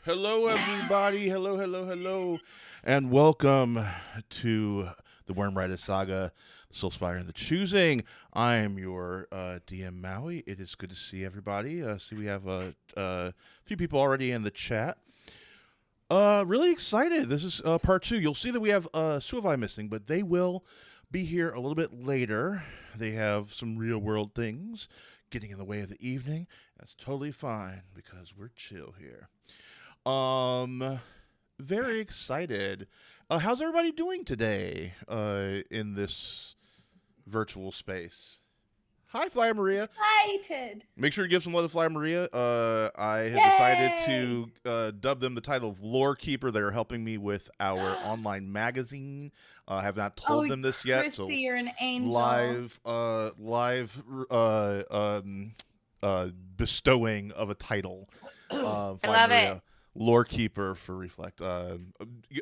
Hello, everybody. Hello, hello, hello. And welcome to the Wyrmriders Saga, Solspire and the Choosing. I am your DM Maui. It is good to see everybody. See, we have a few people already in the chat. Really excited. This is part two. You'll see that we have Suavai missing, but they will be here a little bit later. They have some real world things getting in the way of the evening. That's totally fine because we're chill here. Um, very excited. How's everybody doing today? In this virtual space. Hi, Fly Maria. Excited. Make sure to give some love to Fly Maria. I have decided Yay! to dub them the title of Lore Keeper. They are helping me with our online magazine. I have not told them this yet, so Christy, you're an angel. live bestowing of a title. I Fly love Maria, it. Lore Keeper for Reflect.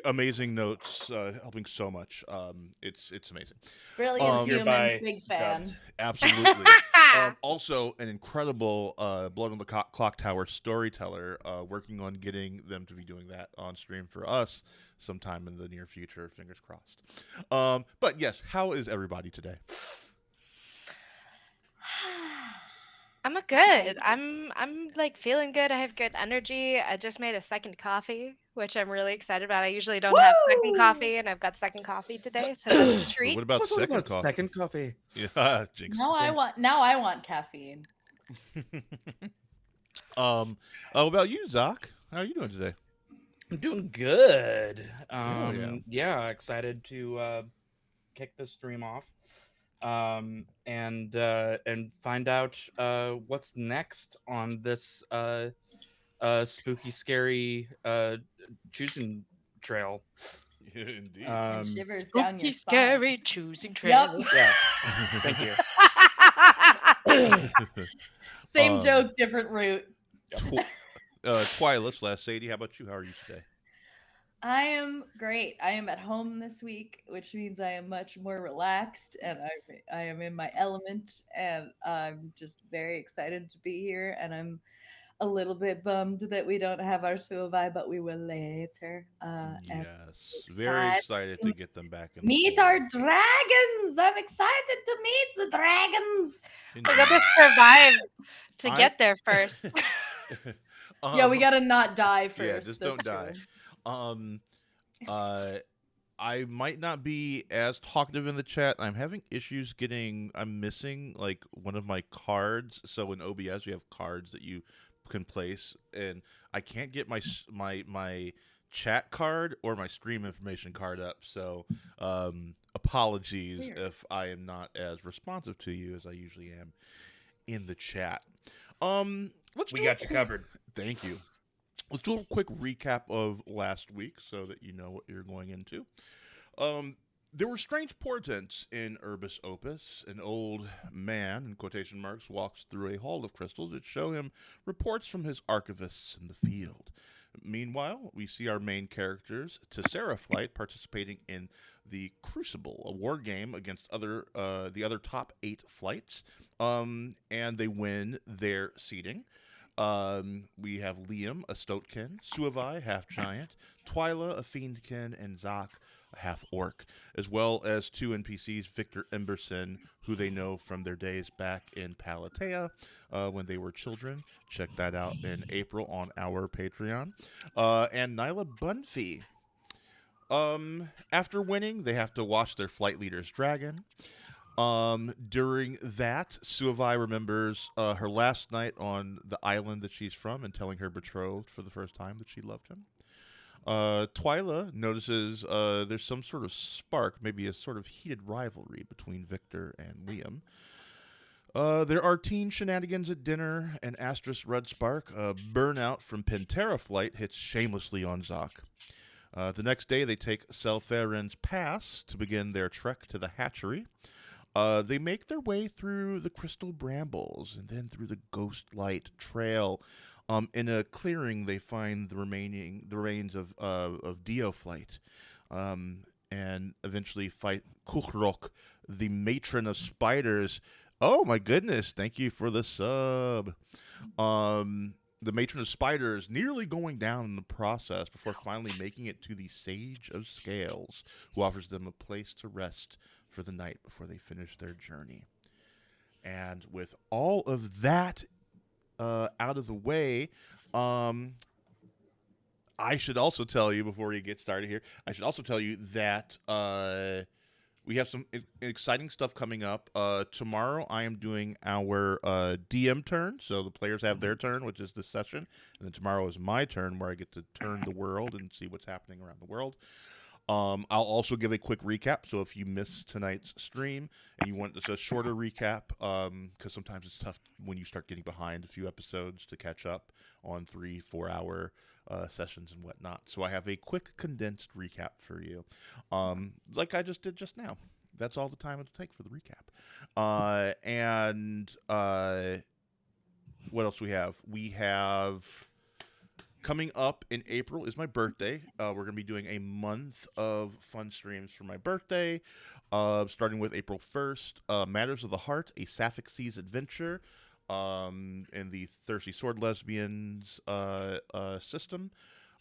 Amazing notes, helping so much. It's amazing. Brilliant human, Hereby big fan. dubbed. Absolutely. Also, an incredible Blood on the Clock Tower storyteller, working on getting them to be doing that on stream for us sometime in the near future. Fingers crossed. But yes, how is everybody today? I'm good. I'm like feeling good. I have good energy. I just made a second coffee, which I'm really excited about. I usually don't have second Woo! coffee, and I've got second coffee today, so that's a But treat. what about What second about coffee? second coffee? Yeah, jinx. Now I want caffeine. What about you, Zach? How are you doing today? I'm doing good. Yeah. Excited to kick the stream off. And find out what's next on this spooky, scary choosing trail. Yeah, indeed. And shivers down your Spooky, spine. scary choosing trail. Yup. Yeah, thank you. Same joke, different route. Twyla/Sadie, how about you? How are you today? I am great. I am at home this week, which means I am much more relaxed and I am in my element, and I'm just very excited to be here. And I'm a little bit bummed that we don't have our Suavai, but we will later. And Yes, very excited to get them back in. meet our dragons. I'm excited to meet the dragons. We gotta survive to get there first. Yeah, we gotta not die first. Yeah, just don't die. I might not be as talkative in the chat. I'm having issues I'm missing like one of my cards. So in OBS, we have cards that you can place, and I can't get my chat card or my stream information card up. So apologies if I am not as responsive to you as I usually am in the chat. We got you covered. Thank you. Let's do a quick recap of last week so that you know what you're going into. There were strange portents in Urbis Opus. An old man, in quotation marks, walks through a hall of crystals that show him reports from his archivists in the field. Meanwhile, we see our main characters, Tessera Flight, participating in the Crucible, a war game against the other top 8 flights, and they win their seeding. We have Liam, a Stoatkin, Suavai, half giant, Twyla, a fiendkin, and Zach, a half orc, as well as 2 NPCs, Victor Emberson, who they know from their days back in Palatea when they were children. Check that out in April on our Patreon. And Nyla Bunfy. After winning, they have to watch their flight leader's dragon. During that, Suavai remembers her last night on the island that she's from and telling her betrothed for the first time that she loved him. Twyla notices there's some sort of spark, maybe a sort of heated rivalry between Victor and Liam. There are teen shenanigans at dinner, and Astris Rudspark, burnout from Pantera Flight, hits shamelessly on Zach. The next day, they take Selferen's Pass to begin their trek to the hatchery. They make their way through the crystal brambles and then through the ghost light trail. In a clearing, they find the remains of Dioflight, and eventually fight Kuchrok, the matron of spiders. Oh my goodness! Thank you for the sub. the matron of spiders nearly going down in the process before finally making it to the Sage of Scales, who offers them a place to rest for the night before they finish their journey. And with all of that out of the way, I should also tell you before we get started here, I should also tell you that we have some exciting stuff coming up. Tomorrow I am doing our DM turn, so the players have their turn, which is this session, and then tomorrow is my turn where I get to turn the world and see what's happening around the world. I'll also give a quick recap, so if you missed tonight's stream and you want a shorter recap, because sometimes it's tough when you start getting behind a few episodes to catch up on 3-4 hour sessions and whatnot. So I have a quick condensed recap for you, like I just did just now. That's all the time it'll take for the recap. And what else we have? We have coming up in April is my birthday. We're going to be doing a month of fun streams for my birthday, starting with April 1st. Matters of the Heart, a Sapphic Seas adventure in the Thirsty Sword Lesbians system.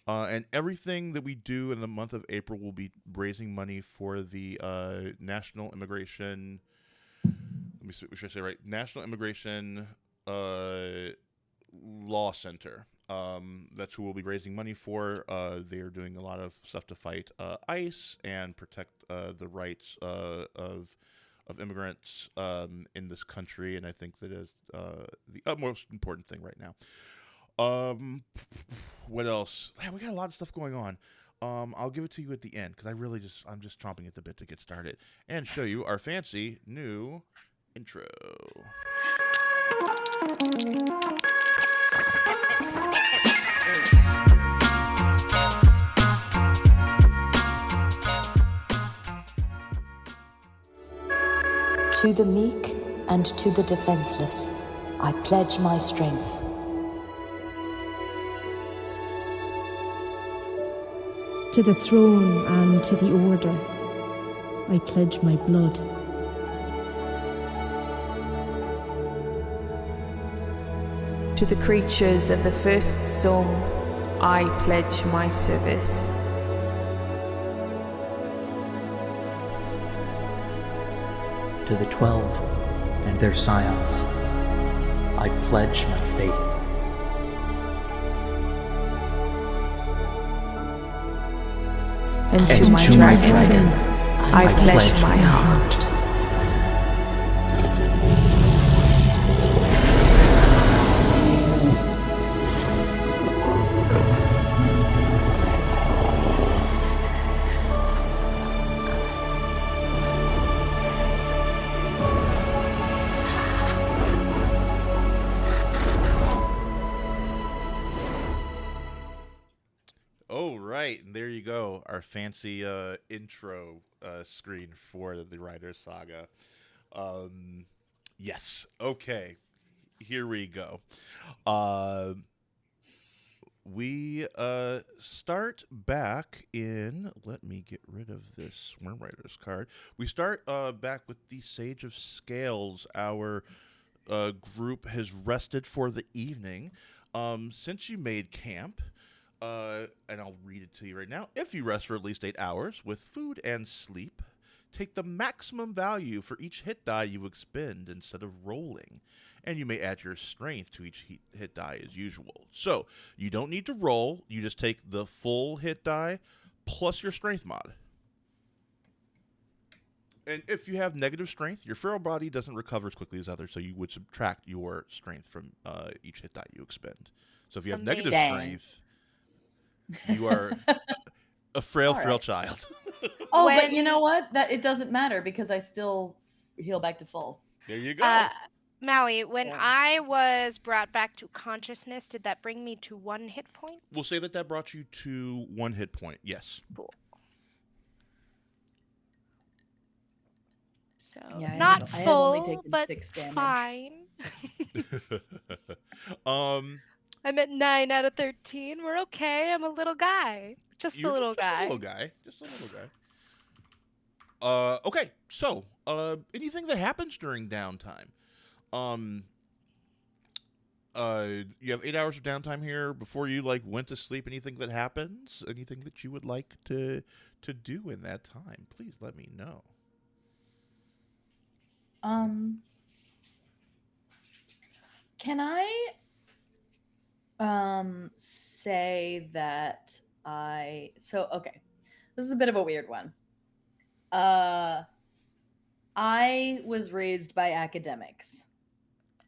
And everything that we do in the month of April will be raising money for the National Immigration... Let me see, what should I say right? National Immigration Law Center. That's who we'll be raising money for. They are doing a lot of stuff to fight ICE and protect the rights of immigrants in this country, and I think that is the utmost important thing right now. What else? We got a lot of stuff going on. I'll give it to you at the end because I'm just chomping at the bit to get started and show you our fancy new intro. To the meek and to the defenseless, I pledge my strength. To the throne and to the order, I pledge my blood. To the creatures of the first song, I pledge my service. To the 12 and their scions, I pledge my faith. And to my dragon, I pledge my heart. And there you go, our fancy intro screen for the Wyrmriders Saga. Yes, okay, here we go. We start back in, let me get rid of this Wyrmriders card. We start back with the Sage of Scales. Our group has rested for the evening. Since you made camp, and I'll read it to you right now. If you rest for at least 8 hours with food and sleep, take the maximum value for each hit die you expend instead of rolling. And you may add your strength to each hit die as usual. So, you don't need to roll. You just take the full hit die plus your strength mod. And if you have negative strength, your feral body doesn't recover as quickly as others, so you would subtract your strength from each hit die you expend. So if you have negative strength... You are a frail child. Oh, but you know what? That it doesn't matter because I still heal back to full. There you go. Maui, when I was brought back to consciousness, did that bring me to 1 hit point? We'll say that brought you to 1 hit point. Yes. Cool. So yeah, not I have full, only taken but 6 damage. fine. I'm at 9 out of 13. We're okay. I'm a little guy. Just a little guy. Just a little guy. Okay, so anything that happens during downtime. You have 8 hours of downtime here before you went to sleep. Anything that happens, anything that you would like to do in that time, please let me know. Can I say that okay. This is a bit of a weird one. I was raised by academics.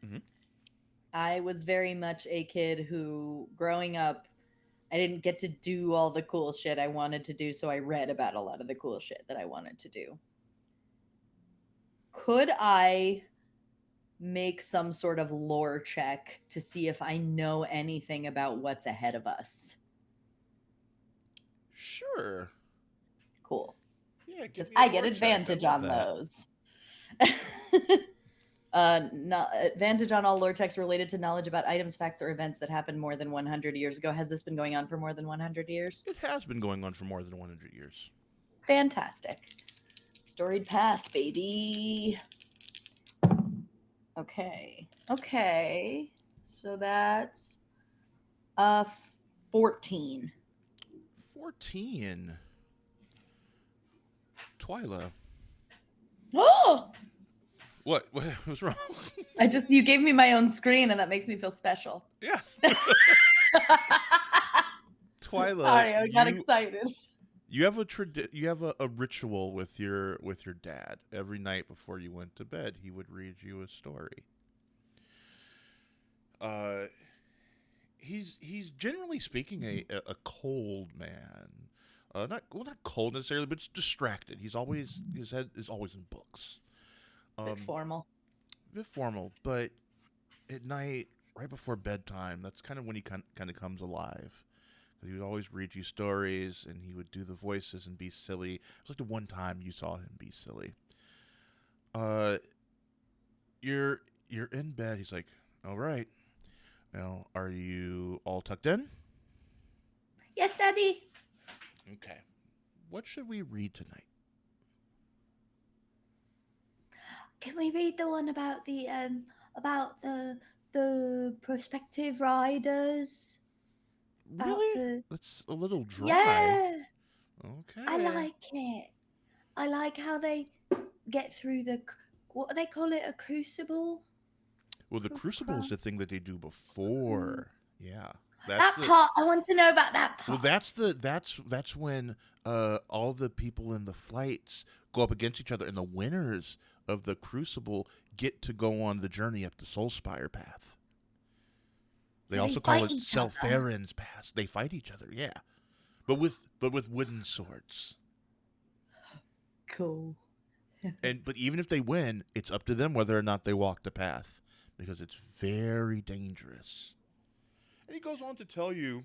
Mhm. I was very much a kid who, growing up, I didn't get to do all the cool shit I wanted to do, so I read about a lot of the cool shit that I wanted to do. Could I make some sort of lore check to see if I know anything about what's ahead of us? Sure. Cool. Yeah, Because give me a I get lore check. advantage I love on that. those. Advantage on all lore texts related to knowledge about items, facts, or events that happened more than 100 years ago. Has this been going on for more than 100 years? It has been going on for more than 100 years. Fantastic. Storied past, baby. Okay. So that's 14. 14. Twyla. Oh! What was wrong? You gave me my own screen, and that makes me feel special. Yeah. Twyla. Sorry, I got excited. You have a ritual with your dad. Every night before you went to bed, he would read you a story. He's generally speaking a cold man. Not cold necessarily, but distracted. His head is always in books. Bit formal. Bit formal, but at night, right before bedtime, that's kind of when he kind of comes alive. He would always read you stories, and he would do the voices and be silly. It was like the one time you saw him be silly. You're in bed. He's like, "All right, now are you all tucked in?" Yes, Daddy. Okay. What should we read tonight? Can we read the one about the prospective riders? Really? That's a little dry. Yeah. Okay. I like it. I like how they get through what do they call it? A crucible? Well, the crucible is the thing that they do before. Yeah. Part. I want to know about that part. Well, that's when all the people in the flights go up against each other, and the winners of the crucible get to go on the journey up the Solspire path. They also call it Selfarin's path. They fight each other, yeah, but with wooden swords. Cool. But even if they win, it's up to them whether or not they walk the path, because it's very dangerous. And he goes on to tell you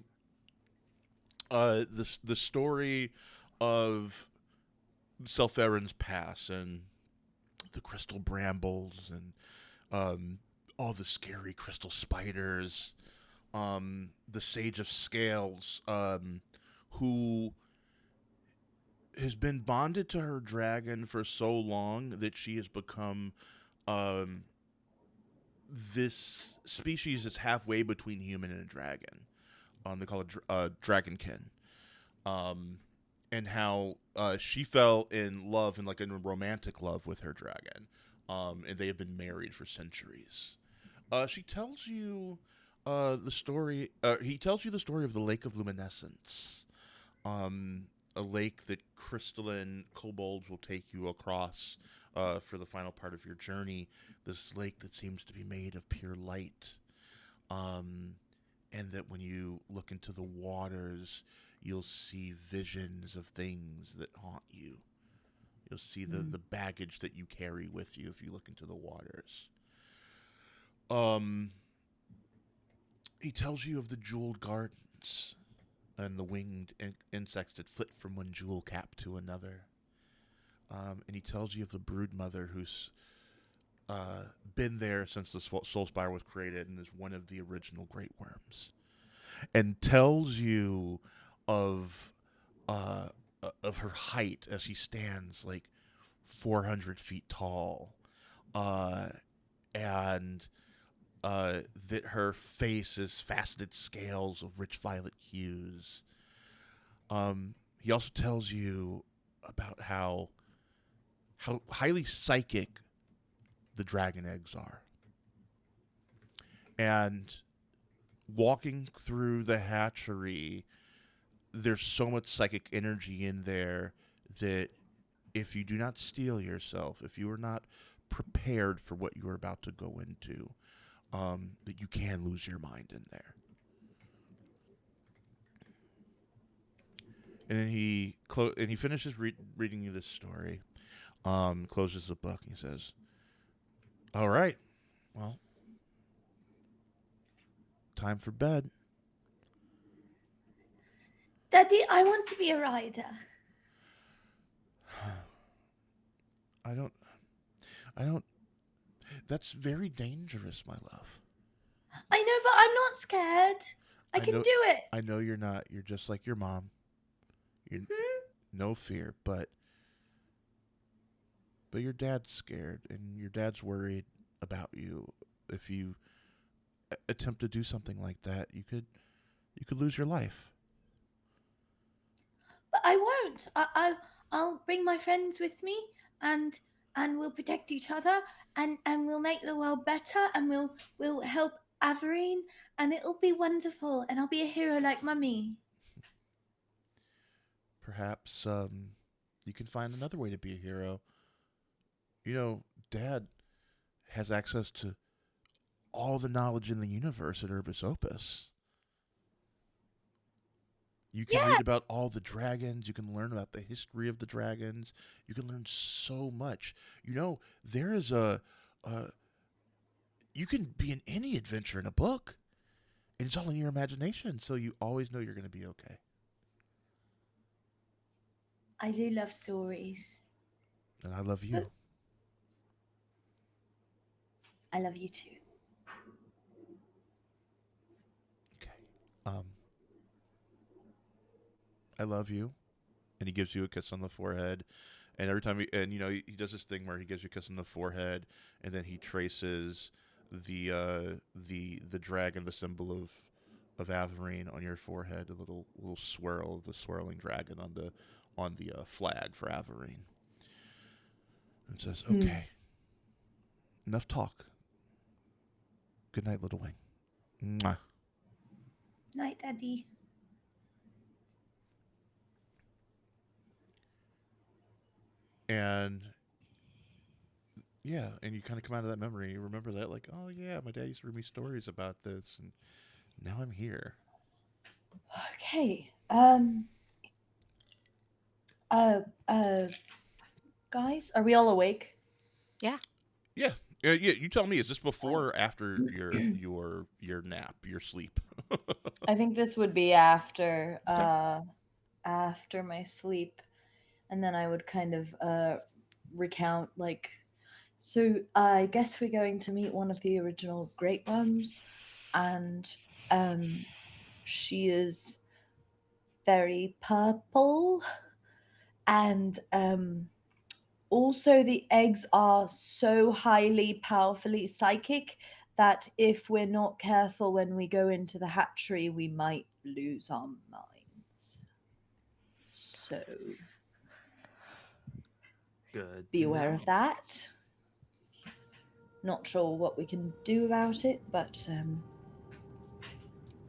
the story of Selfarin's Pass and the crystal brambles and all the scary crystal spiders, the Sage of Scales, who has been bonded to her dragon for so long that she has become this species that's halfway between human and a dragon. They call it dragonkin. And how she fell in love, in a romantic love with her dragon. And they have been married for centuries. She tells you the story. He tells you the story of the Lake of Luminescence. A lake that crystalline kobolds will take you across for the final part of your journey. This lake that seems to be made of pure light. And that when you look into the waters, you'll see visions of things that haunt you. You'll see the baggage that you carry with you if you look into the waters. He tells you of the jeweled gardens and the winged insects that flit from one jewel cap to another. And he tells you of the brood mother who's been there since the Solspire was created and is one of the original great worms. And tells you of her height as she stands 400 feet tall, and that her face is faceted scales of rich violet hues. He also tells you about how highly psychic the dragon eggs are. And walking through the hatchery, there's so much psychic energy in there that if you do not steel yourself, if you are not prepared for what you are about to go into, that you can lose your mind in there. And then he finishes reading you this story, closes the book, and he says, "All right, well, time for bed." Daddy, I want to be a rider. I don't. That's very dangerous, my love. I know, but I'm not scared. I can do it. I know you're not. You're just like your mom. You're no fear, but your dad's scared, and your dad's worried about you. If you attempt to do something like that, you could lose your life. But I won't. I'll bring my friends with me, and we'll protect each other, and we'll make the world better, and we'll help Averine, and it'll be wonderful, and I'll be a hero like Mummy. Perhaps you can find another way to be a hero. You know, Dad has access to all the knowledge in the universe at Urbis Opus. You can read about all the dragons. You can learn about the history of the dragons. You can learn so much. You know, there is you can be in any adventure in a book, and it's all in your imagination, so you always know you're going to be okay. I do love stories. And I love you. I love you too. Okay. I love you. And he gives you a kiss on the forehead. And every time he does this thing where he gives you a kiss on the forehead, and then he traces the dragon, the symbol of Averine on your forehead, a little swirl of the swirling dragon on the flag for Averine. And says, "Okay, enough talk. Good night, little wing." Mwah. Night, Daddy. And yeah, and you kind of come out of that memory, and you remember that, like, oh yeah, my dad used to read me stories about this, and now I'm here. Okay. Guys, are we all awake? Yeah. You tell me. Is this before or after your nap, your sleep? I think this would be after Okay. after my sleep, and then I would kind of recount, like, so I guess we're going to meet one of the original Great Worms, and she is very purple, and also the eggs are so highly powerfully psychic that if we're not careful when we go into the hatchery, we might lose our minds. So Good. be aware of that. Not sure what we can do about it, but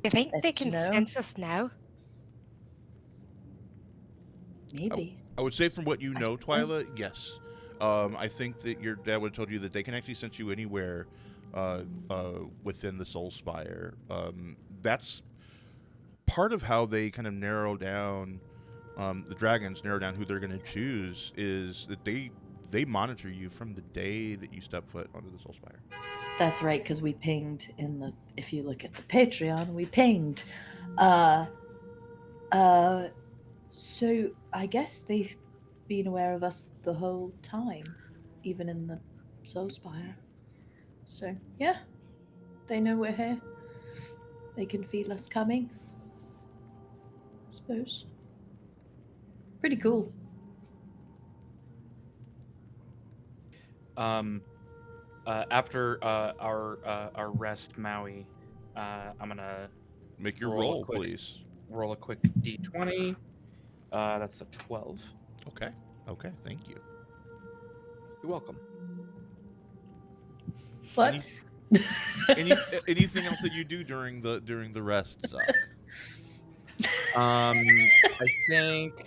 You think Let they you can know. sense us now? maybe. I would say from what you know, Twyla, yes. I think that your dad would have told you that they can actually sense you anywhere within the Solspire. That's part of how they kind of narrow down, the dragons narrow down who they're going to choose, is that they monitor you from the day that you step foot onto the Solspire. That's right, because we pinged if you look at the Patreon, we pinged. So I guess they've been aware of us the whole time, even in the Solspire. So yeah, they know we're here. They can feel us coming, I suppose. Pretty cool. after our rest, Maui, I'm gonna Make your roll a roll, quick please. roll a quick d20. That's a 12. Okay. Okay. Thank you. You're welcome. What? Anything else that you do during the rest, Zach? I think.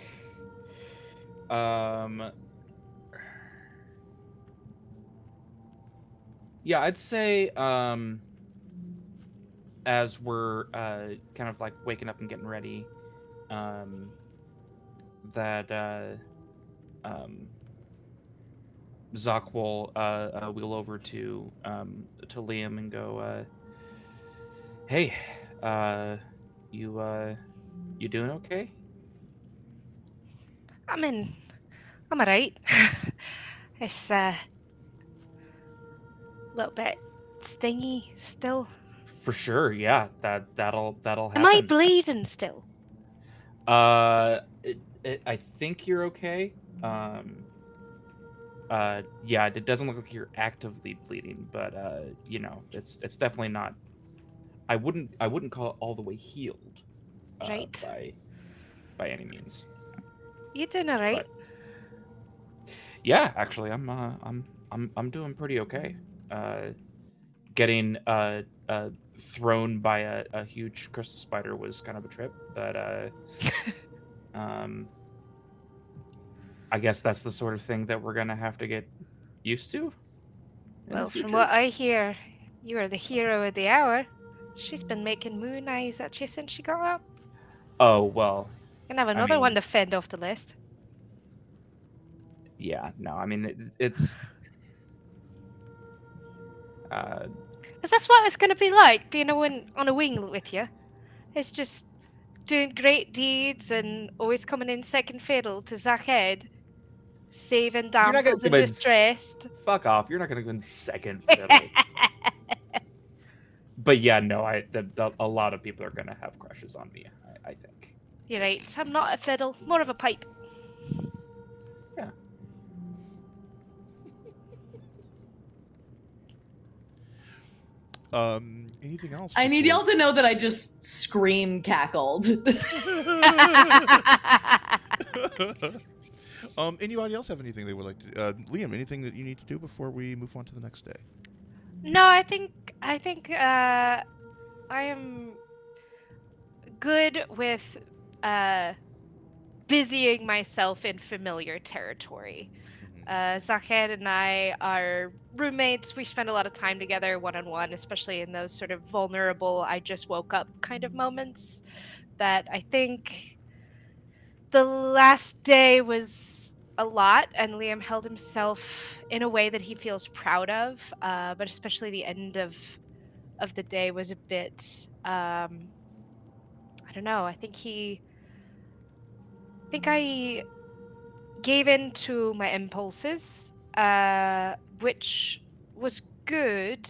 Yeah, I'd say as we're kind of like waking up and getting ready, that Zach will wheel over to Liam and go, "Hey, you doing okay?" I'm alright. It's a little bit stingy still. For sure, yeah. That'll Am I happen. bleeding still? I think you're okay. Yeah, it doesn't look like you're actively bleeding, but it's definitely not. I wouldn't call it all the way healed, Right. by any means. You doing alright? Yeah, actually, I'm doing pretty okay. Getting thrown by a huge crystal spider was kind of a trip, but I guess that's the sort of thing that we're gonna have to get used to. Well, from what I hear, you are the hero of the hour. She's been making moon eyes at you since she got up. Oh well. Can have another one to fend off the list. Yeah, no, I mean it's. Is this what it's going to be like, being on a wing with you? It's just doing great deeds and always coming in second fiddle to Zackhead, saving damsels in distress. Fuck off! You're not gonna win second fiddle. But yeah, no, a lot of people are gonna have crushes on me. I think. You're right. I'm not a fiddle, more of a pipe. Yeah. Anything else? I need y'all to know that I just scream cackled. Anybody else have anything they would like to? Liam, anything that you need to do before we move on to the next day? No, I think I am good with busying myself in familiar territory. Zackhead and I are roommates. We spend a lot of time together one-on-one, especially in those sort of vulnerable, I just woke up kind of moments that I think the last day was a lot, and Liam held himself in a way that he feels proud of, but especially the end of the day was a bit, I don't know, I think I gave in to my impulses, which was good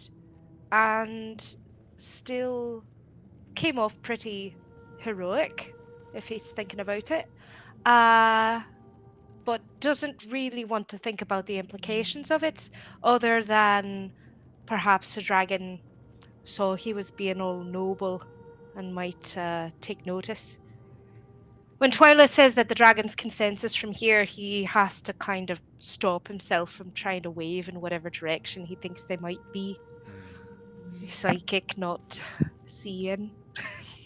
and still came off pretty heroic, if he's thinking about it. But doesn't really want to think about the implications of it, other than perhaps the dragon saw he was being all noble and might take notice. When Twyla says that the dragon's consensus from here, he has to kind of stop himself from trying to wave in whatever direction he thinks they might be. Psychic, not seeing.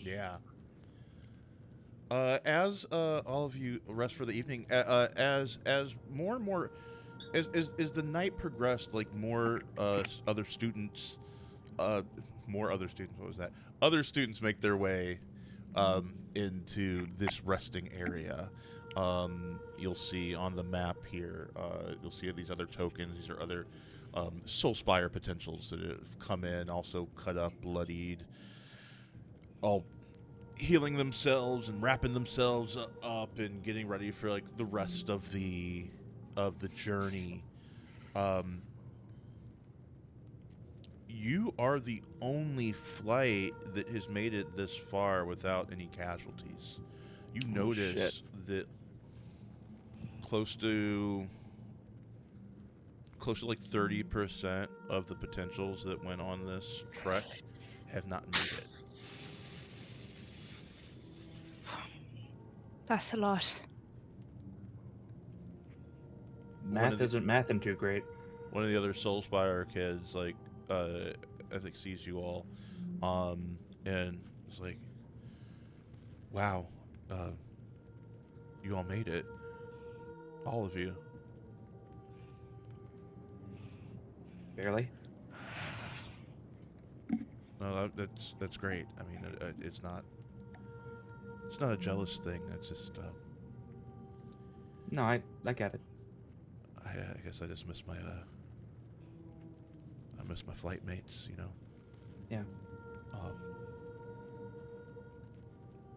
Yeah. As all of you rest for the evening, as more and more, as the night progressed, like more other students, more other students. What was that? Other students make their way into this resting area. You'll see on the map here. You'll see these other tokens. These are other Solspire potentials that have come in, also cut up, bloodied, all healing themselves and wrapping themselves up and getting ready for like the rest of the journey. You are the only flight that has made it this far without any casualties. You notice that close to close to like 30% of the potentials that went on this trek have not made it. That's a lot. Math isn't mathing too great. One of the other Solspire kids, like, I think sees you all, and it's like, wow, you all made it. All of you. Barely. No, that's great. I mean, it's not a jealous thing. It's just, No, I get it. I guess I just miss my flight mates, you know. Yeah.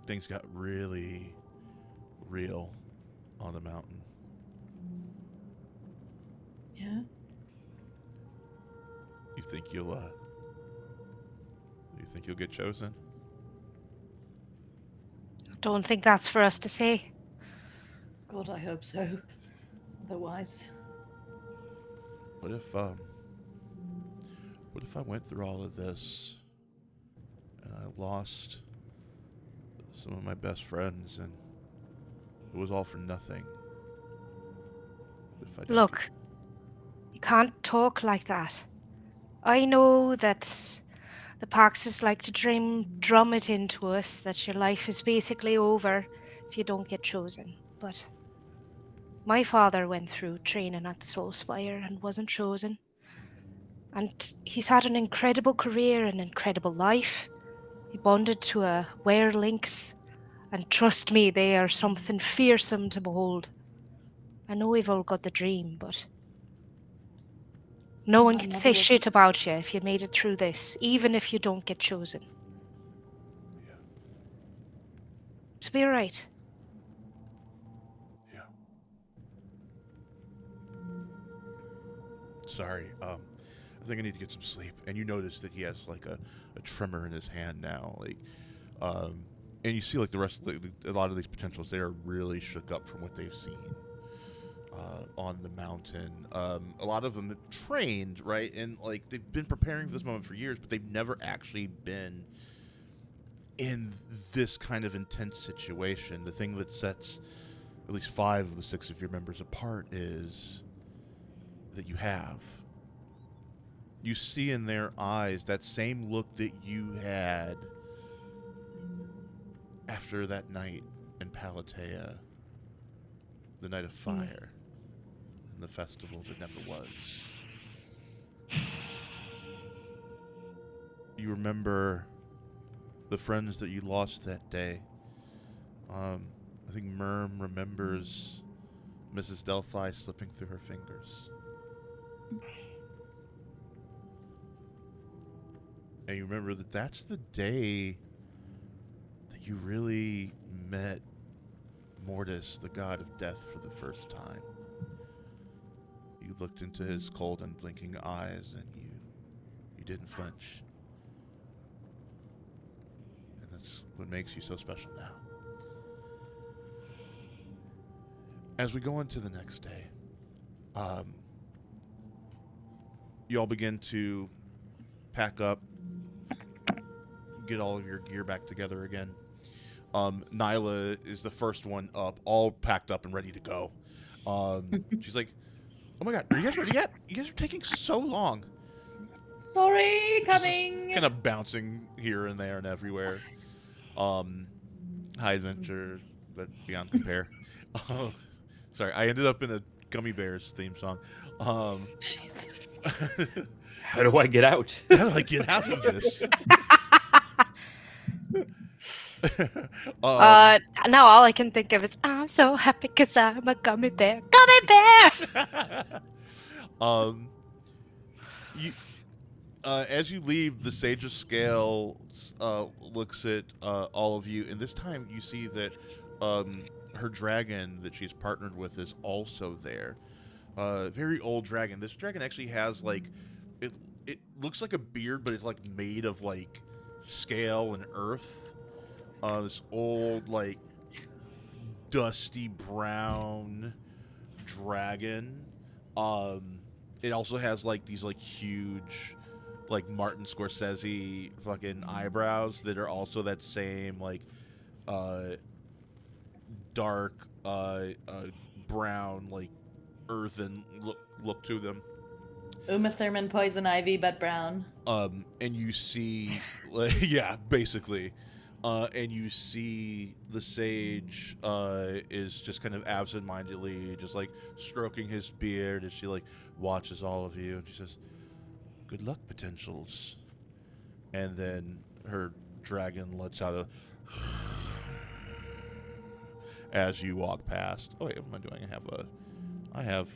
Things got really real on the mountain. Yeah. You think you'll get chosen? Don't think that's for us to say. God, I hope so. Otherwise, What if I went through all of this and I lost some of my best friends and it was all for nothing? What if I didn't Look, you can't talk like that. I know that the Paxes like to drum it into us that your life is basically over if you don't get chosen. But my father went through training at the Solspire and wasn't chosen. And he's had an incredible career and incredible life. He bonded to a Wyrlynx, and trust me, they are something fearsome to behold. I know we've all got the dream, but no one My can mother say was- shit about you if you made it through this, even if you don't get chosen. Yeah. It'll be alright. Yeah. Sorry. I think I need to get some sleep. And you notice that he has like a tremor in his hand now, like, and you see like the rest of a lot of these potentials, they are really shook up from what they've seen on the mountain. A lot of them have trained, right, and like they've been preparing for this moment for years, but they've never actually been in this kind of intense situation. The thing that sets at least 5 of the 6 of your members apart is that you have. You see in their eyes that same look that you had after that night in Palatea, the night of fire, and the festival that never was. You remember the friends that you lost that day. I think Myrm remembers Mrs. Delphi slipping through her fingers. And you remember that that's the day that you really met Mortis, the god of death, for the first time. You looked into his cold and blinking eyes and you didn't flinch. And that's what makes you so special now. As we go into the next day, you all begin to pack up, get all of your gear back together again. Nyla is the first one up, all packed up and ready to go. She's like, "Oh my god, are you guys ready yet? You guys are taking so long." sorry, coming. Kind of bouncing here and there and everywhere. High adventure, but beyond compare. Sorry, I ended up in a Gummy Bears theme song. Jesus. How do I get out? How do I get out of this? Now all I can think of is, I'm so happy because I'm a gummy bear. Gummy bear! As you leave, the Sage of Scales looks at all of you, and this time you see that her dragon that she's partnered with is also there. Very old dragon. This dragon actually has like it looks like a beard, but it's like made of like scale and earth. This old like dusty brown dragon. It also has like these like huge, like Martin Scorsese fucking eyebrows that are also that same like dark brown like earthen look to them. Uma Thurman, Poison Ivy, but brown. And you see, like, yeah, basically, and you see the sage is just kind of absentmindedly just like stroking his beard as she like watches all of you, and she says, "Good luck, potentials." And then her dragon lets out a as you walk past. Oh wait, what am I doing? I have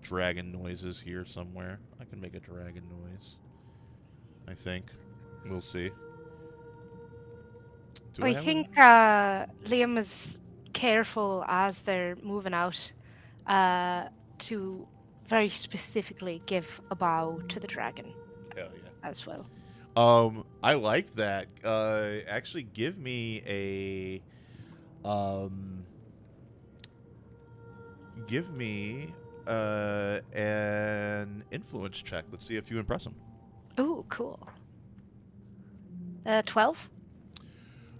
dragon noises here somewhere. I can make a dragon noise, I think. We'll see. Do I have think Liam is careful as they're moving out to very specifically give a bow to the dragon Hell yeah. as well. I like that. Actually, give me an influence check. Let's see if you impress him. Ooh, cool. 12?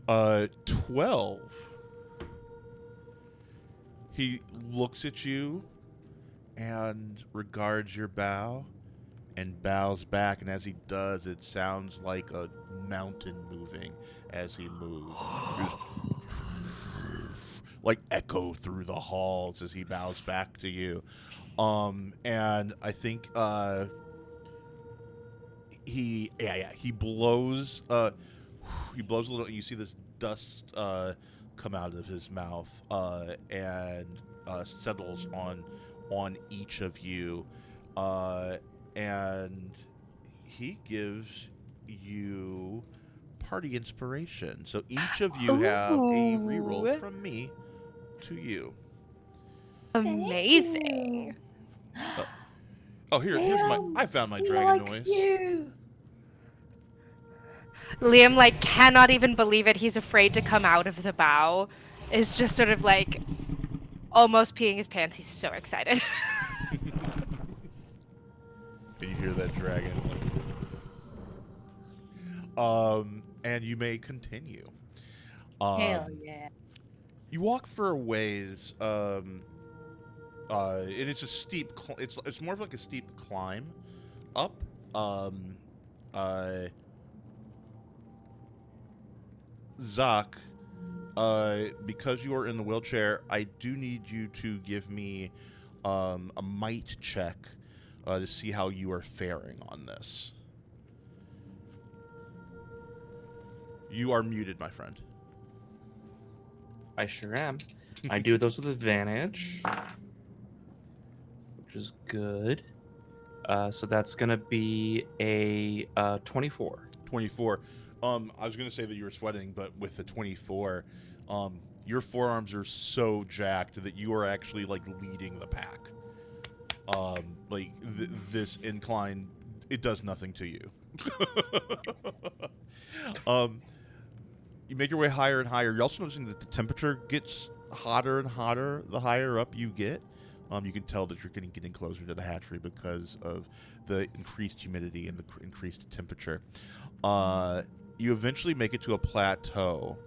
12. He looks at you and regards your bow and bows back, and as he does, it sounds like a mountain moving as he moves. Like echo through the halls as he bows back to you. And I think he blows a little, and you see this dust come out of his mouth and settles on each of you, and he gives you party inspiration. So each of you have a reroll from me to you. Amazing. Here's I found my dragon noise. You. Liam, like, cannot even believe it. He's afraid to come out of the bow. Is just sort of, like, almost peeing his pants. He's so excited. Can you hear that dragon? And you may continue. Hell yeah. You walk for a ways, and it's a steep. It's more of like a steep climb up. Zach, because you are in the wheelchair, I do need you to give me a might check to see how you are faring on this. You are muted, my friend. I sure am. I do those with advantage, which is good. So that's gonna be a 24. 24. I was gonna say that you were sweating, but with the 24, your forearms are so jacked that you are actually like leading the pack. Like this incline, it does nothing to you. You make your way higher and higher. You're also noticing that the temperature gets hotter and hotter the higher up you get. You can tell that you're getting closer to the hatchery because of the increased humidity and the increased temperature. You eventually make it to a plateau,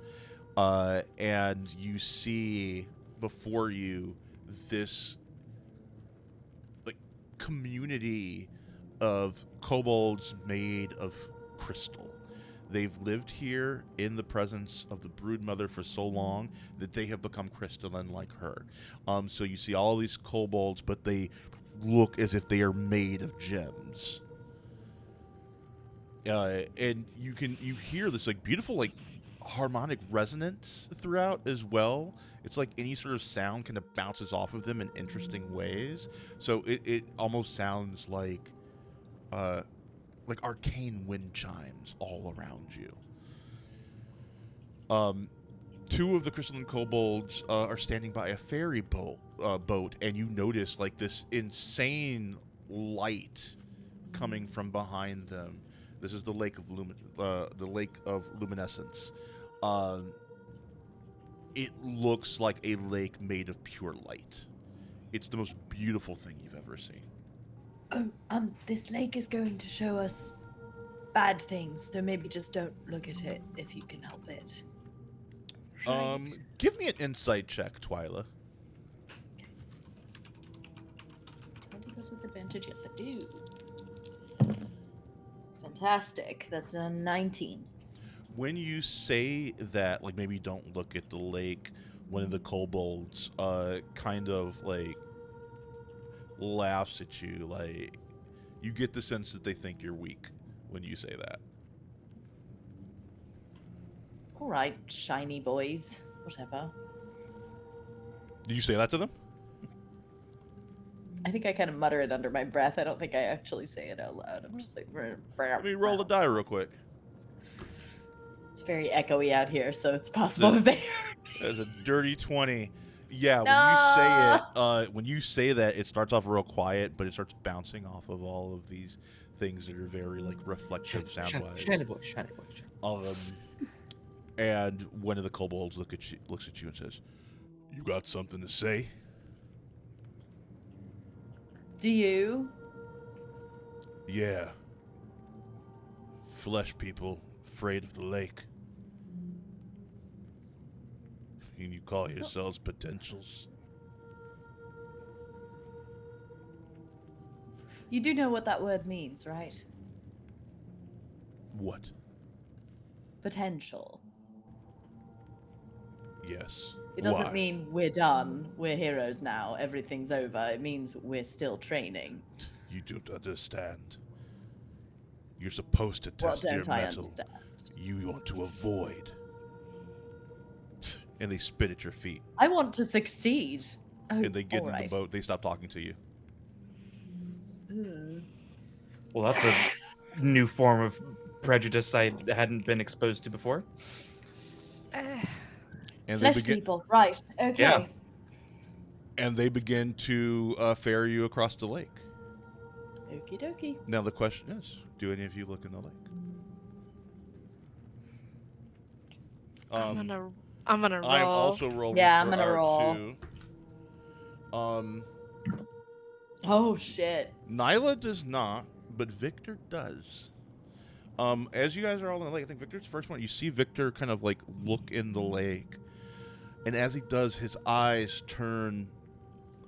and you see before you this like community of kobolds made of crystal. They've lived here in the presence of the broodmother for so long that they have become crystalline like her. So you see all these kobolds, but they look as if they are made of gems. And you hear this like beautiful like harmonic resonance throughout as well. It's like any sort of sound kind of bounces off of them in interesting ways. So it almost sounds like arcane wind chimes all around you. Two of the crystalline kobolds are standing by a ferry boat, and you notice like this insane light coming from behind them. This is the lake of luminescence. It looks like a lake made of pure light. It's the most beautiful thing you've ever seen. Oh, this lake is going to show us bad things, so maybe just don't look at it if you can help it. Right. Give me an insight check, Twyla. 20 goes with advantage. Yes, I do. Fantastic. That's a 19. When you say that, like, maybe don't look at the lake, one of the kobolds kind of like laughs at you. Like, you get the sense that they think you're weak when you say that. All right, shiny boys. Whatever. Did you say that to them? I think I kind of mutter it under my breath. I don't think I actually say it out loud. I'm just like, Let me roll the die real quick. It's very echoey out here, so it's possible that they That's a dirty 20. Yeah, No! when you say that, it starts off real quiet, but it starts bouncing off of all of these things that are very like reflective sound-wise. Shiny boy, shiny boy. And one of the kobolds looks at you and says, "You got something to say?" Do you? Yeah. Flesh people afraid of the lake. And you call yourselves potentials? You do know what that word means, right? What? Potential. Yes. It doesn't Why? mean we're done, we're heroes now, everything's over. It means we're still training. You don't understand. You're supposed to What test your don't I metal. understand? You want to avoid. And they spit at your feet. I want to succeed. Oh, And they get in alright. the boat. They stop talking to you. Well, that's a new form of prejudice I hadn't been exposed to before. And Flesh they begin. people, right? Okay. Yeah. And they begin to ferry you across the lake. Okie dokie. Now the question is, do any of you look in the lake? I'm gonna roll. I'm also rolling Yeah, for I'm gonna roll. R2. Oh shit. Nyla does not, but Victor does. As you guys are all in the lake, I think Victor's the first one. You see Victor kind of like look in the lake, and as he does, his eyes turn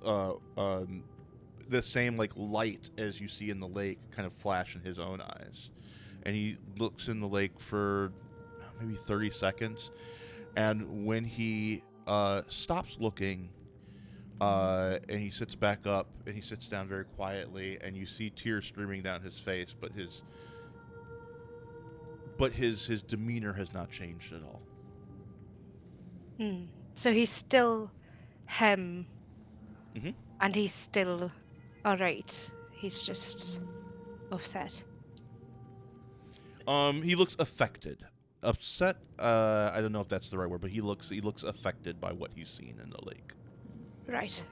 the same like light as you see in the lake kind of flash in his own eyes. And he looks in the lake for maybe 30 seconds, and when he stops looking, and he sits back up and he sits down very quietly, and you see tears streaming down his face, but his demeanor has not changed at all. So he's still him, Mm-hmm. and he's still alright. He's just upset. He looks affected. Upset, I don't know if that's the right word, but he looks affected by what he's seen in the lake. Right.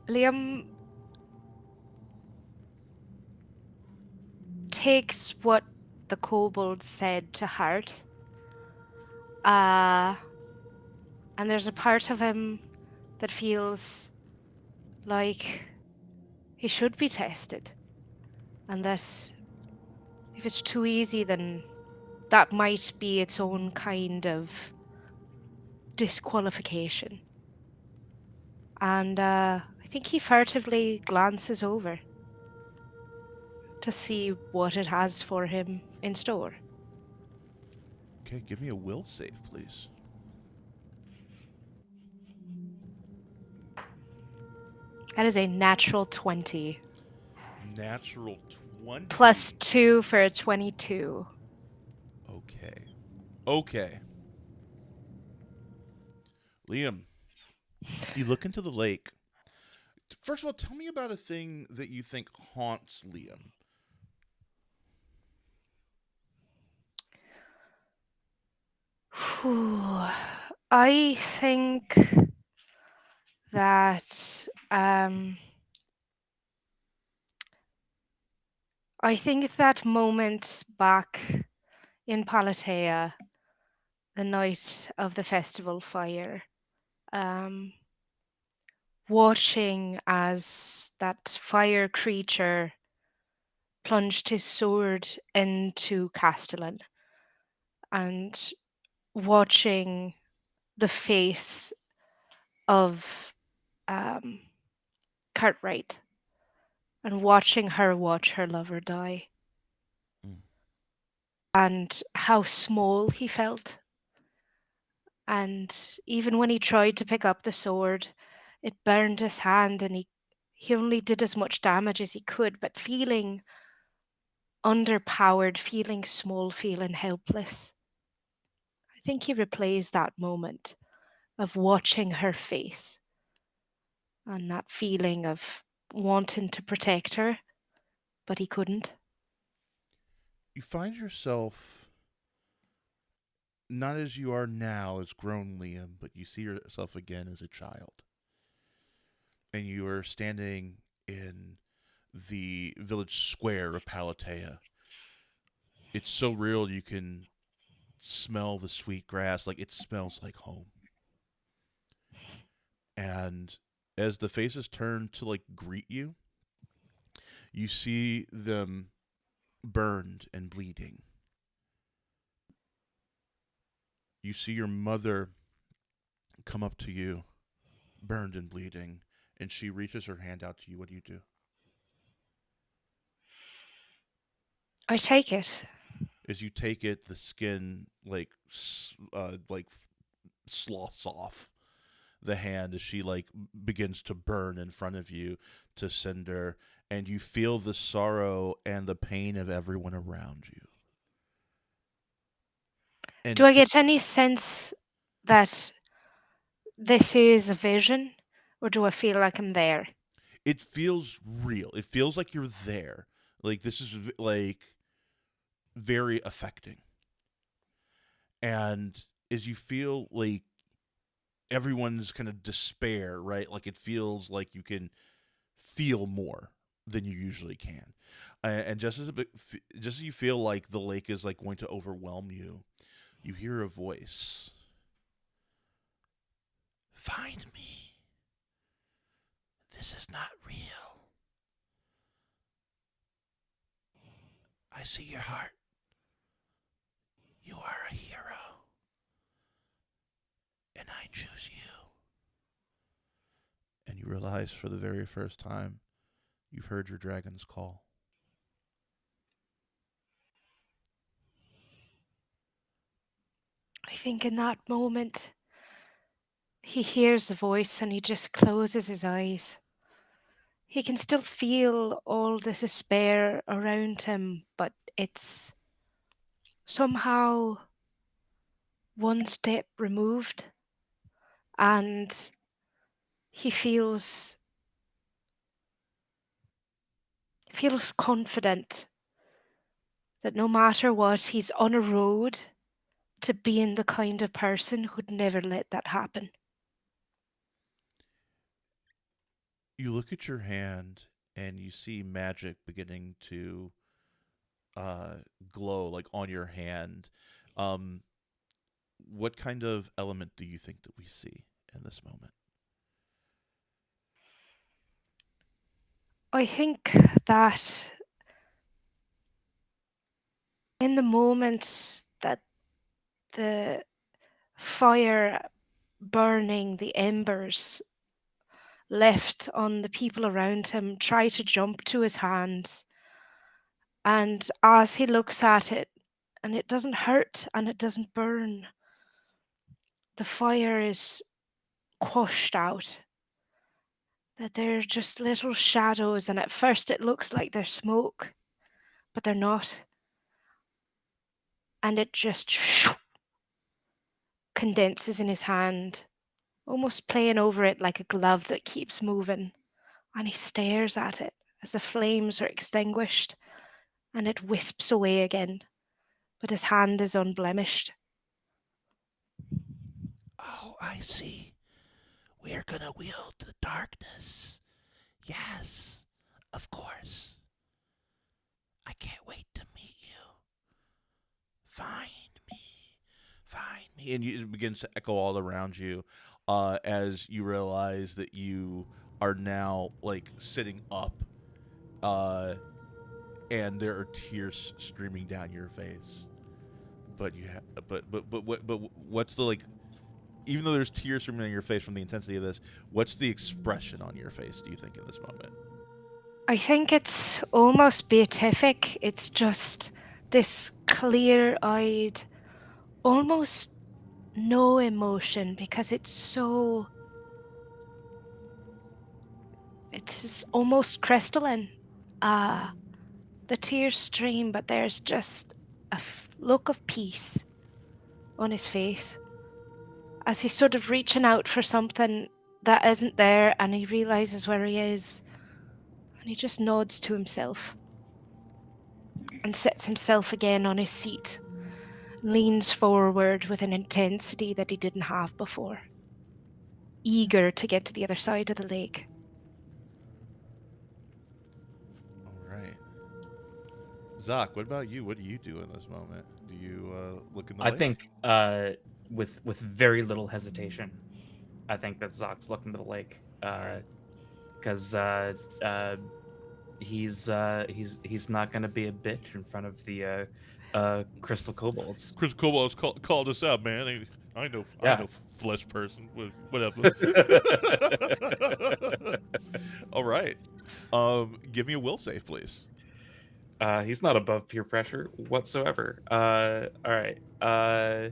Liam takes what the kobold said to heart. And there's a part of him that feels like he should be tested. And that if it's too easy, then that might be its own kind of disqualification. And I think he furtively glances over to see what it has for him in store. Okay, give me a will save, please. That is a natural 20. Natural 20. Plus 2 for a 22. Okay. Liam, you look into the lake. First of all, tell me about a thing that you think haunts Liam. I think that moment back in Palatea, the night of the festival fire, watching as that fire creature plunged his sword into Castellan and watching the face of um, Cartwright and watching her watch her lover die Mm. and how small he felt. And even when he tried to pick up the sword, it burned his hand and he only did as much damage as he could, but feeling underpowered, feeling small, feeling helpless. I think he replays that moment of watching her face and that feeling of wanting to protect her, but he couldn't. You find yourself not as you are now as grown Liam, but you see yourself again as a child. And you are standing in the village square of Palatea. It's so real you can smell the sweet grass, like it smells like home. And as the faces turn to like greet you, you see them burned and bleeding. You see your mother come up to you, burned and bleeding, and she reaches her hand out to you. What do you do? I take it. As you take it, the skin sloughs off the hand as she like begins to burn in front of you to cinder, and you feel the sorrow and the pain of everyone around you. And Do I get any sense that this is a vision, or do I feel like I'm there? it feels real. It feels like you're there. Like this is like very affecting. And as you feel like everyone's kind of despair, right? Like it feels like you can feel more than you usually can. And just as you feel like the lake is like going to overwhelm you, you hear a voice. Find me. This is not real. I see your heart. You are a hero. And I choose you. And you realize for the very first time, you've heard your dragon's call. I think in that moment, he hears the voice and he just closes his eyes. He can still feel all the despair around him, but it's somehow one step removed, and he feels confident that no matter what, he's on a road to being the kind of person who'd never let that happen. You look at your hand and you see magic beginning to glow like on your hand. Um, what kind of element do you think that we see in this moment? I think that in the moment that the fire burning the embers left on the people around him try to jump to his hands, and as he looks at it, and it doesn't hurt and it doesn't burn, the fire is quashed out. That they're just little shadows, and at first it looks like they're smoke, but they're not. And it just condenses in his hand, almost playing over it like a glove that keeps moving. And he stares at it as the flames are extinguished, and it wisps away again, but his hand is unblemished. Oh, I see. We're gonna wield the darkness. Yes, of course. I can't wait to meet you. Find me. Find me. And it begins to echo all around you. as you realize that you are now like sitting up, and there are tears streaming down your face. But you have, but what's the like? Even though there's tears streaming down your face from the intensity of this, what's the expression on your face? Do you think in this moment? I think it's almost beatific. It's just this clear-eyed, almost no emotion because it's almost crystalline. The tears stream, but there's just a look of peace on his face as he's sort of reaching out for something that isn't there, and he realizes where he is, and he just nods to himself and sits himself again on his seat, leans forward with an intensity that he didn't have before, eager to get to the other side of the lake. All right. Zoc, what about you? What do you do in this moment? Do you look in the lake? I think with very little hesitation, I think that Zoc's looking to the lake because he's not going to be a bitch in front of the crystal kobolds. Crystal kobolds called us out, man. I know flesh person. Whatever. All right. Give me a will save, please. He's not above peer pressure whatsoever. All right. All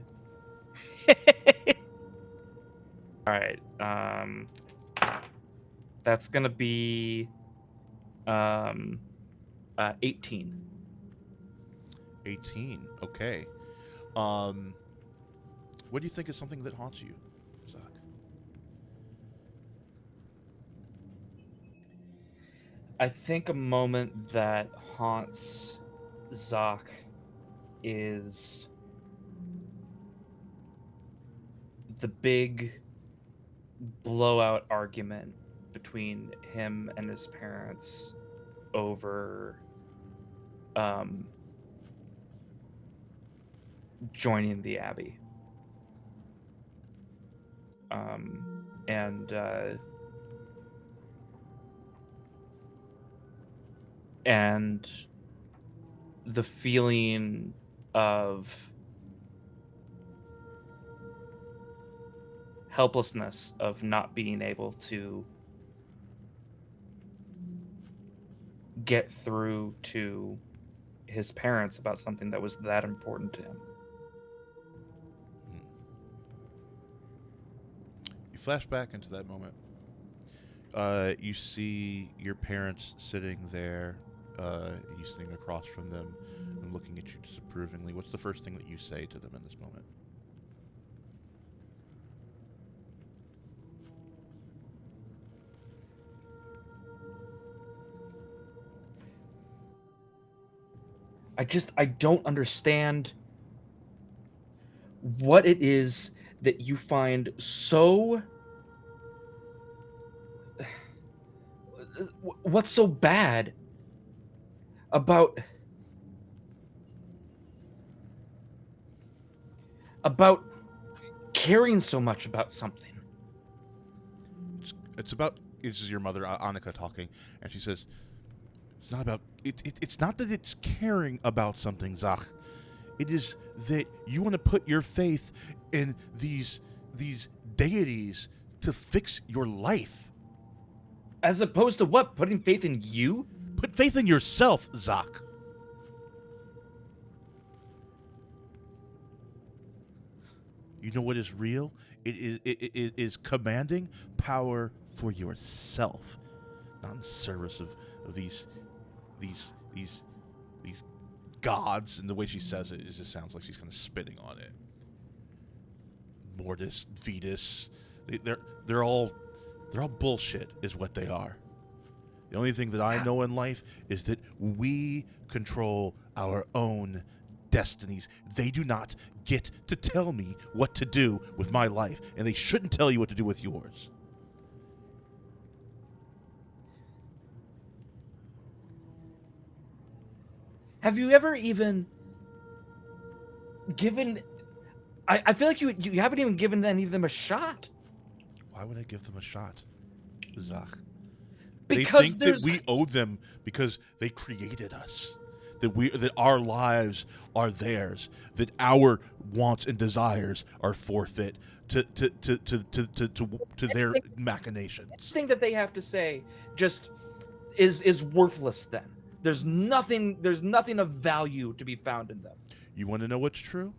right. That's gonna be 18. 18. Okay. What do you think is something that haunts you, Zoc? I think a moment that haunts Zoc is the big blowout argument between him and his parents over joining the Abbey. And the feeling of helplessness of not being able to get through to his parents about something that was that important to him. You flash back into that moment. You see your parents sitting there, you sitting across from them and looking at you disapprovingly. What's the first thing that you say to them in this moment? I don't understand what it is that you find so... What's so bad about caring so much about something? It's about... This is your mother, Annika, talking, and she says, it's not about... It's not that it's caring about something, Zoc. It is that you want to put your faith in these deities to fix your life. As opposed to what? Putting faith in you? Put faith in yourself, Zoc. You know what is real? It is commanding power for yourself, not in service of these gods. And the way she says it just sounds like she's kind of spitting on it. Mortis, Vetus, they're all bullshit, is what they are. The only thing that I know in life is that we control our own destinies. They do not get to tell me what to do with my life, and they shouldn't tell you what to do with yours. Have you ever even given... I feel like you haven't even given any of them a shot. Why would I give them a shot, Zach? Because they think that we owe them because they created us. That our lives are theirs. That our wants and desires are forfeit to their machinations. Everything that they have to say just is worthless. Then there's nothing of value to be found in them. You want to know what's true?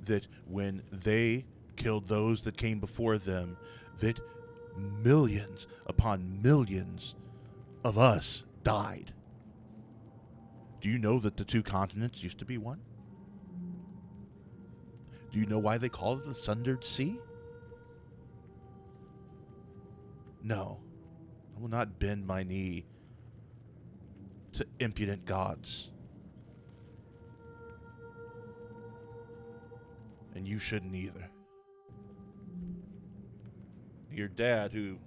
That when they killed those that came before them, that millions upon millions of us died. Do you know that the two continents used to be one? Do you know why they call it the Sundered Sea? No, I will not bend my knee to impudent gods. And you shouldn't either. Your dad, who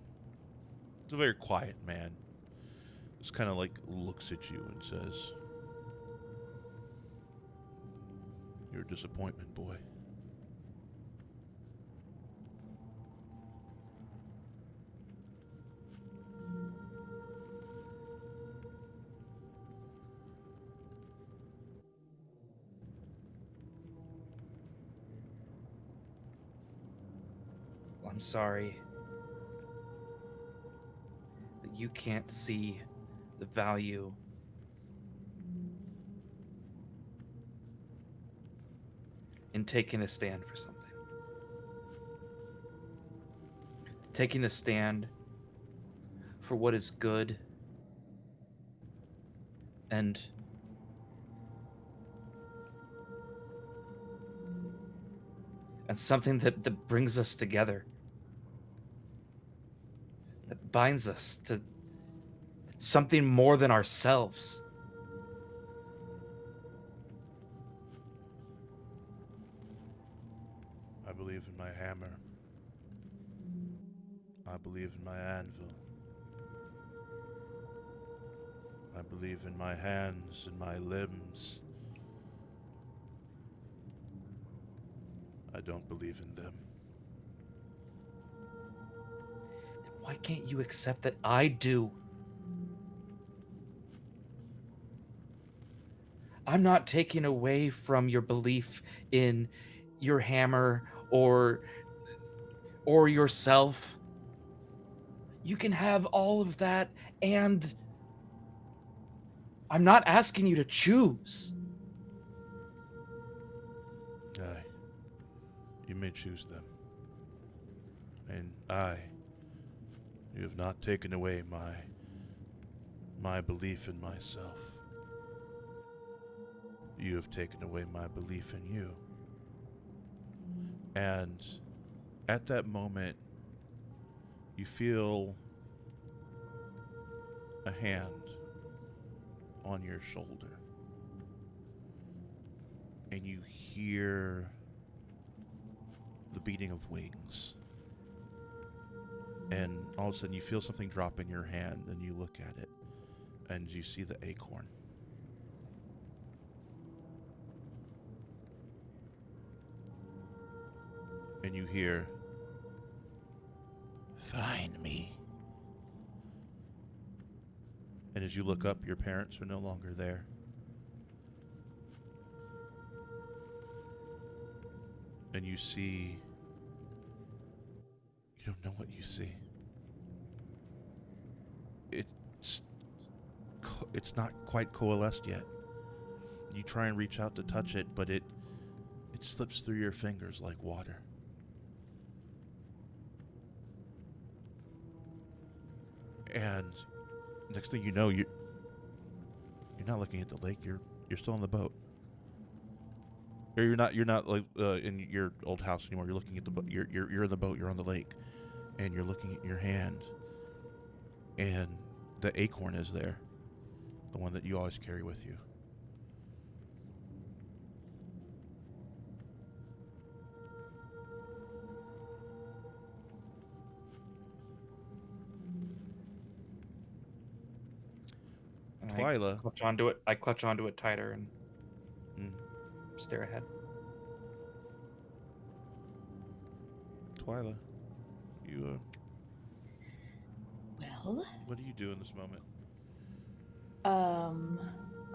is a very quiet man, just kind of like looks at you and says, "You're a disappointment, boy." I'm sorry that you can't see the value in taking a stand for something. Taking a stand for what is good and something that brings us together. That binds us to something more than ourselves. I believe in my hammer. I believe in my anvil. I believe in my hands and my limbs. I don't believe in them. Why can't you accept that I do? I'm not taking away from your belief in your hammer or yourself. You can have all of that, and I'm not asking you to choose. Aye. You may choose them. And you have not taken away my belief in myself. You have taken away my belief in you. And at that moment, you feel a hand on your shoulder. And you hear the beating of wings. And all of a sudden you feel something drop in your hand, and you look at it, and you see the acorn. And you hear, "Find me." And as you look up, your parents are no longer there. And you see, you don't know what you see. It's not quite coalesced yet. You try and reach out to touch it, but it slips through your fingers like water. And next thing you know, you're not looking at the lake. You're still on the boat. Or you're not like in your old house anymore. You're looking at the boat. You're in the boat. You're on the lake, and you're looking at your hand, and the acorn is there, the one that you always carry with you. And Twyla. I clutch onto it tighter and stare ahead. Twyla, You, Well, what do you do in this moment?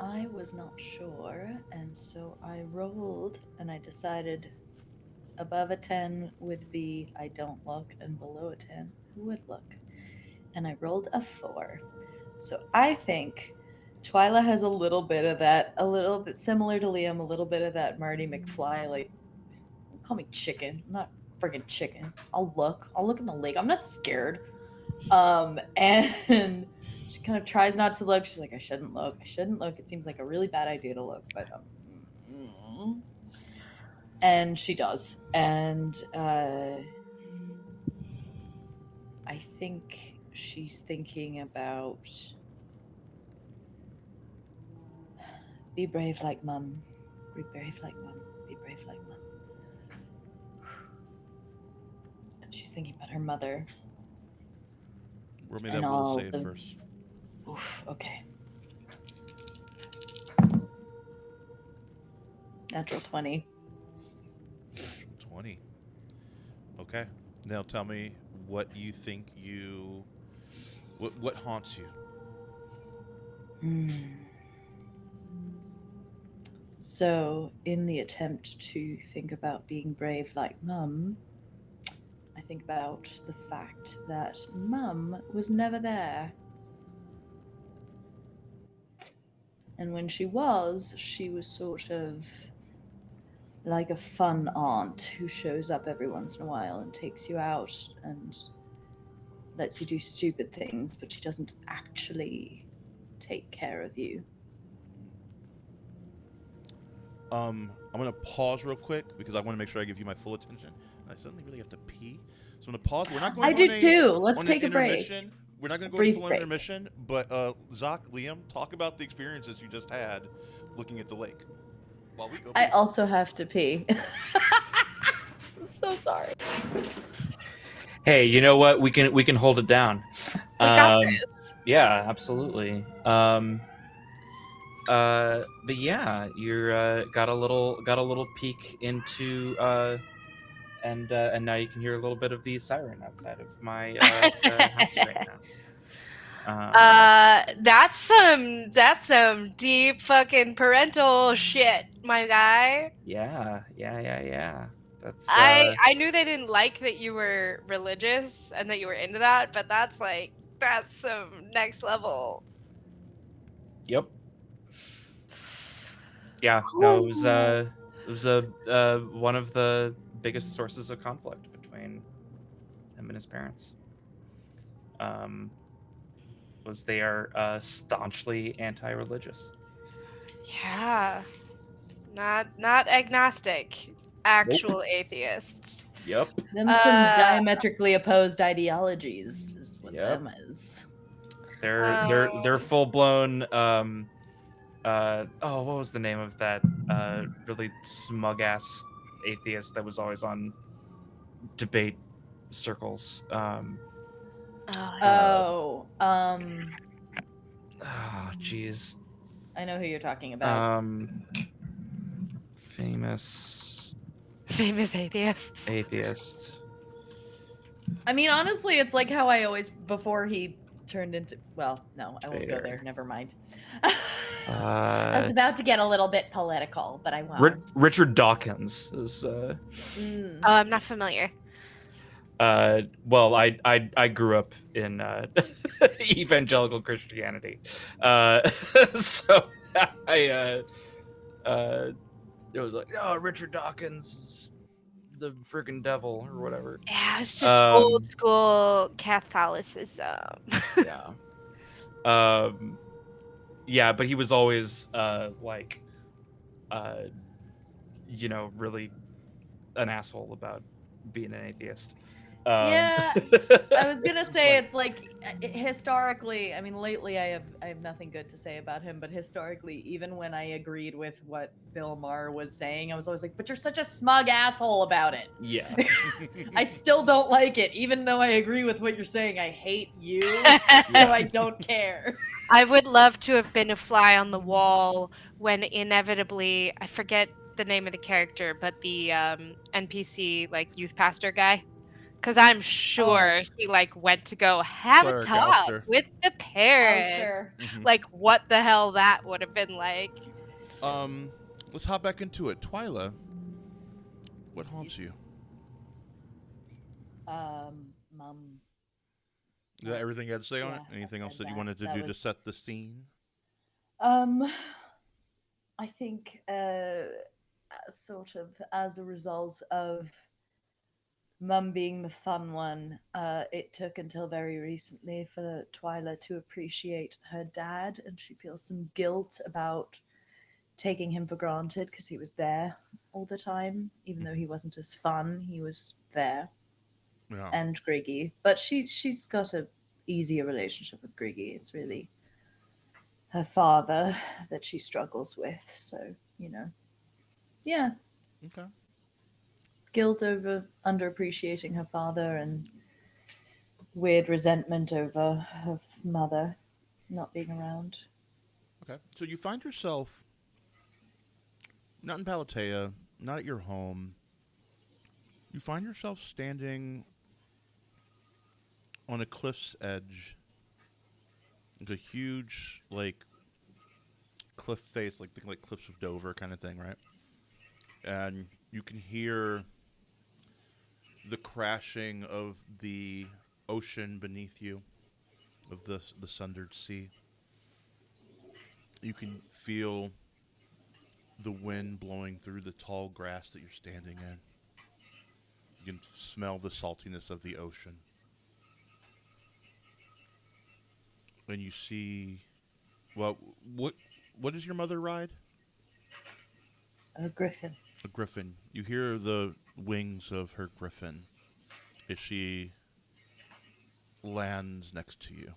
I was not sure, and so I rolled, and I decided above a 10 would be I don't look, and below a 10 would look. And I rolled a 4. So I think Twyla has a little bit of that, a little bit similar to Liam, a little bit of that Marty McFly, like, don't call me chicken. I'm not friggin' chicken. I'll look in the lake. I'm not scared. And she kind of tries not to look. She's like, I shouldn't look. It seems like a really bad idea to look, but and she does. And I think she's thinking about be brave like mum. Be brave like mum. Be brave like mum. And she's thinking about her mother. Roll me And that all will save the- first. Oof, okay. Natural 20. 20. Okay. Now tell me what you think what haunts you. So, in the attempt to think about being brave like mum, I think about the fact that mum was never there. And when she was sort of like a fun aunt who shows up every once in a while and takes you out and lets you do stupid things, but she doesn't actually take care of you. I'm gonna pause real quick because I want to make sure I give you my full attention. I suddenly really have to pee, so I'm gonna pause. We're not going. I do too. Let's on take an a break. intermission. We're not going to go Brief to full break. intermission, but Zach, Liam, talk about the experiences you just had looking at the lake. While we go. I pee. also have to pee. I'm so sorry. Hey, you know what? We can hold it down. We got this. Yeah, absolutely. But yeah, you're got a little peek into and now you can hear a little bit of the siren outside of my house right now. That's some deep fucking parental shit, my guy. Yeah. That's I knew they didn't like that you were religious and that you were into that, but that's some next level. Yep. Yeah, no, it was one of the biggest sources of conflict between him and his parents. Was they are staunchly anti-religious. Yeah. Not agnostic. Actual atheists. Yep. Them some diametrically opposed ideologies is what Yep. them is. They're full blown what was the name of that really smug ass atheist that was always on debate circles? Jeez. I know who you're talking about. Famous atheists. I mean, honestly, it's like how I always, before he turned into, well, no, I won't go Vader. there. Never mind. I was about to get a little bit political, but I won't. Richard Dawkins is. Oh, I'm not familiar. Well, I grew up in evangelical Christianity, so it was like, oh, Richard Dawkins is the freaking devil or whatever. Yeah, it's just old school Catholicism. Yeah. Yeah, but he was always really an asshole about being an atheist. Yeah, I was gonna say it's like historically. I mean, lately I have nothing good to say about him, but historically, even when I agreed with what Bill Maher was saying, I was always like, "But you're such a smug asshole about it." Yeah. I still don't like it, even though I agree with what you're saying. I hate you, so I don't care. I would love to have been a fly on the wall when inevitably, I forget the name of the character, but the NPC like youth pastor guy Because I'm sure he like went to go have a Cleric talk Ouster. with the parents. Ouster. Like what the hell that would have been like. Let's hop back into it. Twyla, what haunts you? Mum. Is that everything you had to say on it? Yeah, I Anything else said that you that. wanted to That do to was- set the scene? I think sort of as a result of Mum being the fun one, it took until very recently for Twyla to appreciate her dad, and she feels some guilt about taking him for granted because he was there all the time, even though he wasn't as fun. He was there, Yeah. and Griggy, but she's got a easier relationship with Griggy. It's really her father that she struggles with. So yeah, Okay. guilt over underappreciating her father and weird resentment over her mother not being around. Okay. So you find yourself not in Palatea, not at your home. You find yourself standing on a cliff's edge. Like a huge, like, cliff face, like think like Cliffs of Dover kind of thing, right? And you can hear the crashing of the ocean beneath you, of the sundered sea. You can feel the wind blowing through the tall grass that you're standing in. You can smell the saltiness of the ocean. And you see, well, what does your mother ride? A griffin. A griffin. You hear the wings of her griffin as she lands next to you.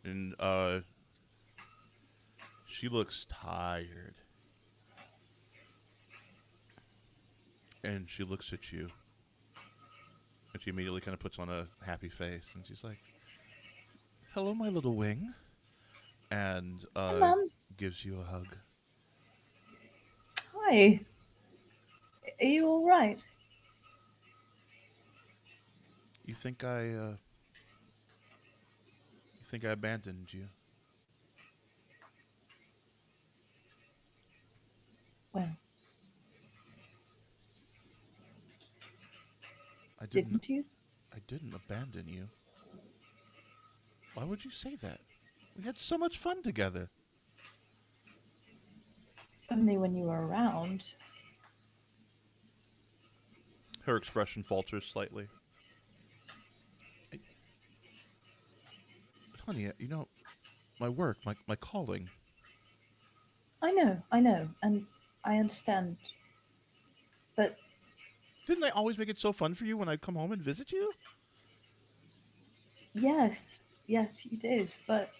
And she looks tired. And she looks at you. And she immediately kind of puts on a happy face. And she's like, "Hello, my little wing." And Mum. gives you a hug. Hi. Are you all right? You think I abandoned you? Well, I didn't you? I didn't abandon you. Why would you say that? We had so much fun together. Only when you were around. Her expression falters slightly. Honey, you know, my work, my calling. I know, and I understand. But Didn't I always make it so fun for you when I'd come home and visit you? yes, you did. But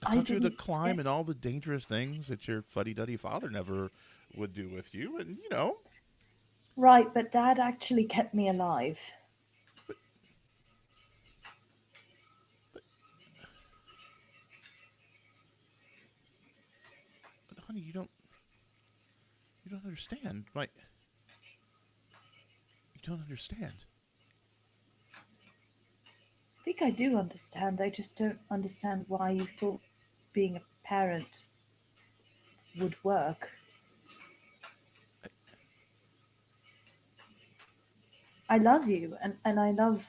I taught you to didn't climb get- and all the dangerous things that your fuddy-duddy father never would do with you, and you know. right, but Dad actually kept me alive. But honey, you don't understand. You don't understand. I think I do understand. I just don't understand why you thought being a parent would work. I love you, and I love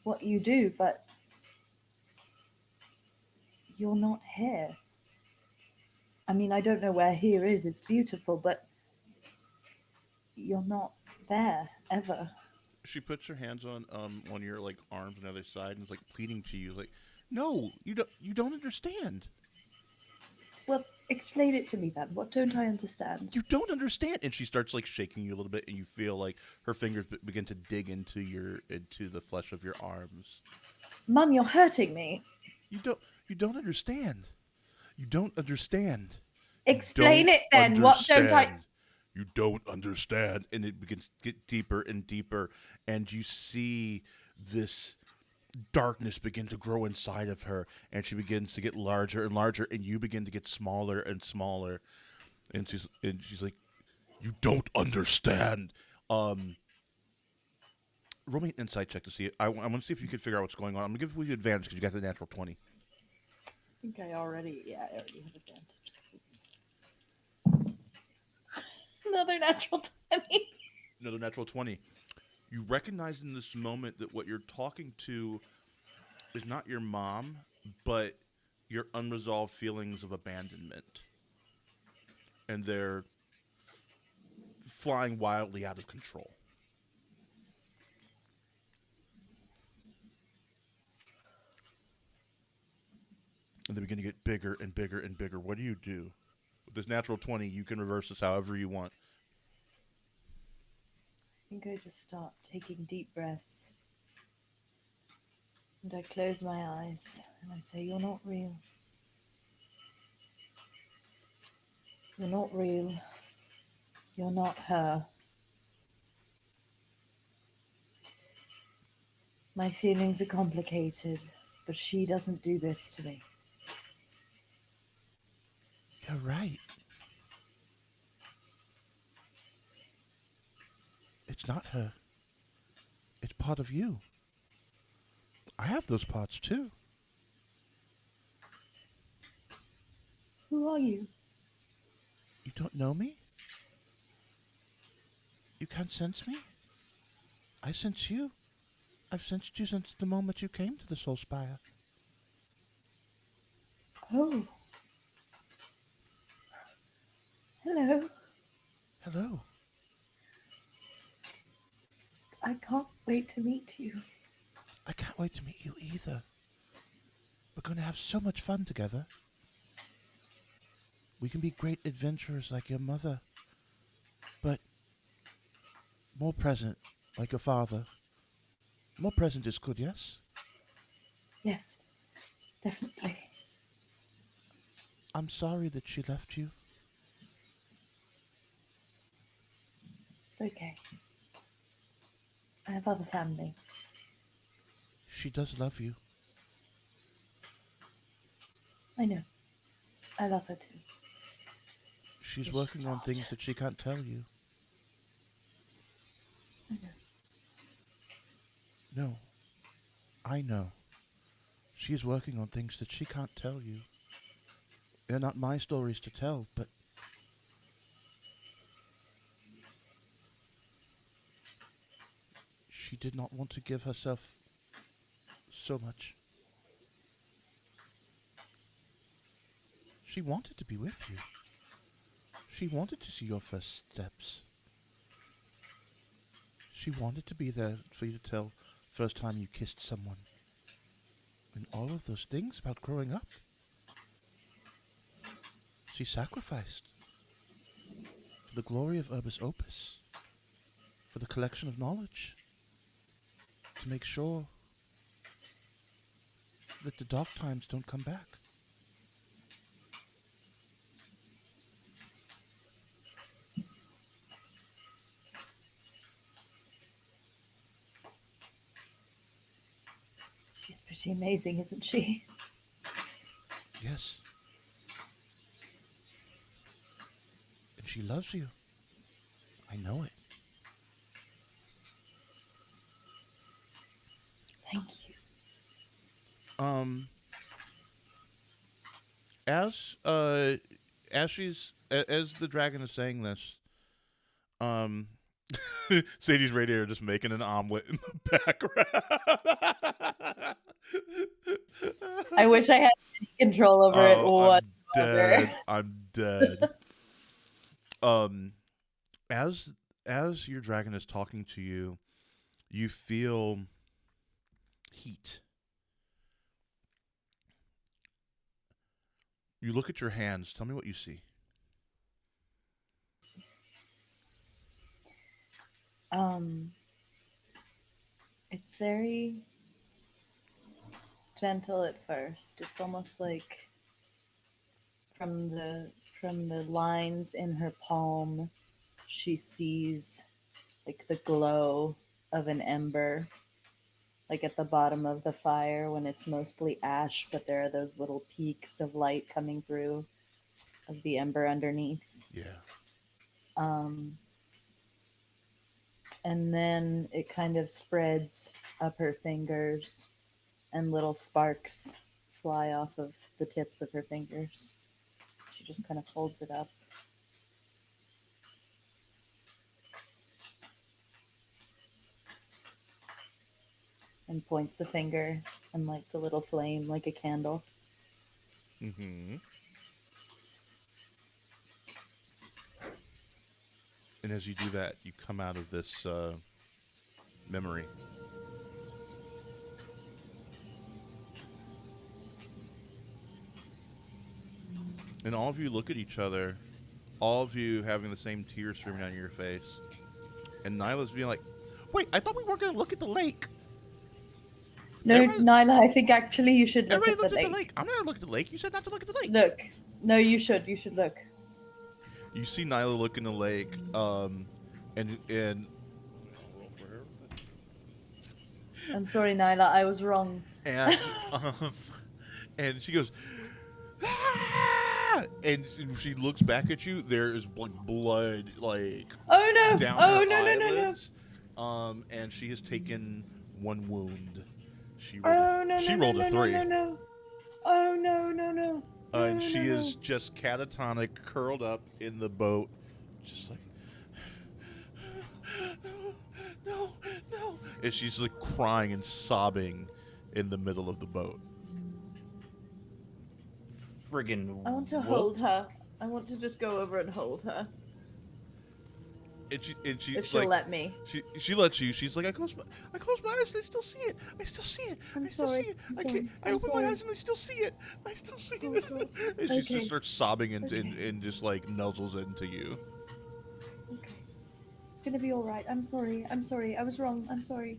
what you do, but you're not here. I mean, I don't know where here is. It's beautiful, but you're not there ever. She puts her hands on your like arms on the other side and is like pleading to you, like, "No, you don't understand. Well, explain it to me then. What don't I understand? You don't understand." And she starts like shaking you a little bit, and you feel like her fingers begin to dig into the flesh of your arms. Mum, you're hurting me. You don't understand. You don't understand. Explain Don't it then. What don't I? understand. You don't understand. And it begins to get deeper and deeper, and you see this darkness begin to grow inside of her, and she begins to get larger and larger, and you begin to get smaller and smaller. And she's like, "You don't understand. Um, roll me an insight check to see. I want to see if you can figure out what's going on. I'm gonna give you the advantage because you got the natural 20. I think I already have advantage because it's another natural 20. Another natural 20. You recognize in this moment that what you're talking to is not your mom, but your unresolved feelings of abandonment. And they're flying wildly out of control. And they begin to get bigger and bigger and bigger. What do you do? With this natural 20, you can reverse this however you want. I think I just stop taking deep breaths. And I close my eyes and I say, "You're not real. You're not real. You're not her. My feelings are complicated, but she doesn't do this to me." You're right. It's not her. It's part of you. I have those parts too. Who are you? You don't know me? You can't sense me? I sense you. I've sensed you since the moment you came to the Solspire. Oh. Hello. Hello. I can't wait to meet you. I can't wait to meet you either. We're going to have so much fun together. We can be great adventurers like your mother, but more present like your father. More present is good, yes? Yes, definitely. I'm sorry that she left you. It's okay. I have other family. She does love you. I know. I love her too. She's It's working just on hard. things that she can't tell you. I know. No, I know. She's working on things that she can't tell you. They're not my stories to tell, but she did not want to give herself so much. She wanted to be with you. She wanted to see your first steps. She wanted to be there for you to tell first time you kissed someone. And all of those things about growing up. She sacrificed for the glory of Urbis Opus, for the collection of knowledge, to make sure that the dark times don't come back. She's pretty amazing, isn't she? Yes. And she loves you. I know it. Thank you. As the dragon is saying this, Sadie's radiator just making an omelet in the background. I wish I had any control over it I'm whatsoever. dead. I'm dead. As your dragon is talking to you, you feel heat. You look at your hands. Tell me what you see. It's very gentle at first. It's almost like from the lines in her palm, she sees like the glow of an ember, like at the bottom of the fire when it's mostly ash, but there are those little peaks of light coming through of the ember underneath. Yeah. and then it kind of spreads up her fingers, and little sparks fly off of the tips of her fingers. She just kind of holds it up. And points a finger and lights a little flame like a candle. Mm-hmm. And as you do that, you come out of this memory. And all of you look at each other, all of you having the same tears streaming down your face. And Nyla's being like, wait, I thought we weren't going to look at the lake. No, Everybody- Nyla, I think actually you should look Everybody at looked the at lake. the lake. I'm not going to look at the lake. You said not to look at the lake. Look. No, you should. You should look. You see Nyla look in the lake, and I'm sorry, Nyla, I was wrong. and and she goes, "Ah!" and she looks back at you. There is like blood, like Oh no! down Oh her no! eyelids. And she has taken one wound. She rolled Oh no! she no, rolled no, a no, 3. no, no! Oh no! No! No! And no, she no, is just catatonic, curled up in the boat, just like, no. And she's like crying and sobbing in the middle of the boat. Friggin' I want to hold her. I want to just go over and hold her. And she If she'll like, let me. She lets you. She's like, I close my eyes and I still see it. I still see it. I'm I still sorry. see it. I'm I sorry. can't. I I'm open sorry. my eyes and I still see it. I still see Oh, it. God. And she Okay. just starts sobbing and, Okay. and just like nuzzles into you. Okay. It's gonna be all right. I'm sorry. I'm sorry. I was wrong. I'm sorry.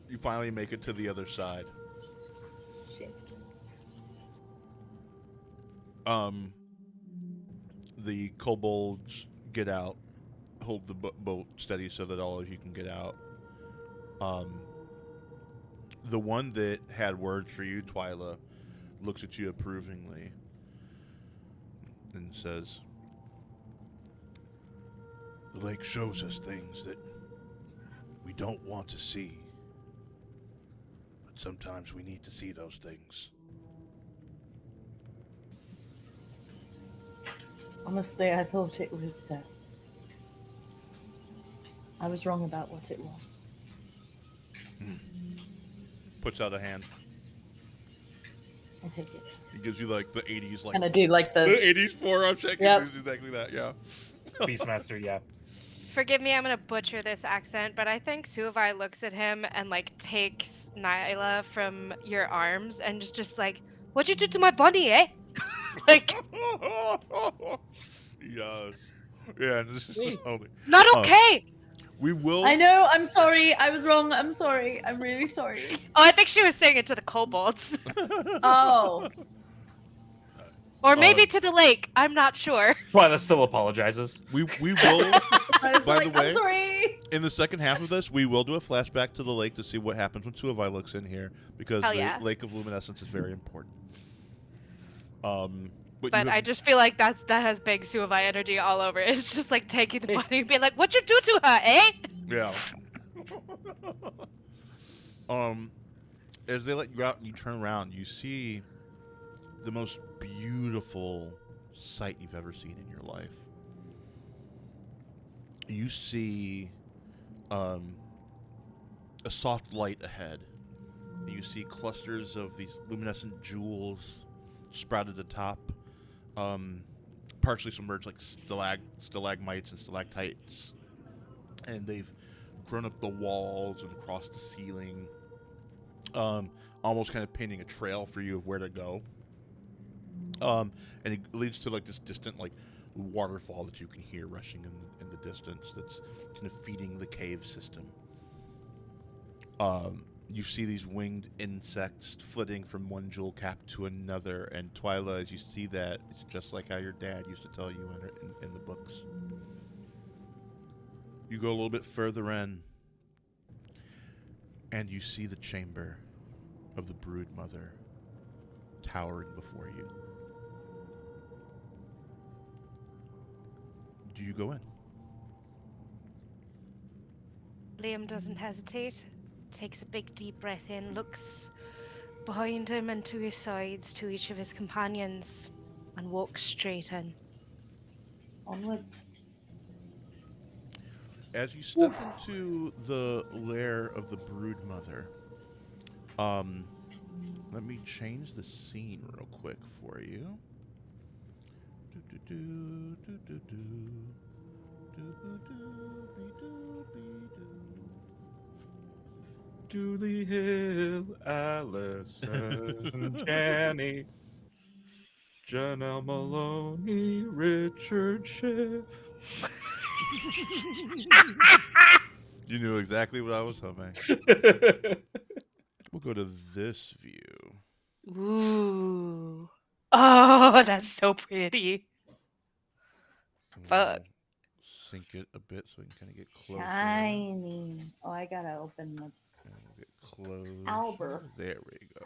You finally make it to the other side. Shit. The kobolds get out, hold the boat steady so that all of you can get out. The one that had words for you, Twyla, looks at you approvingly and says, "The lake shows us things that we don't want to see, but sometimes we need to see those things." Honestly, I thought it was. I was wrong about what it was. Puts out a hand. I take it. He gives you like the 80s, like And I do like the the. 80s forearm check. Yep. It's exactly that, yeah. Beastmaster, yeah. Forgive me, I'm gonna butcher this accent, but I think Suavai looks at him and like takes Nyla from your arms and is just like, "What'd you do to my bunny, eh?" Like, Yes. Yeah, this is only. not okay. We will. I know. I'm sorry. I was wrong. I'm sorry. I'm really sorry. Oh, I think she was saying it to the kobolds, Oh. or maybe to the lake. I'm not sure. Twyla still apologizes. We will. I was By like, the way- I'm sorry. In the second half of this, we will do a flashback to the lake to see what happens when Suavai looks in here, because Hell the yeah. Lake of Luminescence is very important. But you I have- just feel like that has big Suavai energy all over it. It's just like taking the bunny and being like, "What'd you do to her, eh?" Yeah. As they let you go out and you turn around, you see the most beautiful sight you've ever seen in your life. You see a soft light ahead. You see clusters of these luminescent jewels sprouted at the top, partially submerged like stalagmites and stalactites. And they've grown up the walls and across the ceiling, almost kind of painting a trail for you of where to go. And it leads to like this distant like waterfall that you can hear rushing in the distance that's kind of feeding the cave system. You see these winged insects flitting from one jewel cap to another, and Twyla, as you see that, it's just like how your dad used to tell you in the books. You go a little bit further in, and you see the chamber of the Brood Mother towering before you. do you go in? Liam doesn't hesitate. Takes a big deep breath in, looks behind him and to his sides to each of his companions, and walks straight in. Onwards. As you step into the lair of the Broodmother, let me change the scene real quick for you. Julie Hill, Allison Janney, Janelle Maloney, Richard Schiff. You knew exactly what I was humming. We'll go to this view. Ooh. Oh, that's so pretty. Fuck. Sink it a bit so we can kind of get closer. Shiny. Oh, I gotta open the. And we'll get close. Albert. There we go.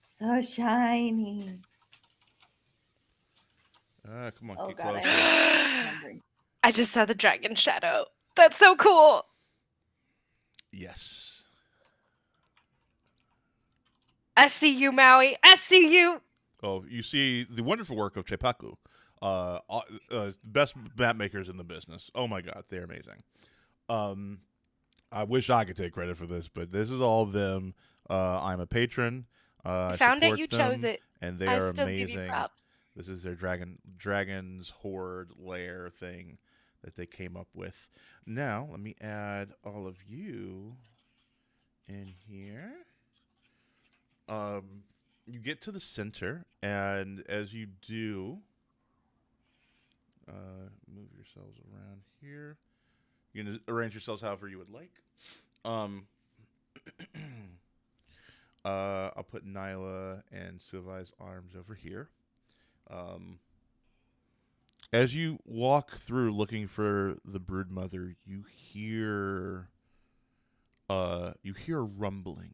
So shiny. Come on, Oh get god, closer. I just saw the dragon shadow. That's so cool. Yes. I see you, Maui. I see you. Oh, you see the wonderful work of Chepaku. Best map makers in the business. Oh my god, they're amazing. I wish I could take credit for this, but this is all them. I'm a patron. I found it, support you them, chose it. and they I are still amazing. give you props. This is their dragon's horde lair thing that they came up with. Now, let me add all of you in here. You get to the center, and as you do, move yourselves around here. You can arrange yourselves however you would like. I'll put Nyla and Sylvi's arms over here. As you walk through looking for the Broodmother, you hear rumbling.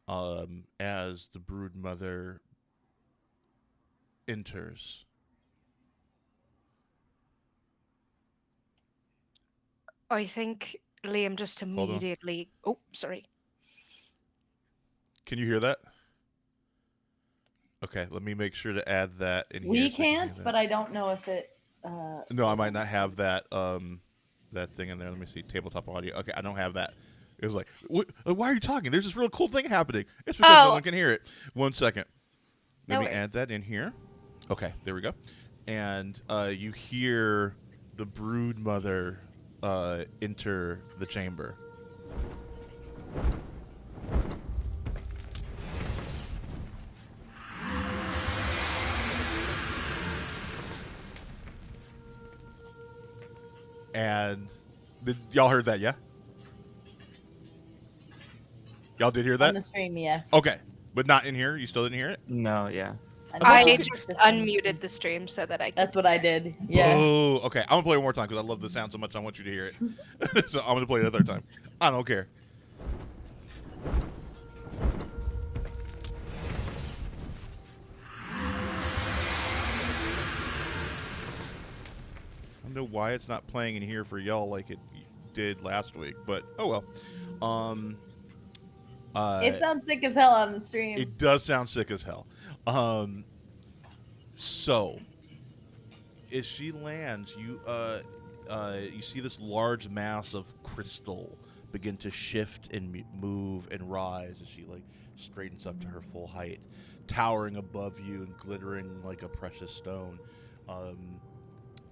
As the Broodmother enters. I think Liam just immediately. Oh, sorry. Can you hear that? Okay, let me make sure to add that in here. We so can't, but I don't know if it. No, I might not have that that thing in there. Let me see. Tabletop audio. Okay, I don't have that. It was like, why are you talking? There's this real cool thing happening. It's because no one can hear it. 1 second. Let me add that in here. Okay, there we go. And you hear the Broodmother enter the chamber. And y'all heard that, yeah? Y'all did hear that? On the stream, yes. Okay, but not in here? You still didn't hear it? No, yeah. I just unmuted the stream so that I could. That's what I did. Yeah. Oh, okay. I'm going to play it one more time because I love the sound so much I want you to hear it. So I'm going to play it a third time. I don't care. I don't know why it's not playing in here for y'all like it did last week, but oh well. It sounds sick as hell on the stream. It does sound sick as hell. So as she lands, you see this large mass of crystal begin to shift and move and rise as she straightens up to her full height, towering above you and glittering like a precious stone.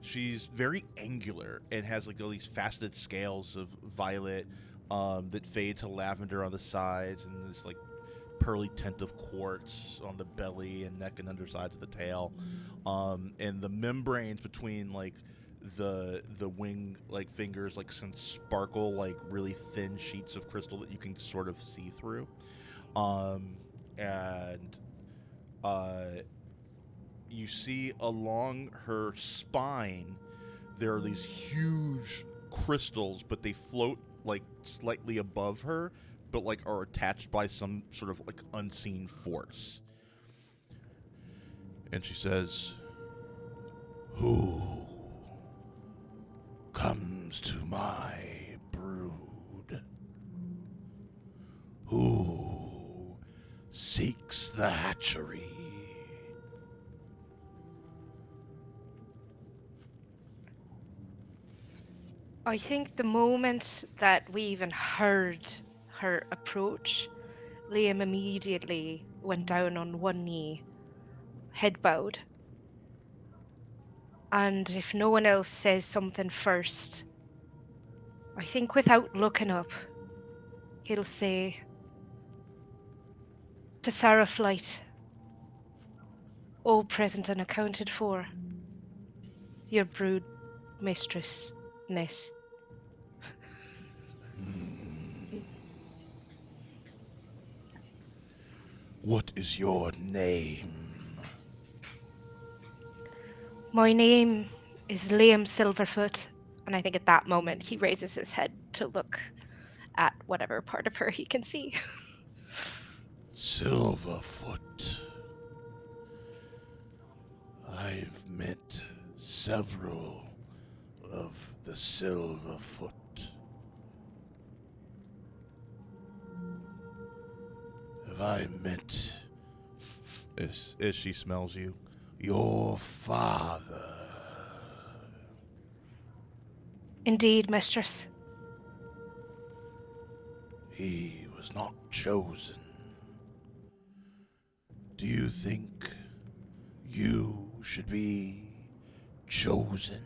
She's very angular and has all these faceted scales of violet that fade to lavender on the sides, and this pearly tint of quartz on the belly and neck and undersides of the tail, and the membranes between the wing fingers can sparkle really thin sheets of crystal that you can sort of see through, and you see along her spine there are these huge crystals, but they float slightly above her, but are attached by some sort of unseen force. And she says, "Who comes to my brood, who seeks the hatchery? I think the moment that we even heard her approach, Liam immediately went down on one knee, head bowed. And if no one else says something first, I think without looking up, he'll say, "To Sarah Flight, all present and accounted for, your brood mistress, Ness." What is your name? My name is Liam Silverfoot, and I think at that moment he raises his head to look at whatever part of her he can see. Silverfoot. I've met several of the Silverfoot. Have I met, as she smells you, your father? Indeed, mistress. He was not chosen. Do you think you should be chosen?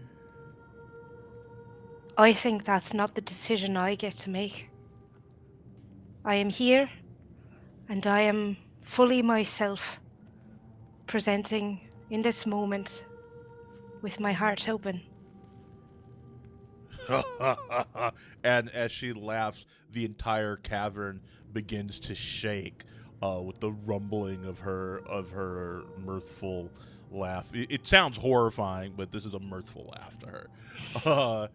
I think that's not the decision I get to make. I am here, and I am fully myself, presenting in this moment with my heart open. And as she laughs, the entire cavern begins to shake with the rumbling of her mirthful laugh. It sounds horrifying, but this is a mirthful laugh to her.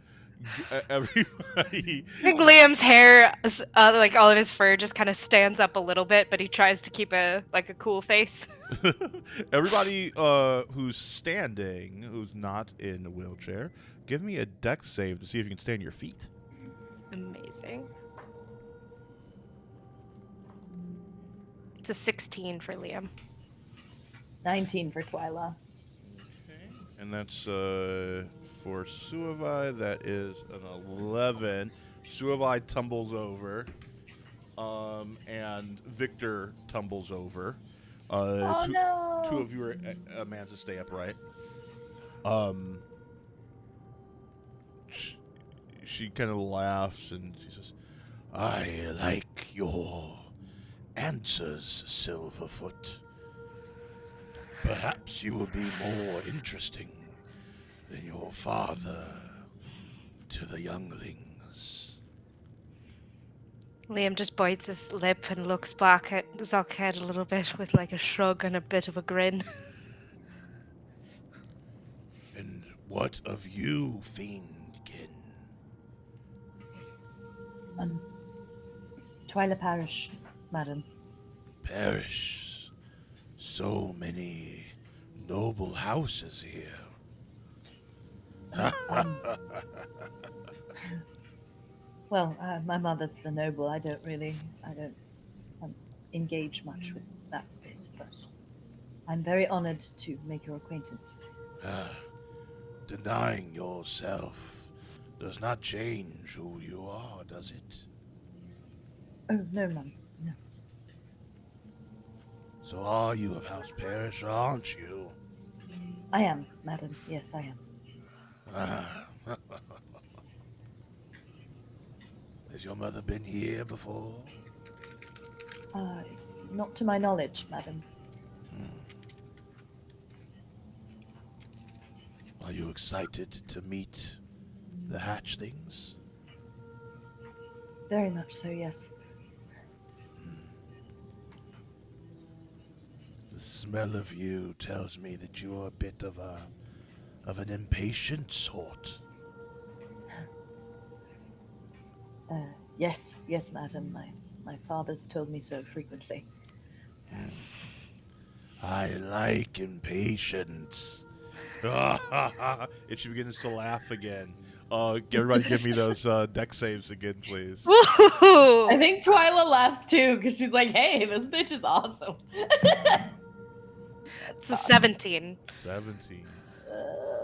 Everybody. I think Liam's hair, like all of his fur, just kind of stands up a little bit, but he tries to keep a cool face. Everybody who's standing, who's not in a wheelchair, give me a dex save to see if you can stay on your feet. Amazing. It's a 16 for Liam. 19 for Twyla. Okay. And that's for Suavai, that is an 11. Suavai tumbles over, and Victor tumbles over. No! Two of you are managed to stay upright. She kind of laughs and she says, "I like your answers, Silverfoot. Perhaps you will be more interesting than your father to the younglings." Liam just bites his lip and looks back at Zockhead a little bit with like a shrug and a bit of a grin. "And what of you, Fiendkin?" Twyla Parish, madam. Parish. So many noble houses here. Well, my mother's the noble. I don't engage much with that bit, but I'm very honored to make your acquaintance. Denying yourself does not change who you are, does it? Oh, no, ma'am. No. So are you of House Parish, or aren't you? I am, madam. Yes, I am. Has your mother been here before? Not to my knowledge, madam. Are you excited to meet the hatchlings? Very much so, yes. The smell of you tells me that you're a bit of an impatient sort. Yes, madam. My father's told me so frequently. I like impatience. And she begins to laugh again. Everybody give me those deck saves again, please. Woohoo! I think Twyla laughs too because she's like, "Hey, this bitch is awesome." It's a 17. 17.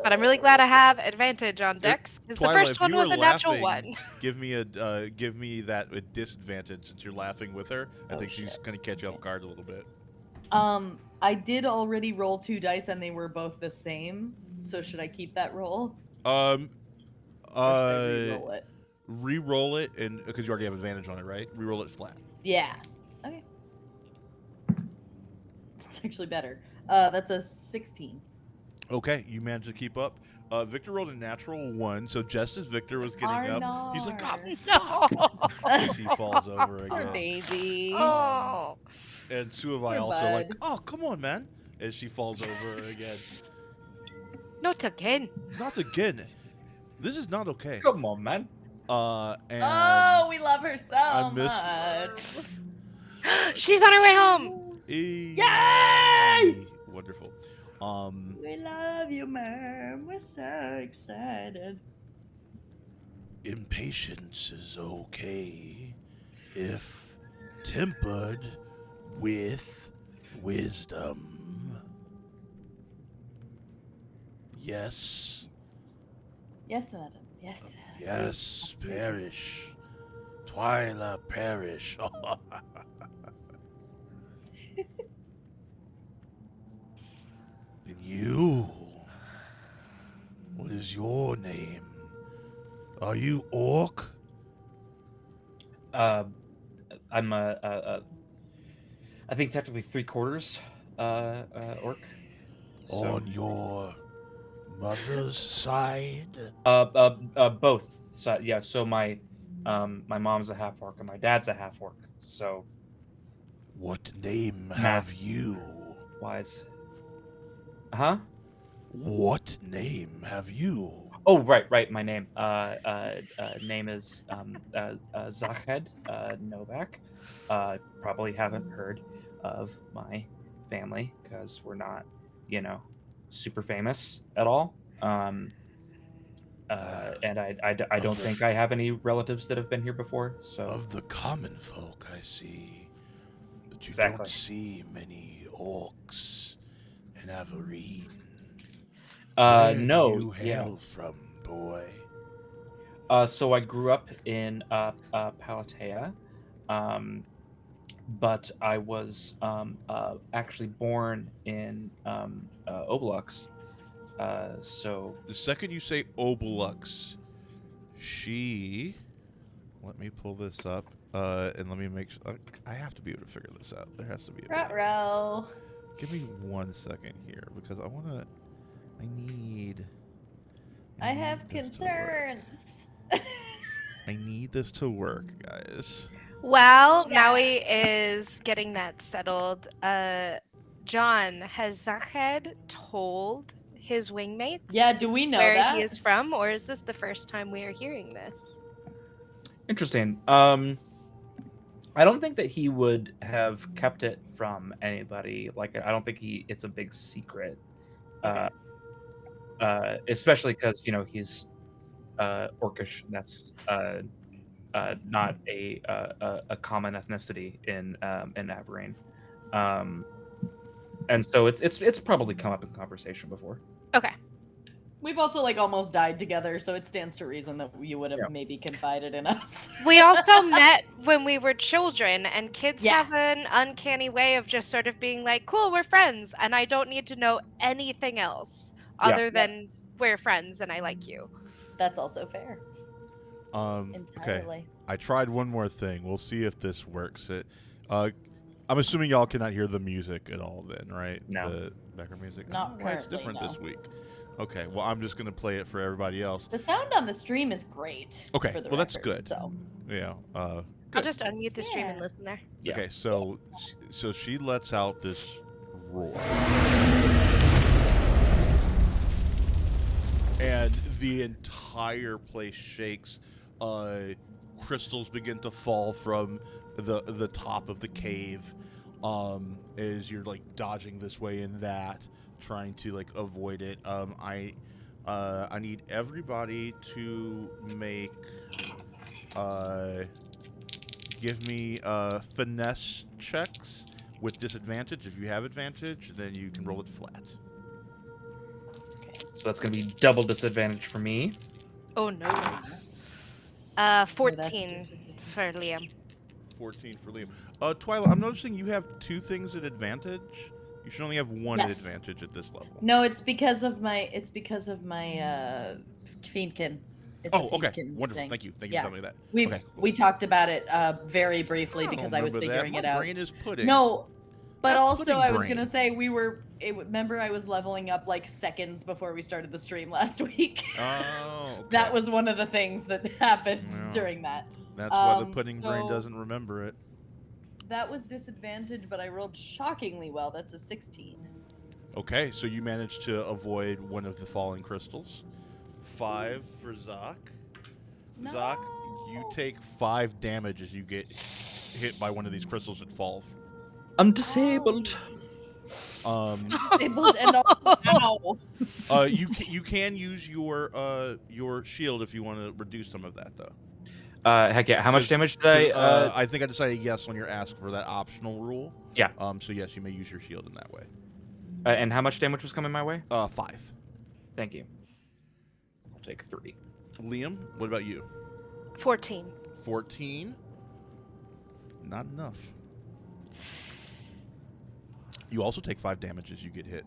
But I'm really glad I have advantage on decks because the Twyla, first if one you was were a natural laughing, one. give me that a disadvantage since you're laughing with her. I think she's gonna catch you off guard a little bit. I did already roll 2 dice and they were both the same. So should I keep that roll? Or should I re-roll it? Re-roll it, and because you already have advantage on it, right? Re-roll it flat. Yeah. Okay. That's actually better. That's a 16. Okay, you managed to keep up. Victor rolled a natural 1, so just as Victor was getting up, he's like, "God, fuck!" As he falls over Poor again. Daisy. Oh. And Suavai Poor also bud. like, "Oh, come on, man!" As she falls over again. Not again. Not again. This is not okay. Come on, man. And Oh, we love her so I miss much. She's on her way home. Yay! Wonderful. We love you, Mom. We're so excited. Impatience is okay if tempered with wisdom. Yes. Yes, madam. Yes. Yes, perish. Twyla perish. And you, what is your name? Are you orc? I'm I think technically 3/4 orc. So, On your mother's side? both. So yeah. So my mom's a half orc and my dad's a half orc. So What name have you? wise. Huh? What name have you? Oh, right. My name. Name is Zached Novak. Probably haven't heard of my family because we're not, super famous at all. And I don't think I have any relatives that have been here before. So Of the common folk, I see. But you Exactly. don't see many orcs in Averine. no, Where do you hail from, boy? So I grew up in Palatea, but I was actually born in Oblux. So The second you say Obelux, let me pull this up, and let me make sure. I have to be able to figure this out. There has to be a way. Ruh-roh. Give me 1 second here, because I need I have this to work. concerns. I need this to work, guys. While Maui is getting that settled, John, has Zached told his wingmates Yeah, do we know where that? he is from, or is this the first time we are hearing this? interesting. I don't think that he would have kept it from anybody. Like, I don't think it's a big secret. Especially because he's orcish. That's not a common ethnicity in Averine, and so it's probably come up in conversation before. Okay. We've also almost died together, so it stands to reason that you would have maybe confided in us. We also met when we were children, and kids Yeah. have an uncanny way of just sort of being like, cool, we're friends, and I don't need to know anything else other than we're friends and I like you. That's also fair. Okay. Entirely. I tried one more thing. We'll see if this works. I'm assuming y'all cannot hear the music at all then, right? No. The background music? Not I don't know why it's currently, different no. this week. Okay, well, I'm just going to play it for everybody else. The sound on the stream is great. Okay, for the well, that's record, good. So. Yeah. I'll Good. just unmute the stream and Yeah. listen there. Yeah. Okay, so she lets out this roar. And the entire place shakes. Crystals begin to fall from the top of the cave as you're dodging this way and that, trying to avoid it. I need everybody to make give me finesse checks with disadvantage. If you have advantage, then you can roll it flat. So that's going to be double disadvantage for me. Oh no. Yes. Oh, that's 14 disadvantage. for Liam. 14 for Liam. Twyla, I'm noticing you have 2 things at advantage. You should only have 1 at Yes. advantage at this level. No, it's because of my Fiendkin. It's a Okay. Fiendkin Wonderful. thing. Thank you. Thank you Yeah. for telling me that. We Okay, cool. we talked about it very briefly I don't because I was remember figuring that. it My out. brain is pudding. No, but That also pudding I was brain. gonna say remember I was leveling up like seconds before we started the stream last week. Oh, okay. That was one of the things that happened Yeah. during that. That's why the pudding brain so- doesn't remember it. That was disadvantage, but I rolled shockingly well. That's a 16. Okay, so you managed to avoid one of the falling crystals. 5 for Zoc. No. Zoc, you take 5 damage as you get hit by one of these crystals that fall. I'm disabled. Disabled and also ow. You can use your shield if you want to reduce some of that though. Heck yeah. How much damage did I? I think I decided yes on your ask for that optional rule. Yeah. So yes, you may use your shield in that way. And how much damage was coming my way? 5. Thank you. I'll take 3. Liam, what about you? 14. 14. Not enough. You also take 5 damage as you get hit.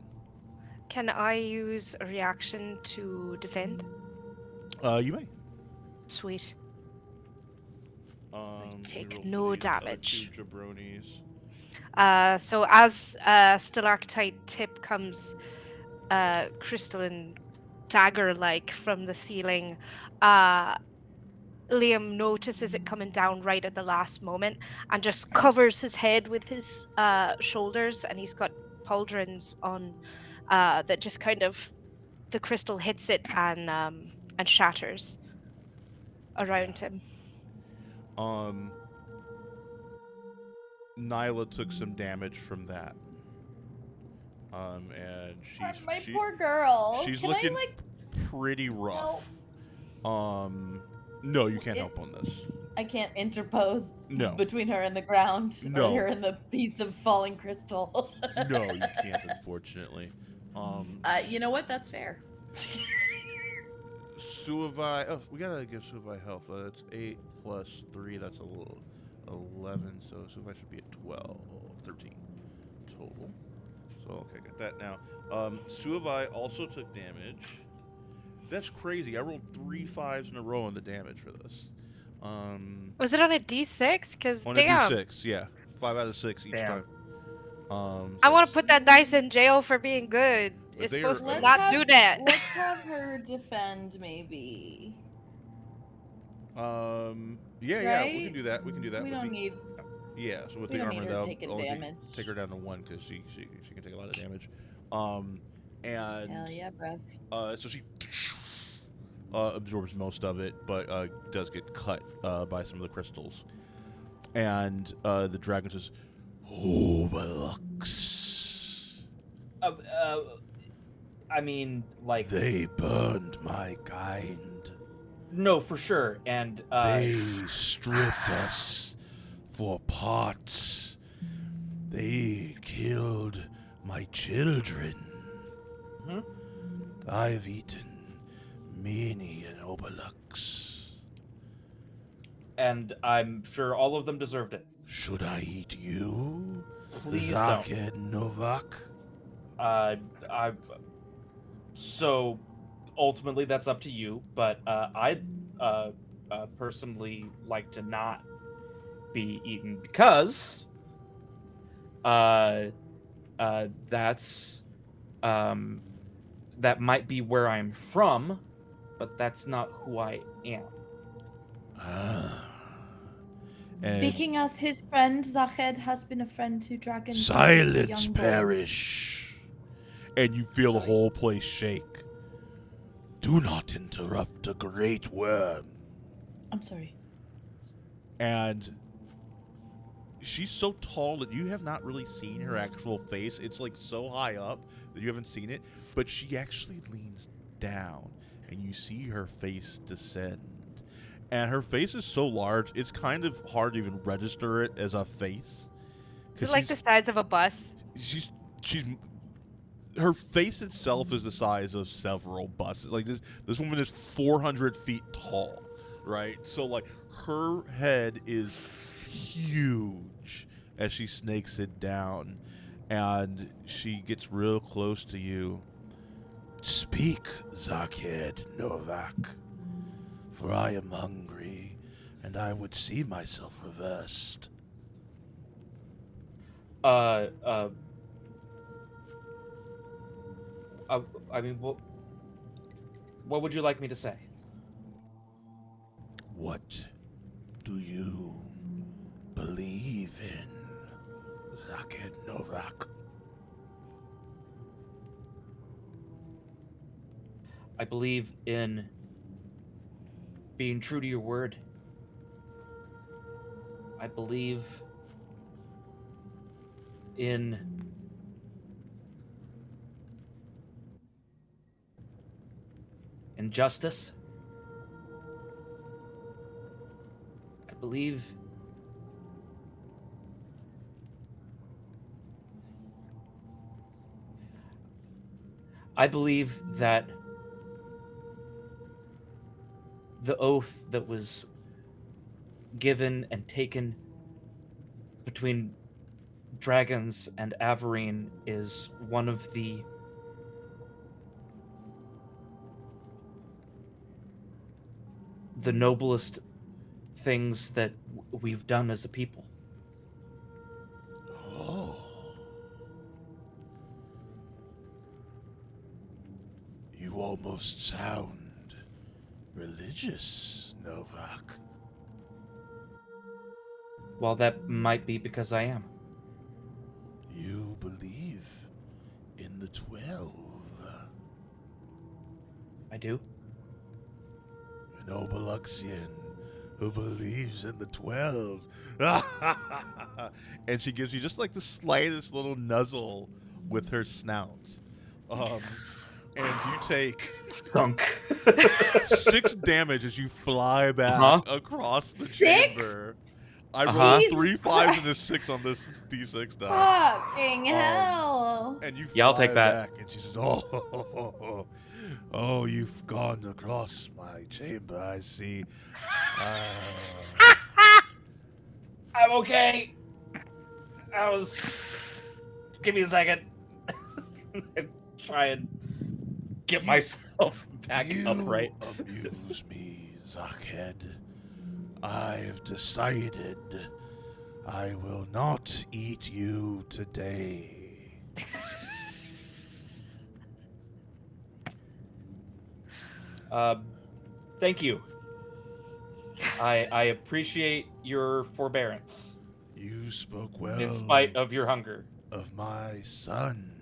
Can I use a reaction to defend? You may. Sweet. Take roll for no these, damage. 2 jabronis. So as stalactite tip comes crystalline dagger-like from the ceiling, Liam notices it coming down right at the last moment and just covers his head with his shoulders, and he's got pauldrons on that just kind of the crystal hits it and shatters around him. Nyla took some damage from that. And My poor girl. she's Can looking I, like, pretty rough. No, you can't help on this. I can't interpose No. between her and the ground No. or her and the piece of falling crystal. No, you can't, unfortunately. You know what? That's fair. Suavai. Oh, we gotta give Suavai health. That's 8 plus 3. That's a little 11. So Suavai should be at 12, 13 total. So okay, got that now. Suavai also took damage. That's crazy. I rolled 3 5s in a row on the damage for this. Was it on a D6? Because On damn, a D6, yeah, 5 out of 6 each Damn. time. I want to put that dice in jail for being good. But It's they supposed are- to not do that. Let's have her defend, maybe. Yeah, we Right? can do that. We can do that. We With don't the- need. Yeah, so with we the don't need armor, her that'll taking only damage. take her down to 1 because she can take a lot of damage. And Hell yeah, bruv. so she absorbs most of it, but does get cut by some of the crystals. And the dragon says, "Obelux, I mean, like, they burned my kind. no, for sure. And They stripped us for parts. They killed my children. Mhm. I've eaten many an Obelux. and I'm sure all of them deserved it. Should I eat you? Please don't. Zaked Novak? So ultimately that's up to you, but I'd personally like to not be eaten because that's that might be where I'm from, but that's not who I am. And Speaking as his friend, Zakhed has been a friend to dragons. since he was a silence young boy. perish. And you feel the whole place shake. Do not interrupt a great worm. I'm sorry. And she's so tall that you have not really seen her actual face. It's like so high up that you haven't seen it, but she actually leans down, and you see her face descend. And her face is so large, it's kind of hard to even register it as a face. Is it like the size of a bus? She's her face itself is the size of several buses. Like this woman is 400 feet tall, right? So like her head is huge as she snakes it down, and she gets real close to you. Speak, Zakhed Novak, for I am hungry, and I would see myself reversed. I mean, what would you like me to say? What do you believe in, Zakhed Novak? I believe in being true to your word. I believe in justice. I believe that the oath that was given and taken between dragons and Averine is one of the noblest things that we've done as a people. Oh. You almost sound religious, Novak. Well, that might be because I am. You believe in the 12. I do. An Obeluxian who believes in the 12. And she gives you just like the slightest little nuzzle with her snout. And you take Skunk. 6 damage as you fly back across the 6? chamber. I rolled 3 5s and a 6 on this D6 die. Fucking hell. And you fly Yeah, I'll take that. back, and she says, oh, you've gone across my chamber, I see. I'm okay. Give me a second. Try and get myself back upright. You amuse me, Zakhed. I've decided I will not eat you today. Thank you. I appreciate your forbearance. You spoke well. In spite of your hunger. Of my son.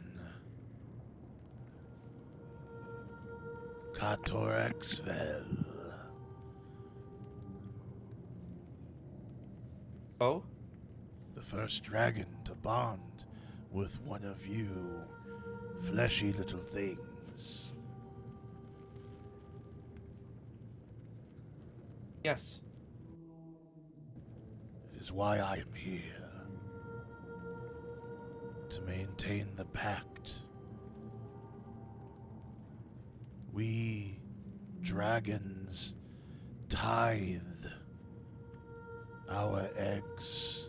Kator Exvel. Oh? The first dragon to bond with one of you fleshy little things. Yes. It is why I am here. To maintain the pact. We dragons tithe our eggs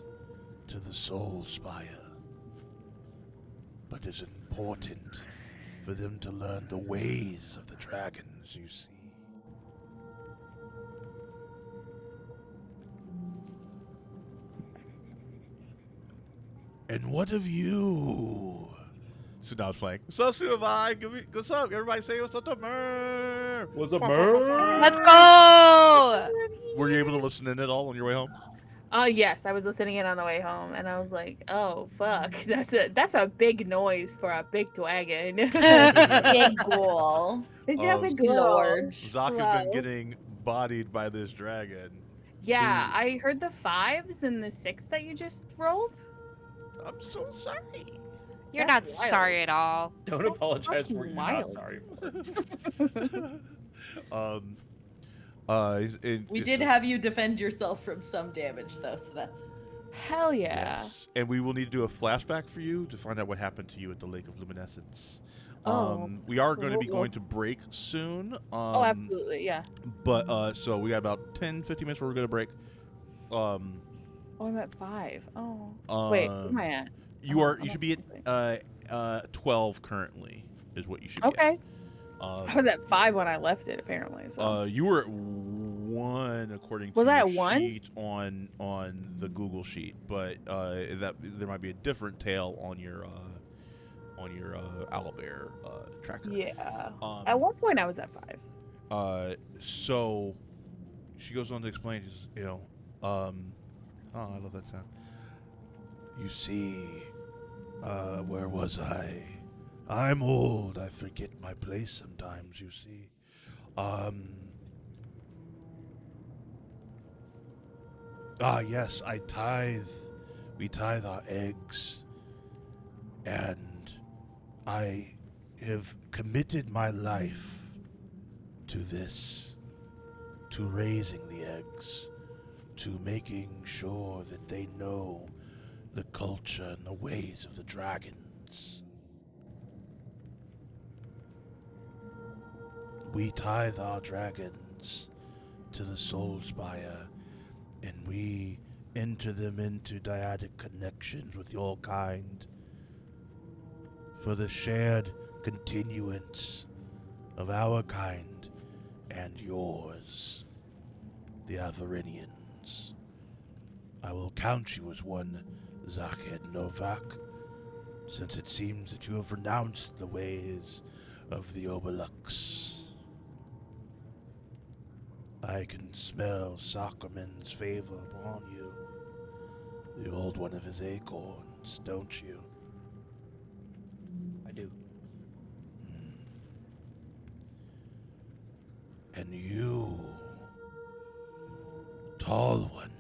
to the Solspire. But it's important for them to learn the ways of the dragons, you see. And what of you? So now it's like, what's up, Supervi? What's up? Everybody say what's up to Mer? What's up, Mer? Let's go! Were you able to listen in at all on your way home? Yes, I was listening in on the way home, and I was like, "Oh fuck, that's a big noise for a big dragon." Big ghoul. Is that a big Lord. Zak has been getting bodied by this dragon. Yeah, I heard the 5s and the 6 that you just rolled. I'm so sorry. You're That's not wild. sorry at all. Don't That's apologize for what fucking you're not wild. sorry for. We did have you defend yourself from some damage, though, so that's... Hell yeah. Yes, and we will need to do a flashback for you to find out what happened to you at the Lake of Luminescence. Oh. We are going to be Cool. going to break soon. Oh, absolutely, yeah. But so we got about 10, 15 minutes where we're going to break. Oh, I'm at 5. Oh. Wait, where am I at? You I'm should at be something. at 12 currently is what you should be Okay. at. I was at 5 when I left it, apparently. So. You were at 1 according to Was I your at 1? sheet on the Google sheet, but that there might be a different tale on your owlbear tracker. Yeah. At one point, I was at 5. So she goes on to explain, oh, I love that sound. You see, where was I? I'm old. I forget my place sometimes, you see. Yes, I tithe. We tithe our eggs. And I have committed my life to this, to raising the eggs, to making sure that they know the culture and the ways of the dragons. We tithe our dragons to the Solspire, and we enter them into dyadic connections with your kind for the shared continuance of our kind and yours, the Avarinians. I will count you as one, Zakhed Novak, since it seems that you have renounced the ways of the Obelux. I can smell Sacrament's favor upon you, the old one of his acorns, don't you? I do. And you, tall one,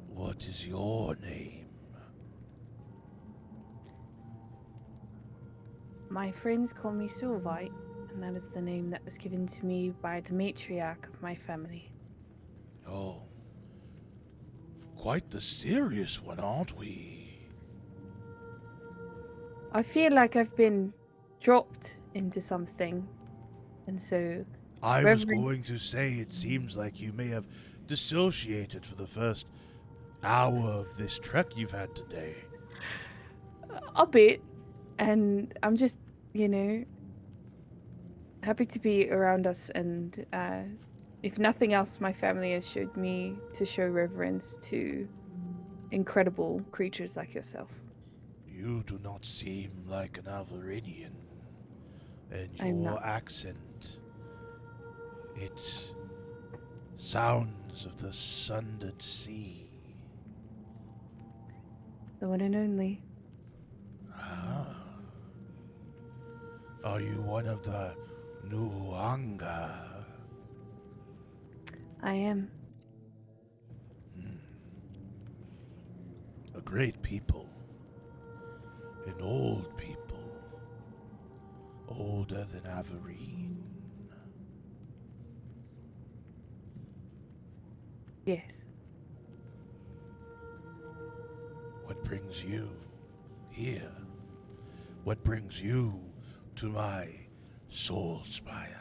what is your name? My friends call me Sulvite, and that is the name that was given to me by the matriarch of my family. Oh, quite the serious one, aren't we? I feel like I've been dropped into something, and so I was going reverence- to say it seems like you may have dissociated for the first hour of this trek you've had today. a bit, and I'm just, happy to be around us, and if nothing else, my family has showed me to show reverence to incredible creatures like yourself. You do not seem like an Avarinian, and I'm your not. accent, it sounds of the sundered sea. The one and only. Ah. Are you one of the Nuanga? I am. A great people. An old people. Older than Avarine. Yes. What brings you here? What brings you to my Solspire?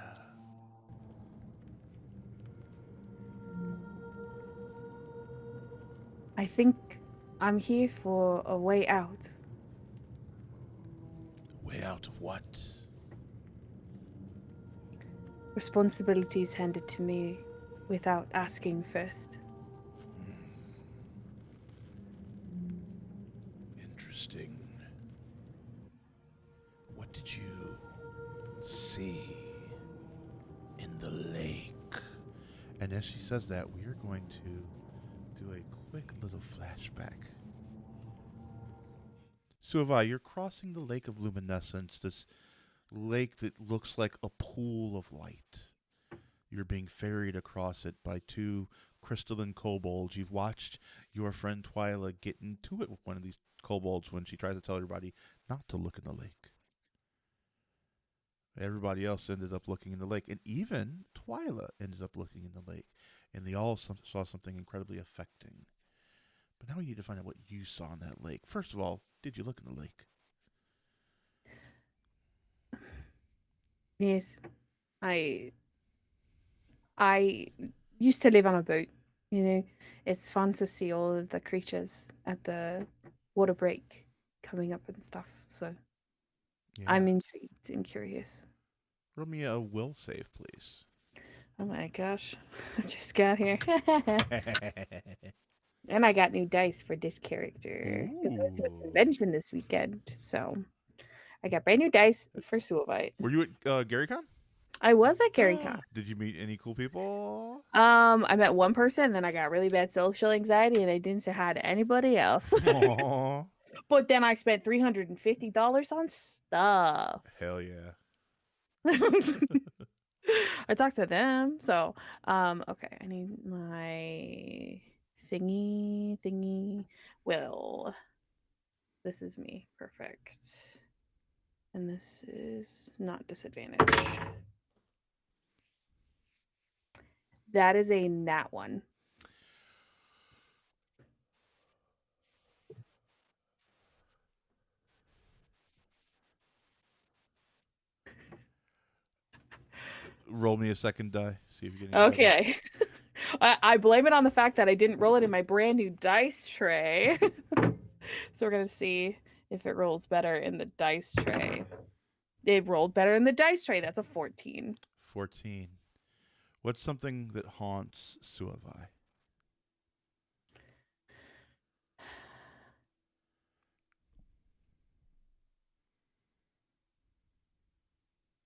I think I'm here for a way out. Way out of what? Responsibilities handed to me without asking first. Interesting. What did you see in the lake? And as she says that, we are going to do a quick little flashback. Suavai, you're crossing the Lake of Luminescence, this lake that looks like a pool of light. You're being ferried across it by two crystalline kobolds. You've watched your friend Twyla get into it with one of these kobolds when she tries to tell everybody not to look in the lake. Everybody else ended up looking in the lake, and even Twyla ended up looking in the lake, and they all saw something incredibly affecting. But now we need to find out what you saw in that lake. First of all, did you look in the lake? Yes. I used to live on a boat, you know. It's fun to see all of the creatures at the water break coming up and stuff. So Yeah. I'm intrigued and curious. Roll me a will save, please. Oh my gosh. I just got here. And I got new dice for this character. Because I went to a Ooh. convention this weekend. So I got brand new dice for Suavite. Were you at GaryCon? I was at GaryCon. Did you meet any cool people? I met one person, then I got really bad social anxiety and I didn't say hi to anybody else. Aww. But then I spent $350 on stuff. Hell yeah. I talked to them. So, okay, I need my thingy. Well, this is me. Perfect. And this is not disadvantage. That is a nat one. Roll me a second die. See if you get any better. Okay. I blame it on the fact that I didn't roll it in my brand new dice tray. So we're going to see if it rolls better in the dice tray. It rolled better in the dice tray. That's a 14. 14. What's something that haunts Suavai?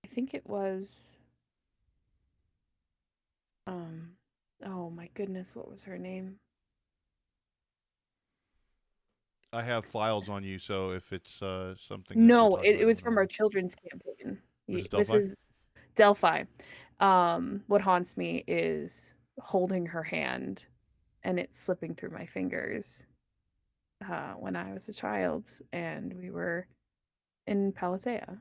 I think it was oh my goodness, what was her name? I have files on you, so if it's something. That No, we talked it about, was I from don't our children's campaign. Was it This Delphi? is Delphi. What haunts me is holding her hand and it's slipping through my fingers. When I was a child and we were in Palatea.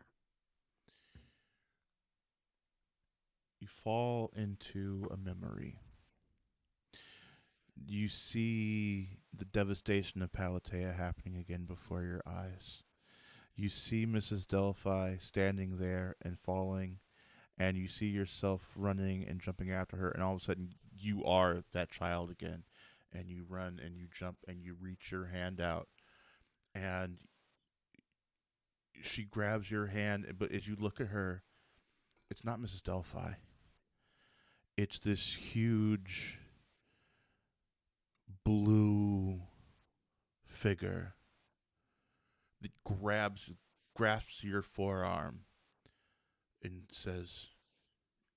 You fall into a memory. You see the devastation of Palatea happening again before your eyes. You see Mrs. Delphi standing there and falling, and you see yourself running and jumping after her, and all of a sudden you are that child again. And you run and you jump and you reach your hand out, and she grabs your hand, but as you look at her, it's not Mrs. Delphi. It's this huge blue figure that grasps your forearm and says,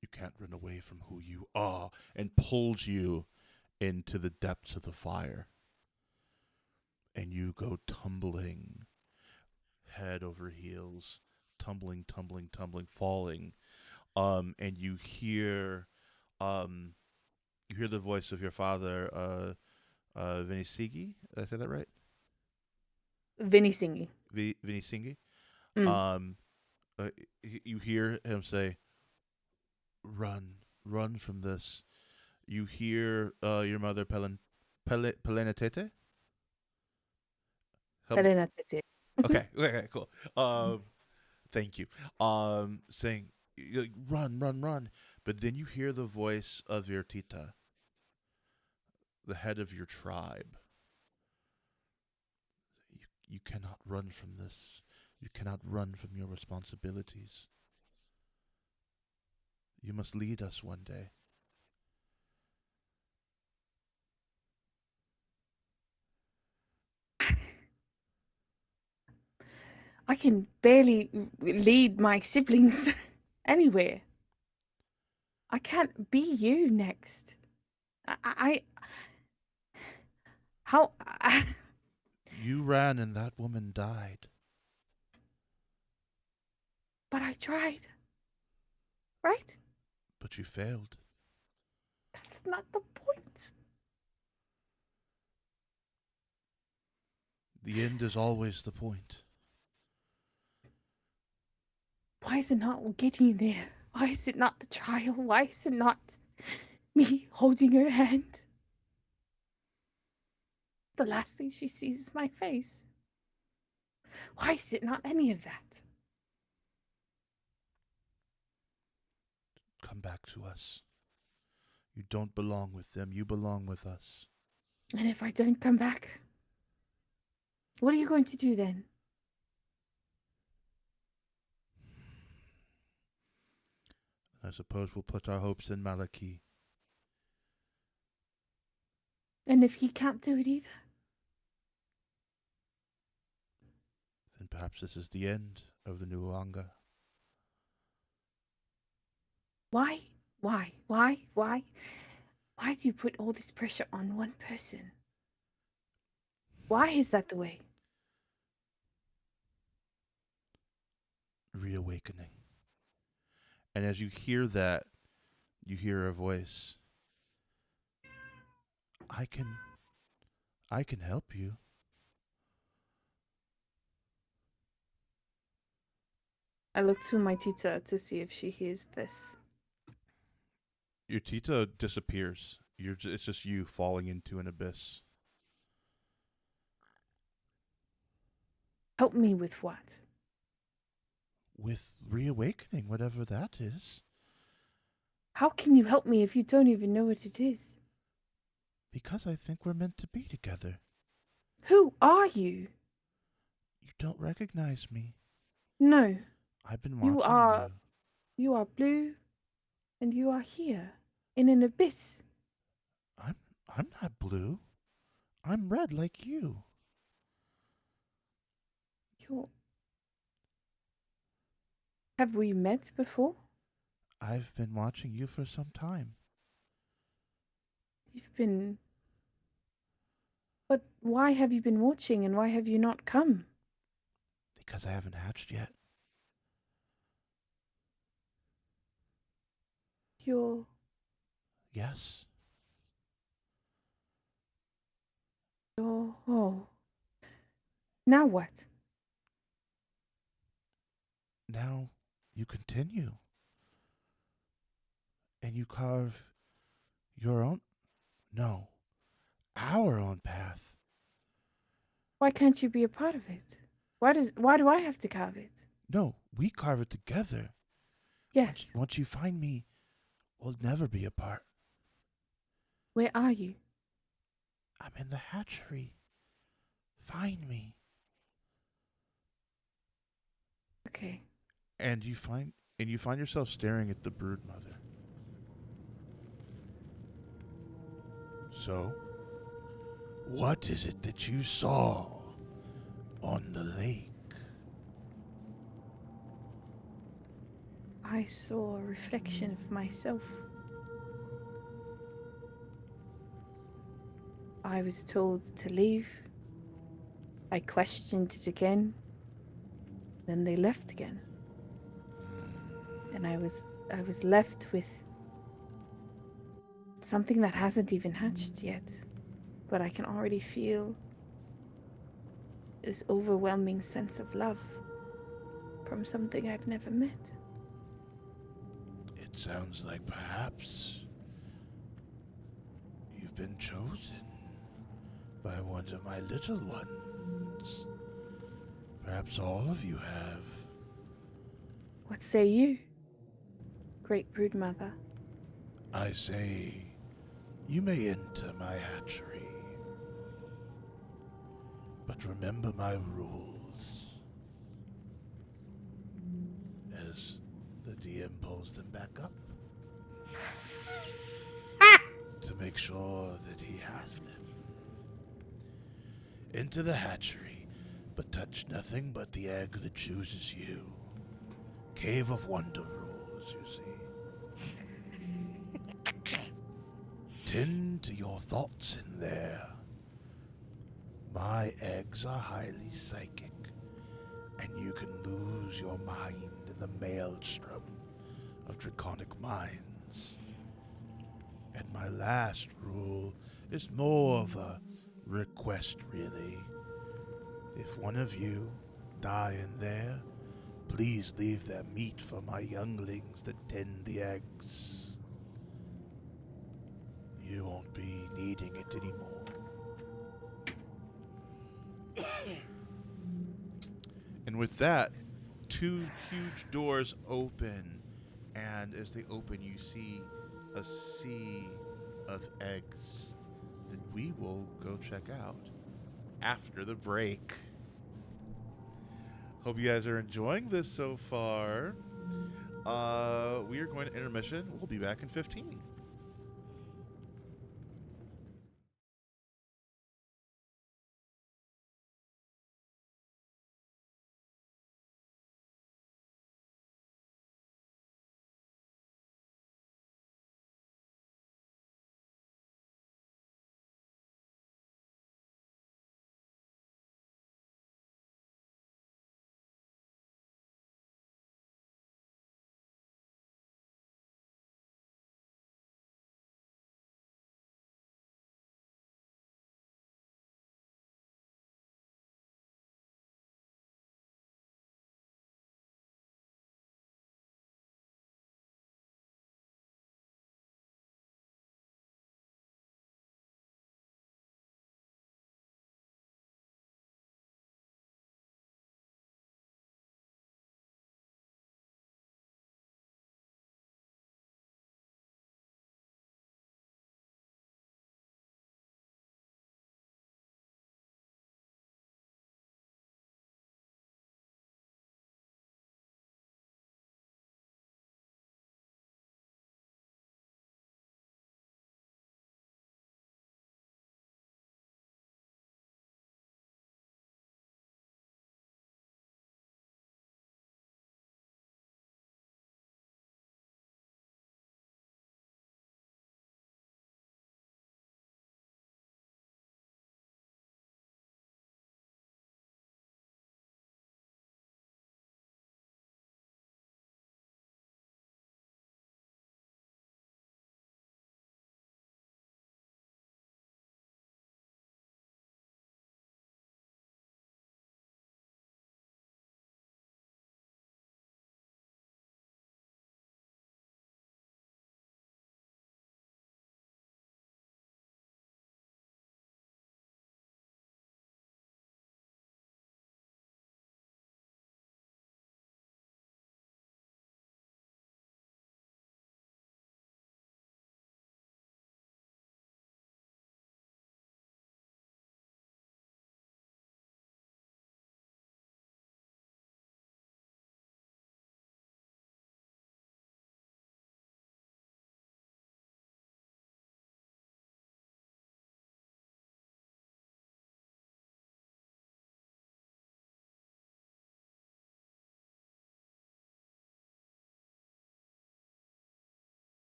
"You can't run away from who you are," and pulls you into the depths of the fire. And you go tumbling, head over heels, tumbling, falling. And you hear the voice of your father, Vinisigi. Did I say that right? Vinisigi. Vinisigi. Mm. You hear him say, "Run from this." You hear your mother, Pelenatete? Pelenatete. Okay, cool. Thank you. Saying, run. But then you hear the voice of your tita, the head of your tribe. You cannot run from this. You cannot run from your responsibilities. You must lead us one day. I can barely lead my siblings anywhere. I can't be you next. How? You ran and that woman died. But I tried. Right? But you failed. That's not the point. The end is always the point. Why is it not getting there? Why is it not the trial? Why is it not me holding her hand? The last thing she sees is my face. Why is it not any of that? Come back to us. You don't belong with them. You belong with us. And if I don't come back, what are you going to do then? I suppose we'll put our hopes in Malaki. And if he can't do it either? Then perhaps this is the end of the new Anga. Why? Why do you put all this pressure on one person? Why is that the way? Reawakening. And as you hear that, you hear a voice. I can help you. I look to my tita to see if she hears this. Your Tita disappears. It's just you falling into an abyss. Help me with what? With reawakening, whatever that is. How can you help me if you don't even know what it is? Because I think we're meant to be together. Who are you? You don't recognize me. No, I've been watching you are blue, and you are here, in an abyss. I'm not blue. I'm red like you. Have we met before? I've been watching you for some time. But why have you been watching and why have you not come? Because I haven't hatched yet. Yes. Oh. Now what? Now you continue. And you carve your own, no, our own path. Why can't you be a part of it? Why do I have to carve it? No, we carve it together. Yes. Once you find me, we'll never be apart. Where are you? I'm in the hatchery. Find me. Okay. And you find yourself staring at the brood mother. So, what is it that you saw on the lake? I saw a reflection of myself. I was told to leave. I questioned it again. Then they left again. And I was left with something that hasn't even hatched yet. But I can already feel this overwhelming sense of love from something I've never met. It sounds like perhaps you've been chosen by one of my little ones. Perhaps all of you have. What say you, great broodmother? I say, you may enter my hatchery. But remember my rules. As the DM pulls them back up. To make sure that he has them. Enter the hatchery, but touch nothing but the egg that chooses you. Cave of Wonder rules, you see. Tend to your thoughts in there. My eggs are highly psychic, and you can lose your mind in the maelstrom of draconic minds. And my last rule is more of a request, really. If one of you die in there, please leave their meat for my younglings to tend the eggs. You won't be needing it anymore. And with that, two huge doors open, and as they open, you see a sea of eggs that we will go check out after the break. Hope you guys are enjoying this so far. We are going to intermission. We'll be back in 15.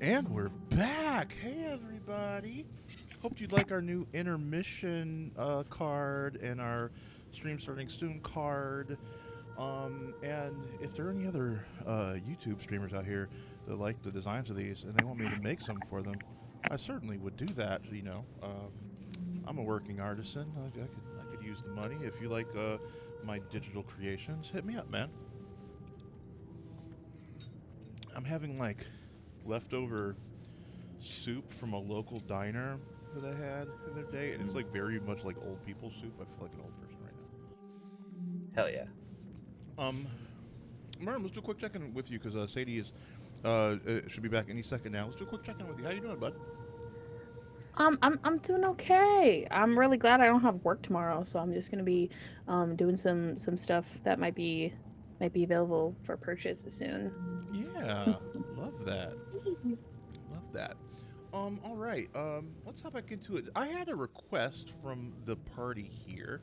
And we're back. Hey, everybody. Hope you like our new intermission card and our stream starting soon card. And if there are any other YouTube streamers out here that like the designs of these and they want me to make some for them, I certainly would do that. You know, I'm a working artisan. I could use the money. If you like my digital creations, hit me up, man. I'm having like leftover soup from a local diner that I had the other day, and it's like very much like old people soup. I feel like an old person right now. Hell yeah. Merm, let's do a quick check-in with you because Sadie is should be back any second now. Let's do a quick check-in with you. How you doing, bud? I'm doing okay. I'm really glad I don't have work tomorrow, so I'm just gonna be doing some stuff that might be available for purchase soon. Yeah, love that. Love that. All right. Let's hop back into it. I had a request from the party here,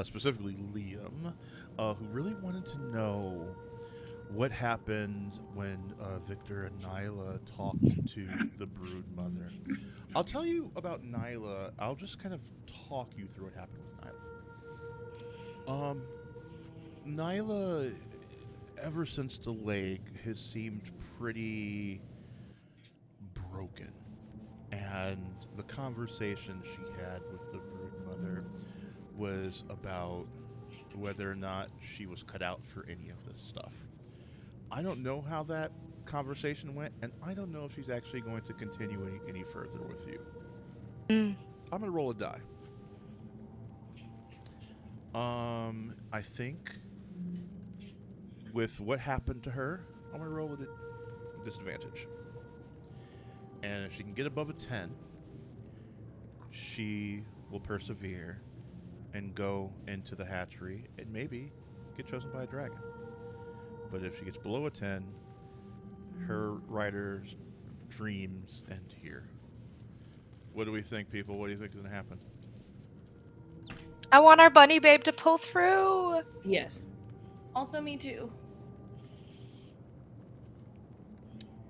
specifically Liam, who really wanted to know what happened when Victor and Nyla talked to the Brood Mother. I'll tell you about Nyla. I'll just kind of talk you through what happened with Nyla. Nyla, ever since the lake, has seemed pretty broken. And the conversation she had with the Brood Mother was about whether or not she was cut out for any of this stuff. I don't know how that conversation went, and I don't know if she's actually going to continue any further with you. I'm going to roll a die. I think with what happened to her, I'm going to roll a disadvantage. And if she can get above a 10, she will persevere and go into the hatchery and maybe get chosen by a dragon. But if she gets below a 10, her rider's dreams end here. What do we think, people? What do you think is going to happen? I want our bunny babe to pull through. Yes. Also, me too.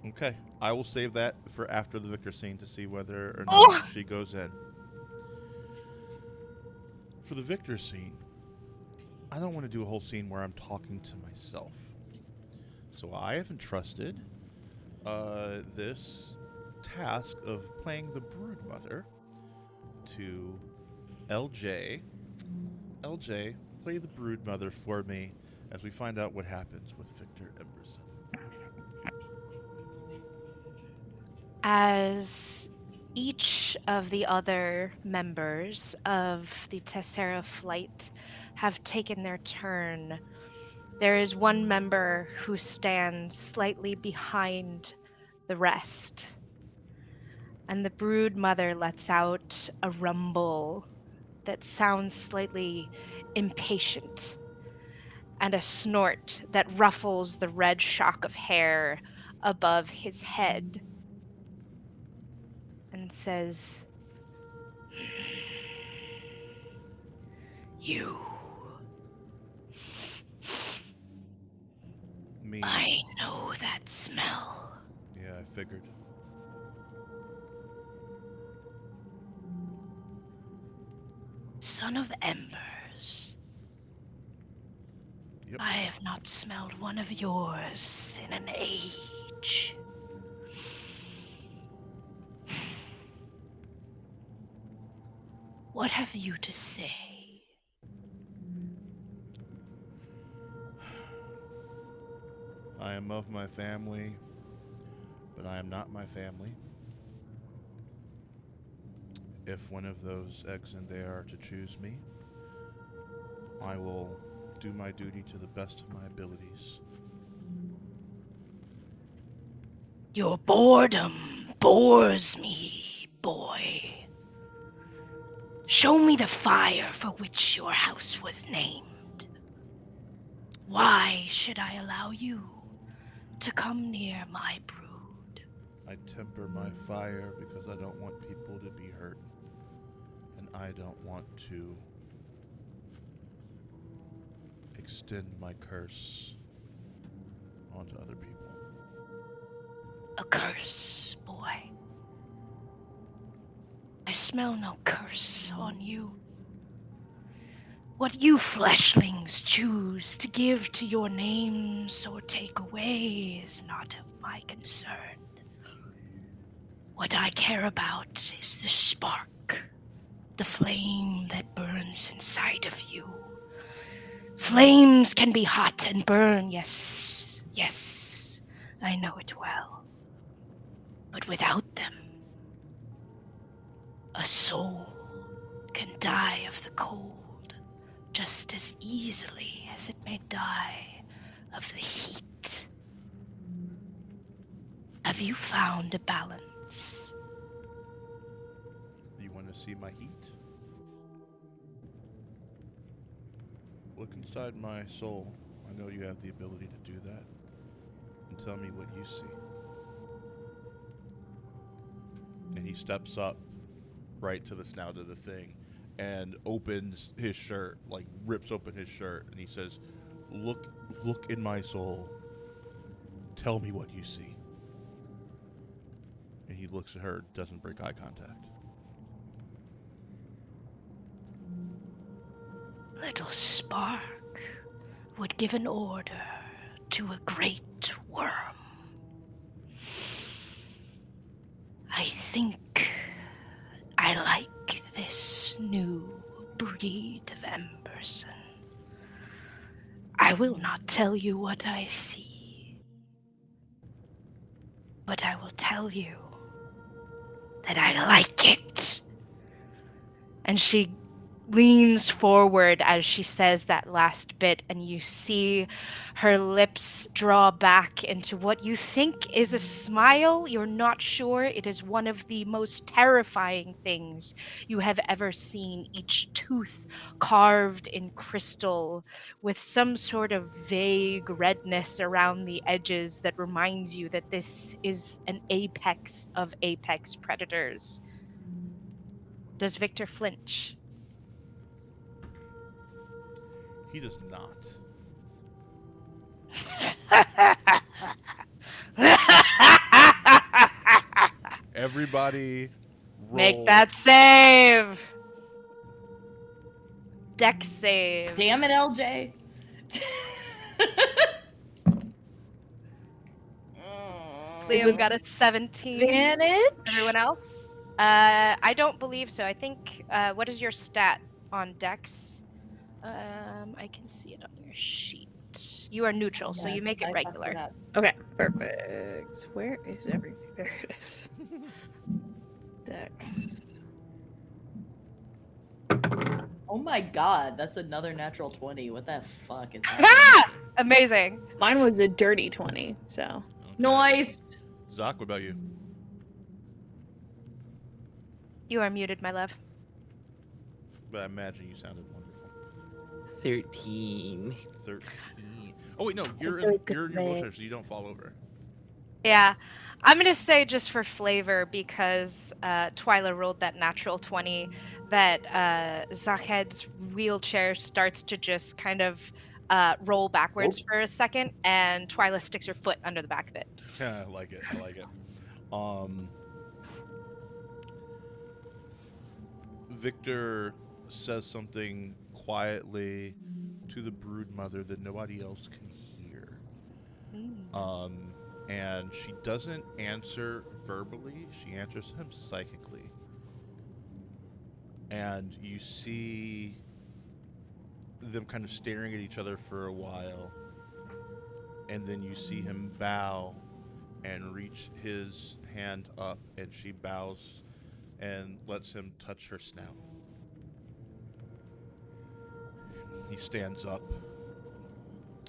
Okay, I will save that for after the Victor scene to see whether or not she goes in. For the Victor scene, I don't want to do a whole scene where I'm talking to myself. So I have entrusted this task of playing the Brood Mother to LJ. LJ, play the Brood Mother for me as we find out what happens with Victor Emerson. As each of the other members of the Tessera flight have taken their turn, there is one member who stands slightly behind the rest. And the Brood Mother lets out a rumble that sounds slightly impatient, and a snort that ruffles the red shock of hair above his head, and says, "You. Me. I know that smell." Yeah, I figured. Son of Embers. Yep. I have not smelled one of yours in an age. What have you to say? I am of my family, but I am not my family. If one of those eggs in there are to choose me, I will do my duty to the best of my abilities. Your boredom bores me, boy. Show me the fire for which your house was named. Why should I allow you to come near my brood? I temper my fire because I don't want people to be hurt. And I don't want to extend my curse onto other people. A curse, boy. I smell no curse on you. What you fleshlings choose to give to your names or take away is not of my concern. What I care about is the spark, the flame that burns inside of you. Flames can be hot and burn, yes, yes, I know it well. But without them, a soul can die of the cold just as easily as it may die of the heat. Have you found a balance? You want to see my heat? Look inside my soul. I know you have the ability to do that. And tell me what you see. And he steps up right to the snout of the thing and opens his shirt, like rips open his shirt, and he says, Look in my soul. Tell me what you see. And he looks at her, doesn't break eye contact. Little spark would give an order to a great worm. I think I like this new breed of Emberson. I will not tell you what I see, but I will tell you that I like it. And she leans forward as she says that last bit, and you see her lips draw back into what you think is a smile. You're not sure. It is one of the most terrifying things you have ever seen. Each tooth carved in crystal with some sort of vague redness around the edges that reminds you that this is an apex of apex predators. Does Victor flinch? He does not. Everybody roll. Make that save. Dex save. Damn it, LJ. Liam got a 17. Advantage? Everyone else? I don't believe so. I think, what is your stat on Dex? I can see it on your sheet. You are neutral, so you make it regular. Okay, perfect. Where is everything? There it is. Dex. Oh my god, that's another natural 20. What the fuck is that? Amazing. Mine was a dirty 20, so. Okay. Noise! Zach, what about you? You are muted, my love. But I imagine you sounded wonderful. 13. 13. Oh wait, no, you're in your wheelchair, so you don't fall over. Yeah. I'm going to say just for flavor, because Twyla rolled that natural 20, that Zahed's wheelchair starts to just kind of roll backwards for a second, and Twyla sticks her foot under the back of it. I like it. I like it. Victor says something quietly to the brood mother that nobody else can hear. And she doesn't answer verbally, she answers him psychically. And you see them kind of staring at each other for a while, and then you see him bow and reach his hand up, and she bows and lets him touch her snout. He stands up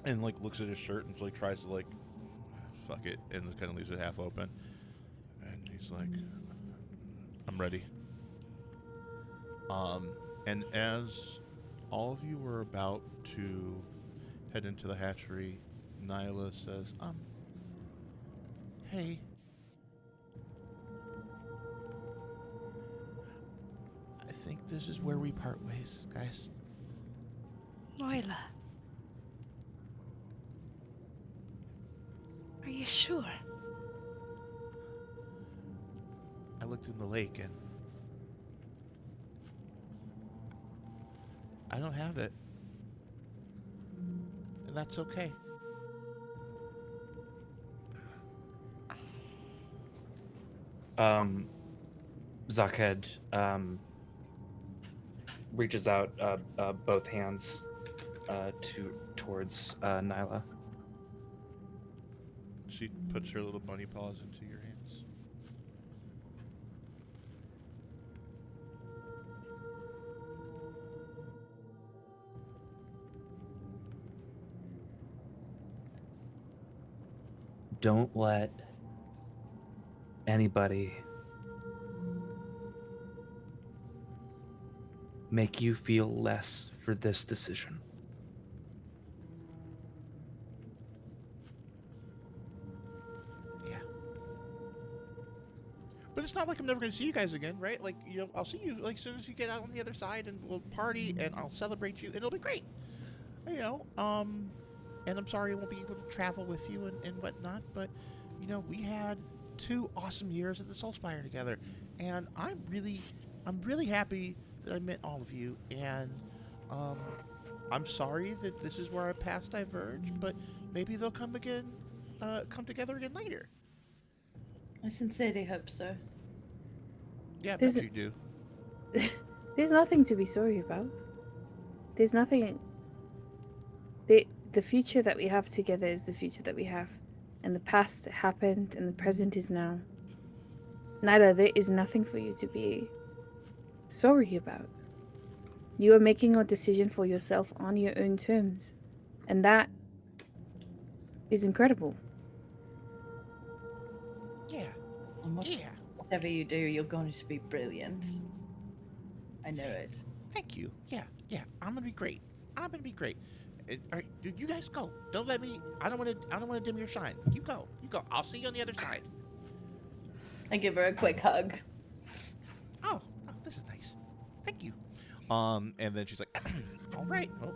and like looks at his shirt and like tries to like fuck it, and kind of leaves it half open, and he's like, I'm ready. And as all of you were about to head into the hatchery, Nyla says, hey, I think this is where we part ways, guys. Nyla. Are you sure? I looked in the lake and I don't have it. And that's okay. Zakhed reaches out both hands towards Nyla. She puts her little bunny paws into your hands. Don't let anybody make you feel less for this decision. Yeah. But it's not like I'm never going to see you guys again, right? Like, you know, I'll see you like as soon as you get out on the other side, and we'll party, and I'll celebrate you, and it'll be great. You know, and I'm sorry I won't be able to travel with you and whatnot, but, you know, we had 2 awesome years at the Solspire together, and I'm really happy that I met all of you, and I'm sorry that this is where our paths diverge, but maybe they'll come together again later. I sincerely hope so. Yeah, I There's bet you do. There's nothing to be sorry about. There's nothing. The future that we have together is the future that we have. And the past happened and the present is now. Nyla, there is nothing for you to be sorry about. You are making a decision for yourself on your own terms. And that is incredible. Yeah. Yeah. Whatever you do, you're going to be brilliant. I know it. Thank you. Yeah. I'm gonna be great. All right, you guys go. Don't let me. I don't want to dim your shine. You go. I'll see you on the other side. I give her a quick hug. Oh, this is nice. Thank you. And then she's like, all right. Well,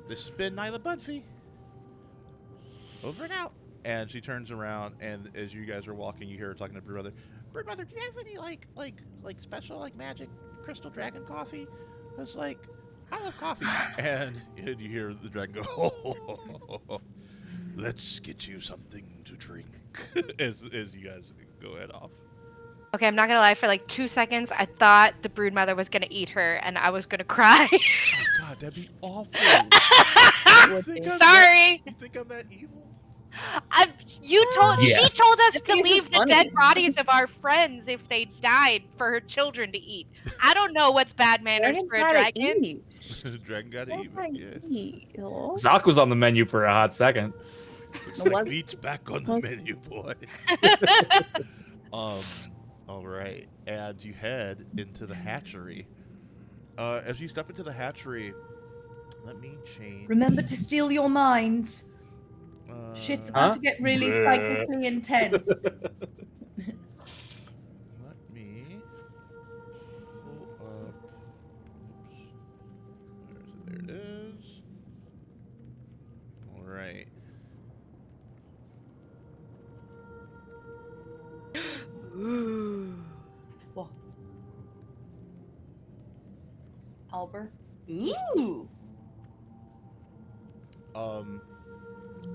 this has been Nyla Budfee. Over and out. And she turns around, and as you guys are walking, you hear her talking to Broodmother. Broodmother, do you have any like special like magic crystal dragon coffee? I was like, I love coffee. And you hear the dragon go, let's get you something to drink. as you guys go head off. Okay, I'm not gonna lie. For like 2 seconds, I thought the broodmother was gonna eat her, and I was gonna cry. Oh God, that'd be awful. Sorry. You think I'm that evil? She told us to It's leave the funny. dead bodies of our friends if they died for her children to eat. I don't know what's bad manners Dragons for a gotta dragon. eat. Dragon gotta eat. Yeah. Eat. Oh. Zak was on the menu for a hot second. Looks Was- like meat's back on the menu, boy. All right, and you head into the hatchery. As you step into the hatchery, let me change. Remember to steal your minds. Shit's about to get really psychically intense. Let me pull up. Oops. There it is. All right. Ooh. Whoa. Albert? Ooh!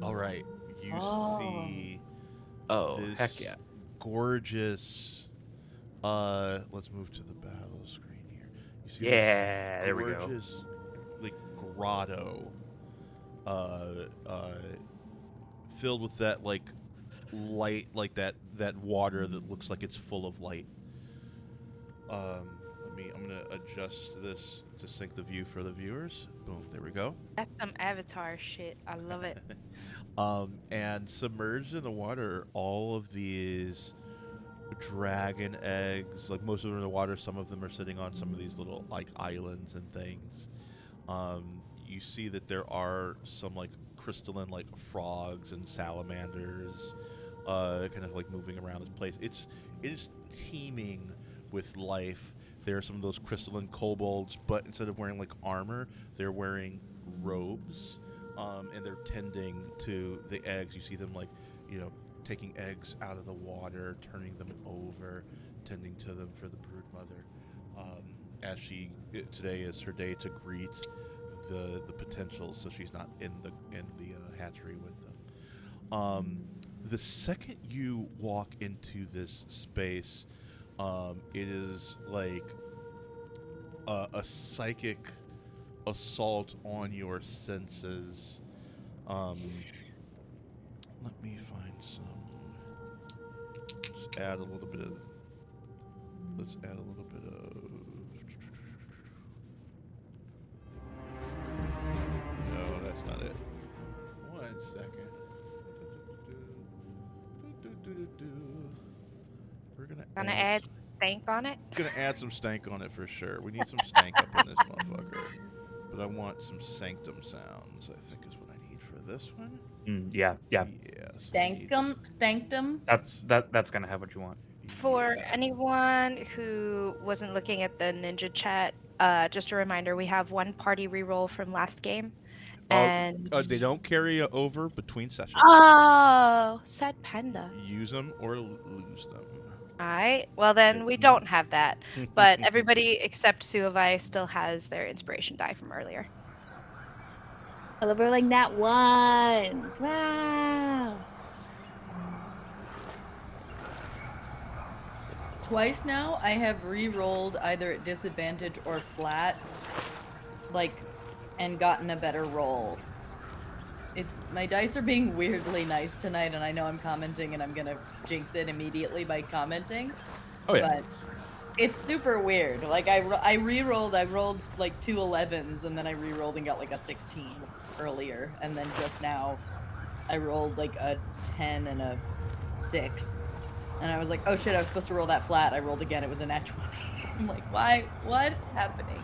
All right. You see Oh, this heck yeah. gorgeous. Let's move to the battle screen here. You see Yeah, this there we go. gorgeous, like grotto, filled with that like light, like that water that looks like it's full of light. I'm gonna adjust this to sync the view for the viewers. Boom, there we go. That's some Avatar shit. I love it. And submerged in the water are all of these dragon eggs. Like most of them are in the water, some of them are sitting on some of these little like islands and things. You see that there are some like crystalline like frogs and salamanders, kind of like moving around this place. It is teeming with life. There are some of those crystalline kobolds, but instead of wearing like armor, they're wearing robes, and they're tending to the eggs. You see them like, taking eggs out of the water, turning them over, tending to them for the brood mother. As today is her day to greet the potentials, so she's not in the hatchery with them. The second you walk into this space, it is like a psychic assault on your senses. Let me find some. Let's add a little bit of. No, that's not it. 1 second. We're Gonna add stank on it. Gonna add some stank on it for sure. We need some stank up in this motherfucker. But I want some sanctum sounds, I think is what I need for this one. Yeah. Stanktum. That's gonna have what you want. For anyone who wasn't looking at the ninja chat, just a reminder, we have one party reroll from last game. And they don't carry over between sessions. Oh, sad panda. Use them or lose them. Alright, well then we don't have that. But everybody except Suavai still has their inspiration die from earlier. I love her like nat ones. Wow. Twice now, I have re-rolled either at disadvantage or flat, and gotten a better roll. My dice are being weirdly nice tonight, and I know I'm commenting, and I'm gonna jinx it immediately by commenting. Oh yeah. But it's super weird. I re-rolled. I rolled 2 11s, and then I re-rolled and got a 16 earlier, and then just now, I rolled a 10 and a 6. And I was like, oh shit, I was supposed to roll that flat. I rolled again, it was a nat 20. I'm like, why? What's happening?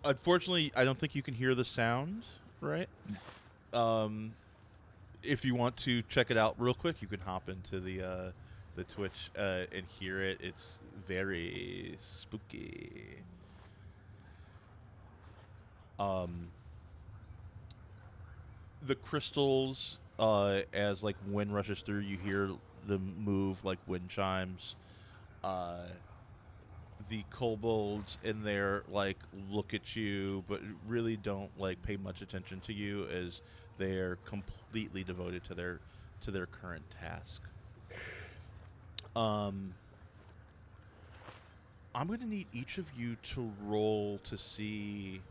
Unfortunately, I don't think you can hear the sounds, right? If you want to check it out real quick, you can hop into the Twitch and hear it. It's very spooky. The crystals, as wind rushes through, you hear them move like wind chimes. The kobolds in there look at you, but really don't pay much attention to you, as they're completely devoted to their current task. I'm going to need each of you to roll to see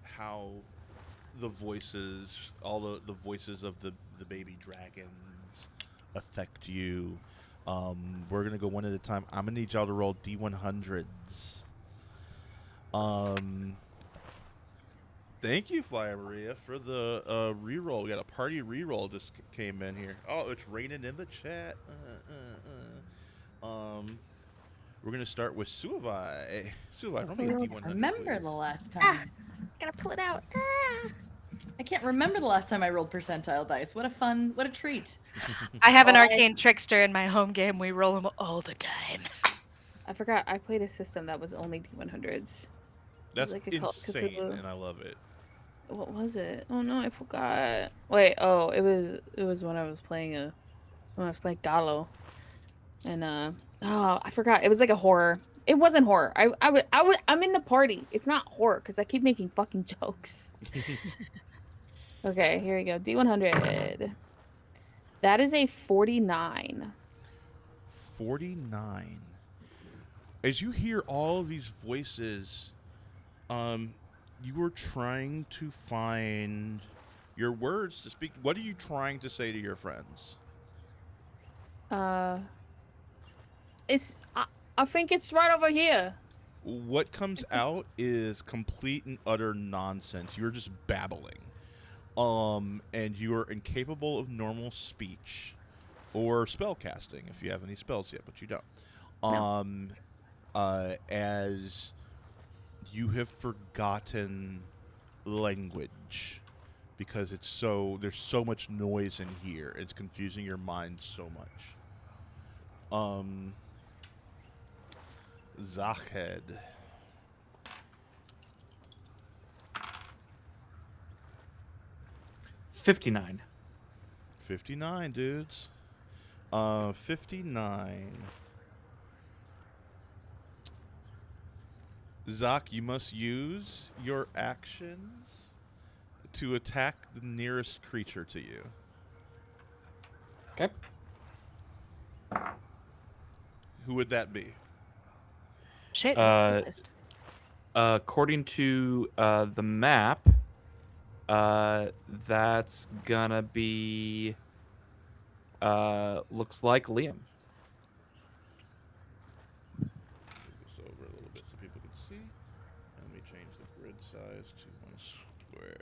how the voices, all the voices of the baby dragons affect you. We're going to go one at a time. I'm going to need y'all to roll D100s. Thank you, Flyer Maria, for the reroll. We got a party reroll just came in here. Oh, it's raining in the chat. We're going to start with Suavai. Suavai, roll me a D100. Remember the last time. Gotta pull it out. I can't remember the last time I rolled percentile dice. What a treat. I have an arcane trickster in my home game. We roll them all the time. I forgot. I played a system that was only D100s. That's insane, and I love it. What was it? Oh no, I forgot. Wait. Oh, it was when I was playing Gallo, and I forgot. It was a horror. It wasn't horror. I'm in the party. It's not horror because I keep making fucking jokes. Okay, here we go. D100. That is a 49. 49. As you hear all of these voices, you are trying to find your words to speak. What are you trying to say to your friends? I think it's right over here. What comes out is complete and utter nonsense. You're just babbling. And you are incapable of normal speech or spell casting if you have any spells yet, but you don't. As you have forgotten language because there's so much noise in here. It's confusing your mind so much. Zachhead. 59. 59, dudes. 59. Zach, you must use your actions to attack the nearest creature to you. Okay. Who would that be? Shit. According to the map, that's gonna be looks like Liam. Move this over a little bit so people can see. And let me change the grid size to 1 square.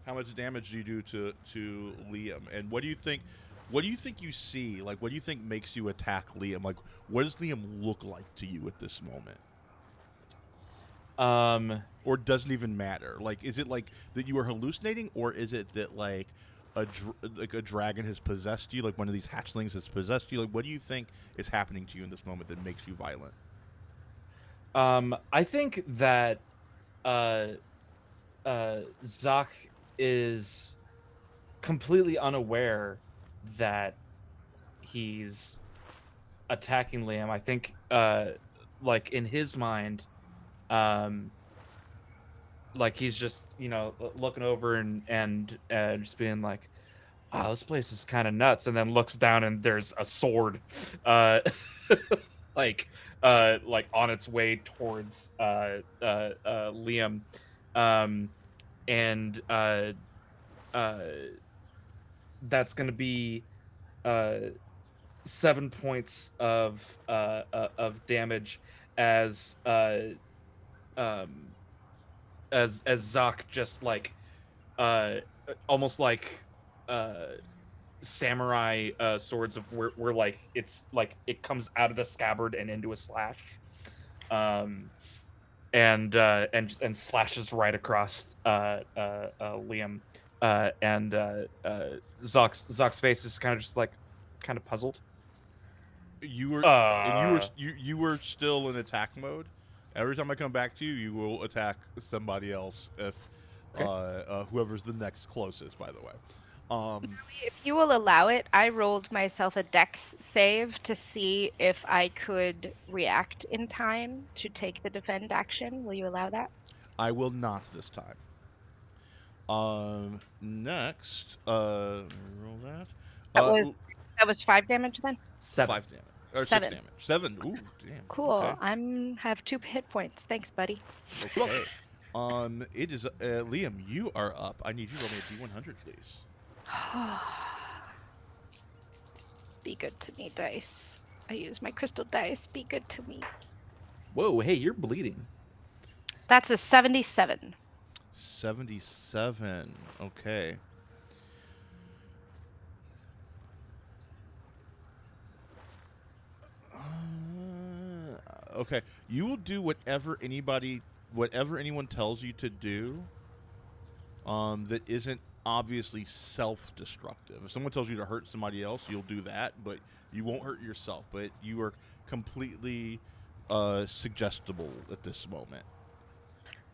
How much damage do you do to Liam? And what do you think? What do you think you see? Like, what do you think makes you attack Liam? Like, what does Liam look like to you at this moment? Or doesn't even matter. Like, is it like that you are hallucinating, or is it that like a dragon has possessed you, like one of these hatchlings has possessed you? Like, what do you think is happening to you in this moment that makes you violent? I think that Zach is completely unaware that he's attacking Liam. I think, like in his mind, like he's just looking over and just being like, "Wow, this place is kind of nuts," and then looks down and there's a sword, like on its way towards Liam, and that's gonna be 7 points of damage as Zach just like almost like samurai swords of where like it's like it comes out of the scabbard and into a slash, and slashes right across Liam, and Zach's face is kind of just like puzzled. You were you were still in attack mode. Every time I come back to you, you will attack somebody else if whoever's the next closest. By the way, If you will allow it, I rolled myself a dex save to see if I could react in time to take the defend action. Will you allow that? I will not this time. Next, let me roll that. That was 5 damage then? 7. 5 damage. Or 7. 6 damage. 7. Ooh, damn. Cool. Okay. I'm have 2 hit points. Thanks, buddy. Okay. It is Liam. You are up. I need you to roll me a D100, please. Be good to me, dice. I use my crystal dice. Be good to me. Whoa, hey, you're bleeding. That's a 77. 77. Okay. Okay. You will do whatever anyone tells you to do. That isn't obviously self-destructive. If someone tells you to hurt somebody else, you'll do that, but you won't hurt yourself. But you are completely suggestible at this moment.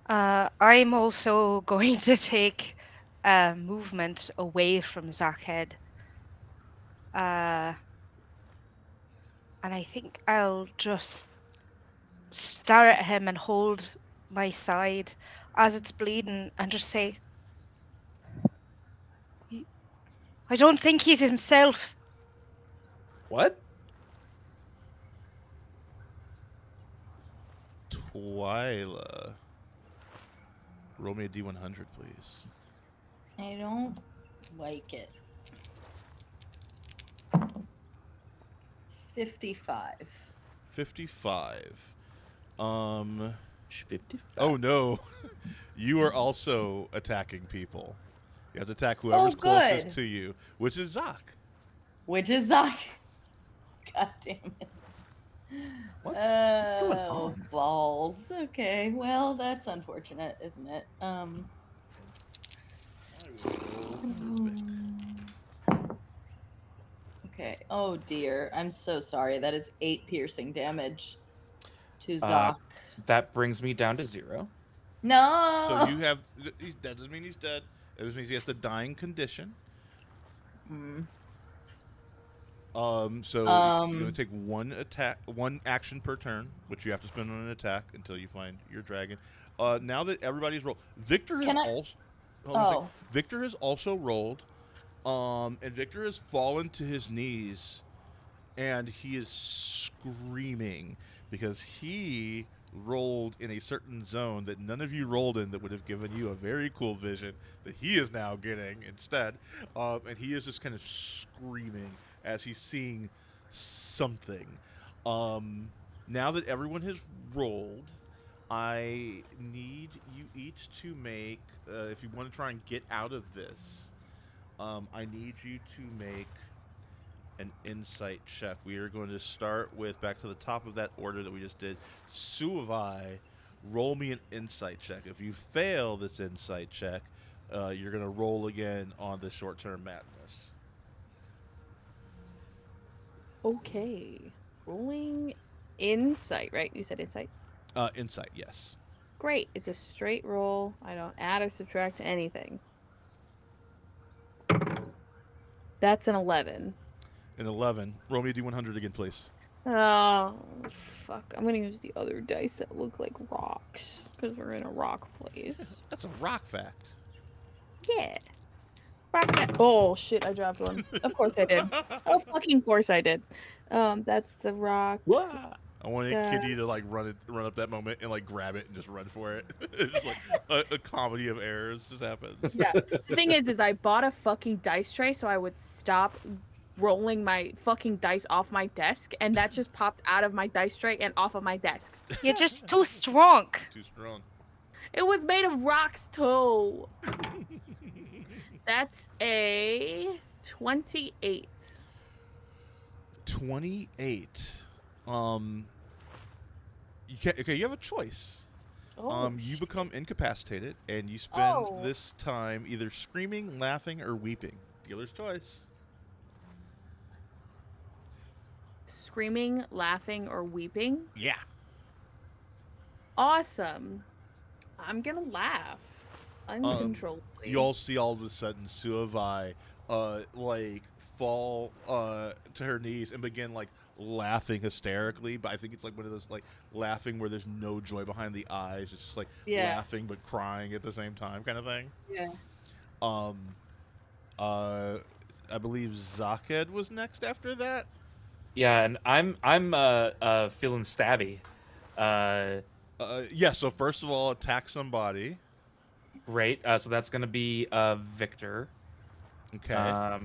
I'm also going to take movement away from Zakhed. And I think I'll just stare at him and hold my side as it's bleeding and just say, I don't think he's himself. What? Twyla. Roll me a D100, please. I don't like it. 55. 55. 55. Oh no. You are also attacking people. You have to attack whoever's closest to you, which is Zach. Which is Zach. God damn it. What's going Oh, on? balls. Okay, well, that's unfortunate, isn't it? Okay. Oh dear. I'm so sorry. That is 8 piercing damage to Zach. That brings me down to 0. No. So you have. That doesn't mean he's dead. This means he has the dying condition. Hmm. So you're gonna take one action per turn, which you have to spend on an attack until you find your dragon. Now that everybody's rolled, Victor has Can I- also. Oh. Victor has also rolled, and Victor has fallen to his knees, and he is screaming because he rolled in a certain zone that none of you rolled in that would have given you a very cool vision that he is now getting instead. And he is just kind of screaming as he's seeing something. Now that everyone has rolled, I need you each to make, if you want to try and get out of this, I need you to make an insight check. We are going to start with, back to the top of that order that we just did, Suavai, roll me an insight check. If you fail this insight check, you're going to roll again on the short-term madness. Okay. Rolling insight, right? You said insight? Insight, yes. Great. It's a straight roll. I don't add or subtract anything. That's an 11. An 11. Roll me a D100 again, please. Oh, fuck. I'm gonna use the other dice that look like rocks. Because we're in a rock place. That's a rock fact. Yeah. Rock fact. Oh, shit. I dropped one. Of course I did. Oh, fucking course I did. That's the rock. I want Kitty to like run up that moment and like grab it and just run for it. It's just like a comedy of errors just happens. Yeah. The thing is I bought a fucking dice tray so I would stop rolling my fucking dice off my desk, and that just popped out of my dice tray and off of my desk. You're just too strong. Too strong. It was made of rocks too. That's a 28. 28. You have a choice. You become incapacitated, and you spend this time either screaming, laughing, or weeping. Dealer's choice. Screaming, laughing, or weeping? Yeah. Awesome. I'm gonna laugh uncontrollably. You all see all of a sudden Suavai like fall to her knees and begin like laughing hysterically, but I think it's like one of those like laughing where there's no joy behind the eyes. It's just like laughing but crying at the same time kind of thing. Yeah. I believe Zaked was next after that. Yeah, and I'm feeling stabby. Yeah, so first of all, attack somebody. Great. So that's gonna be Victor. Okay.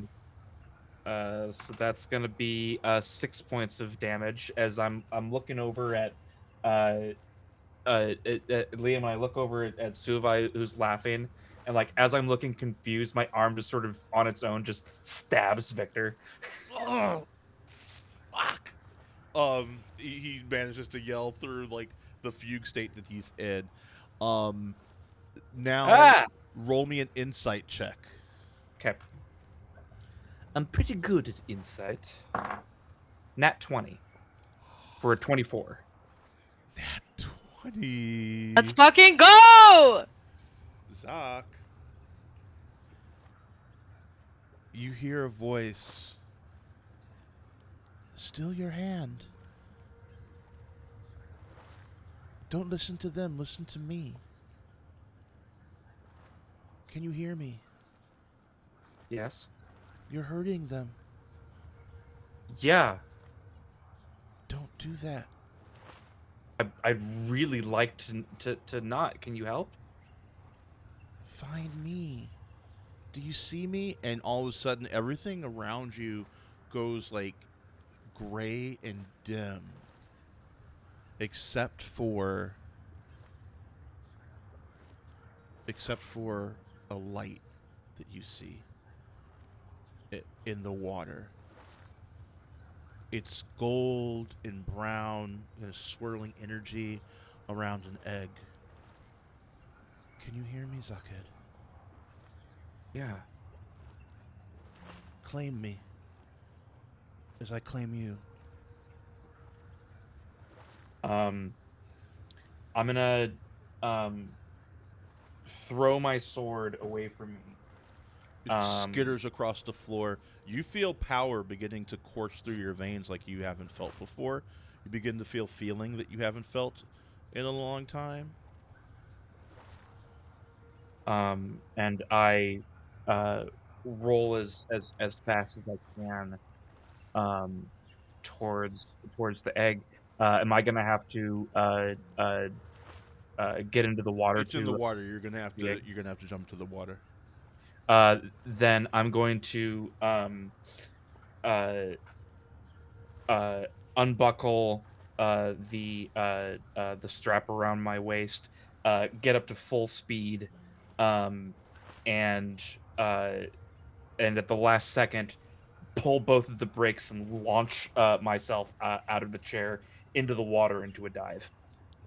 So that's gonna be 6 points of damage as I'm looking over at Liam. I look over at Suavai, who's laughing, and like as I'm looking confused, my arm just sort of on its own just stabs Victor. Oh, fuck. He manages to yell through like the fugue state that he's in. Now roll me an insight check. Okay. I'm pretty good at insight. Nat 20 for a 24. Nat 20. Let's fucking go! Zoc. You hear a voice. Still your hand. Don't listen to them, listen to me. Can you hear me? Yes. You're hurting them. Yeah. Don't do that. I'd really like to not. Can you help? Find me. Do you see me? And all of a sudden, everything around you goes like gray and dim. Except for a light that you see in the water. It's gold and brown, and a swirling energy around an egg. Can you hear me, Zaked? Yeah. Claim me as I claim you. I'm gonna throw my sword away from me It skitters across the floor. You feel power beginning to course through your veins like you haven't felt before. You begin to feel feeling that you haven't felt in a long time. And I roll as fast as I can towards the egg. Am I gonna have to get into the water It's in the to water. You're gonna have the to. egg? You're gonna have to jump to the water. Then I'm going to unbuckle the strap around my waist, get up to full speed, and at the last second, pull both of the brakes and launch myself out of the chair into the water into a dive.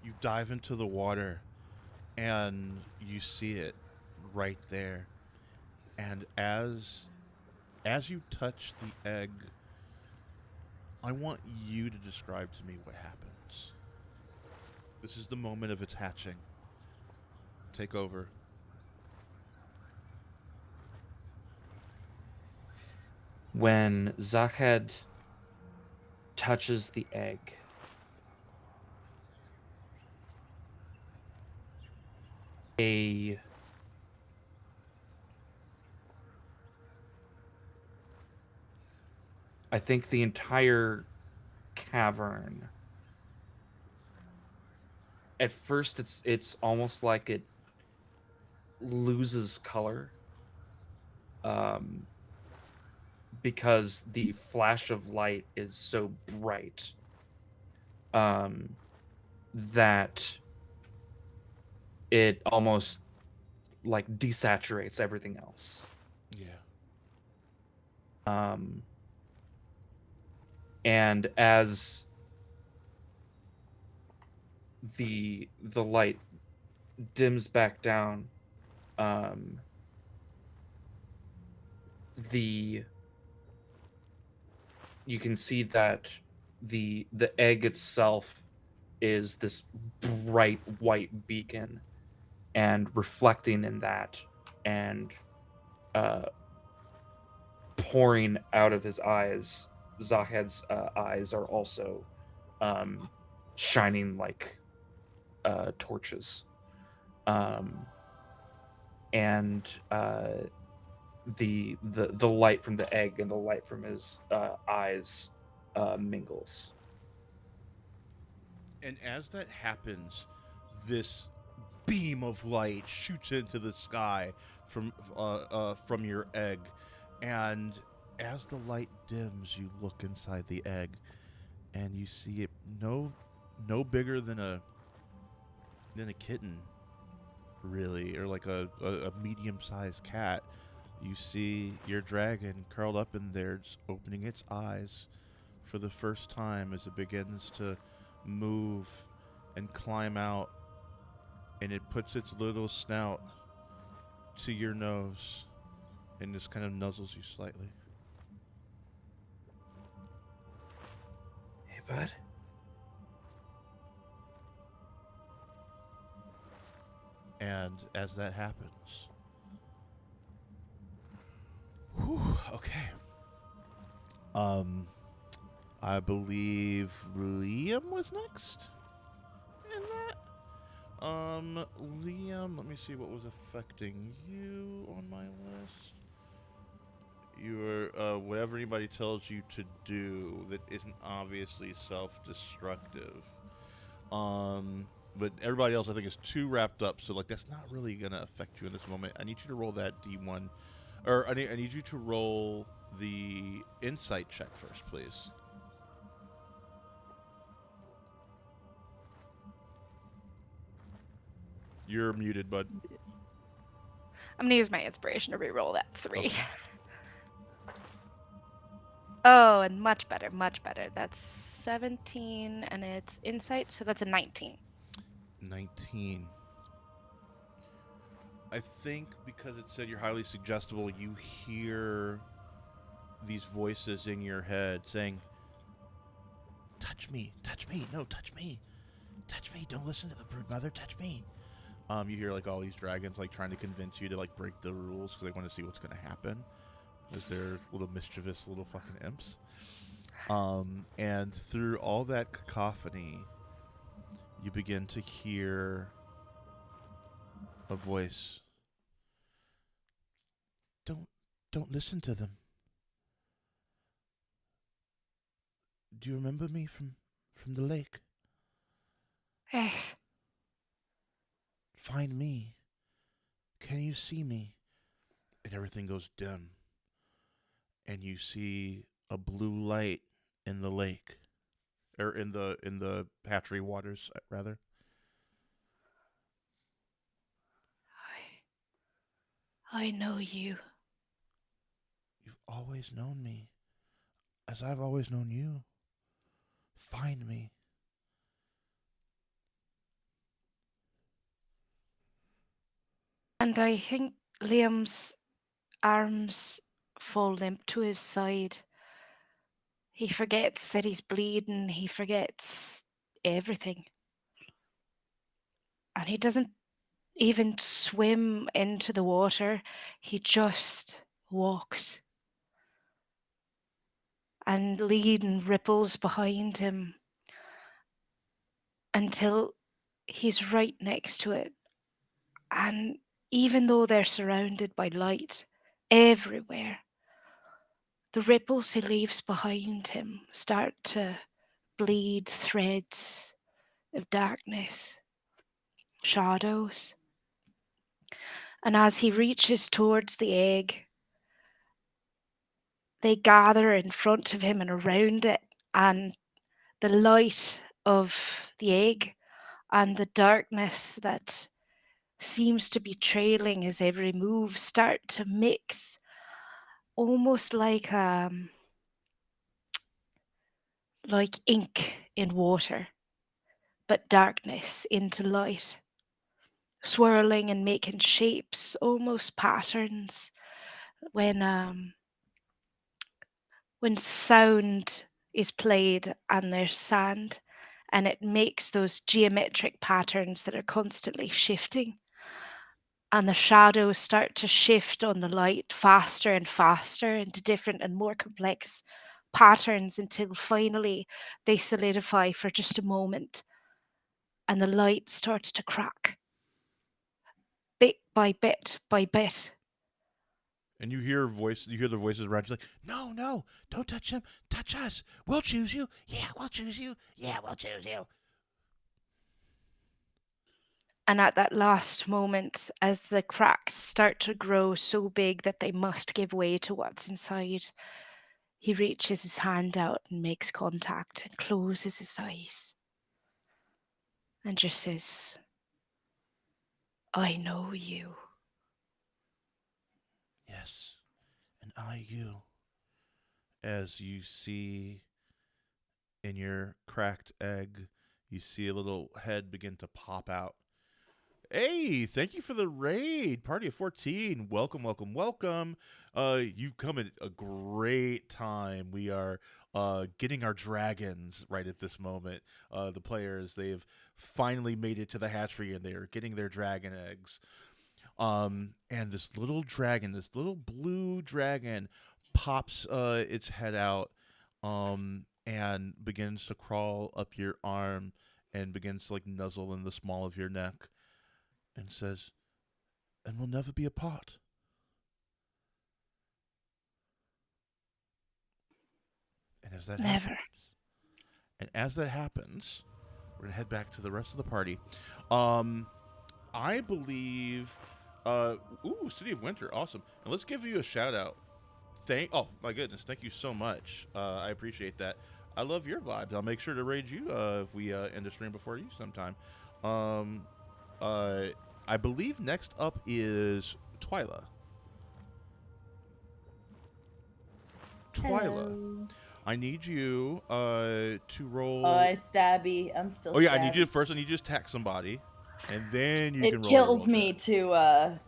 You dive into the water, and you see it right there. And as you touch the egg, I want you to describe to me what happens. This is the moment of its hatching. Take over. When Zakhed touches the egg, I think the entire cavern, at first it's almost like it loses color, because the flash of light is so bright, that it almost like desaturates everything else. Yeah. And as the light dims back down, you can see that the egg itself is this bright white beacon, and reflecting in that and pouring out of his eyes, Zakhed's eyes are also shining like torches, and the light from the egg and the light from his eyes mingles. And as that happens, this beam of light shoots into the sky from your egg, and as the light dims, you look inside the egg, and you see it no bigger than a kitten, really, or like a medium-sized cat. You see your dragon curled up in there, just opening its eyes for the first time as it begins to move and climb out, and it puts its little snout to your nose and just kind of nuzzles you slightly. Hey, bud. And as that happens, okay. I believe Liam was next in that. Liam, let me see what was affecting you on my list. You're, whatever anybody tells you to do that isn't obviously self-destructive. But everybody else, I think, is too wrapped up, so, like, that's not really gonna affect you in this moment. I need you to roll that D1, or I need you to roll the insight check first, please. You're muted, bud. I'm gonna use my inspiration to reroll that 3. Okay. Oh, and much better, much better. That's 17, and it's insight, so that's a 19. 19. I think because it said you're highly suggestible, you hear these voices in your head saying, touch me, no, touch me, don't listen to the brood mother, touch me. You hear like all these dragons like trying to convince you to like break the rules because they want to see what's going to happen. Because they're little mischievous little fucking imps. And through all that cacophony, you begin to hear a voice. Don't listen to them. Do you remember me from the lake? Yes. Find me. Can you see me? And everything goes dim. And you see a blue light in the lake. Or in the hatchery waters, rather. I know you. You've always known me. As I've always known you. Find me. And I think Liam's arms fall limp to his side. He forgets that he's bleeding. He forgets everything. And he doesn't even swim into the water. He just walks. And Leiden ripples behind him until he's right next to it. And even though they're surrounded by light everywhere, the ripples he leaves behind him start to bleed threads of darkness, shadows. And as he reaches towards the egg, they gather in front of him and around it, and the light of the egg and the darkness that seems to be trailing his every move start to mix, almost like ink in water, but darkness into light, swirling and making shapes, almost patterns. When sound is played and there's sand, and it makes those geometric patterns that are constantly shifting. And the shadows start to shift on the light faster and faster into different and more complex patterns until finally they solidify for just a moment. And the light starts to crack. Bit by bit by bit. And you hear the voices around you like, no, don't touch him, touch us. We'll choose you. Yeah, we'll choose you. Yeah, we'll choose you. And at that last moment, as the cracks start to grow so big that they must give way to what's inside, he reaches his hand out and makes contact and closes his eyes. And just says, I know you. Yes, and I you. As you see in your cracked egg, you see a little head begin to pop out. Hey, thank you for the raid. Party of 14. Welcome, welcome, welcome. You've come at a great time. We are getting our dragons right at this moment. The players, they've finally made it to the hatchery and they're getting their dragon eggs. And this little dragon, this little blue dragon, pops its head out and begins to crawl up your arm and begins to like nuzzle in the small of your neck and says, and we'll never be apart. And as that Never. happens, we're gonna head back to the rest of the party. I believe City of Winter, awesome. And let's give you a shout out. Oh my goodness, thank you so much. I appreciate that. I love your vibes. I'll make sure to raid you if we end the stream before you sometime. I believe next up is Twyla. Hello. I need you to roll. Oh, I stabby. I'm still. Oh yeah, stabby. I need you to attack somebody, and then you can roll.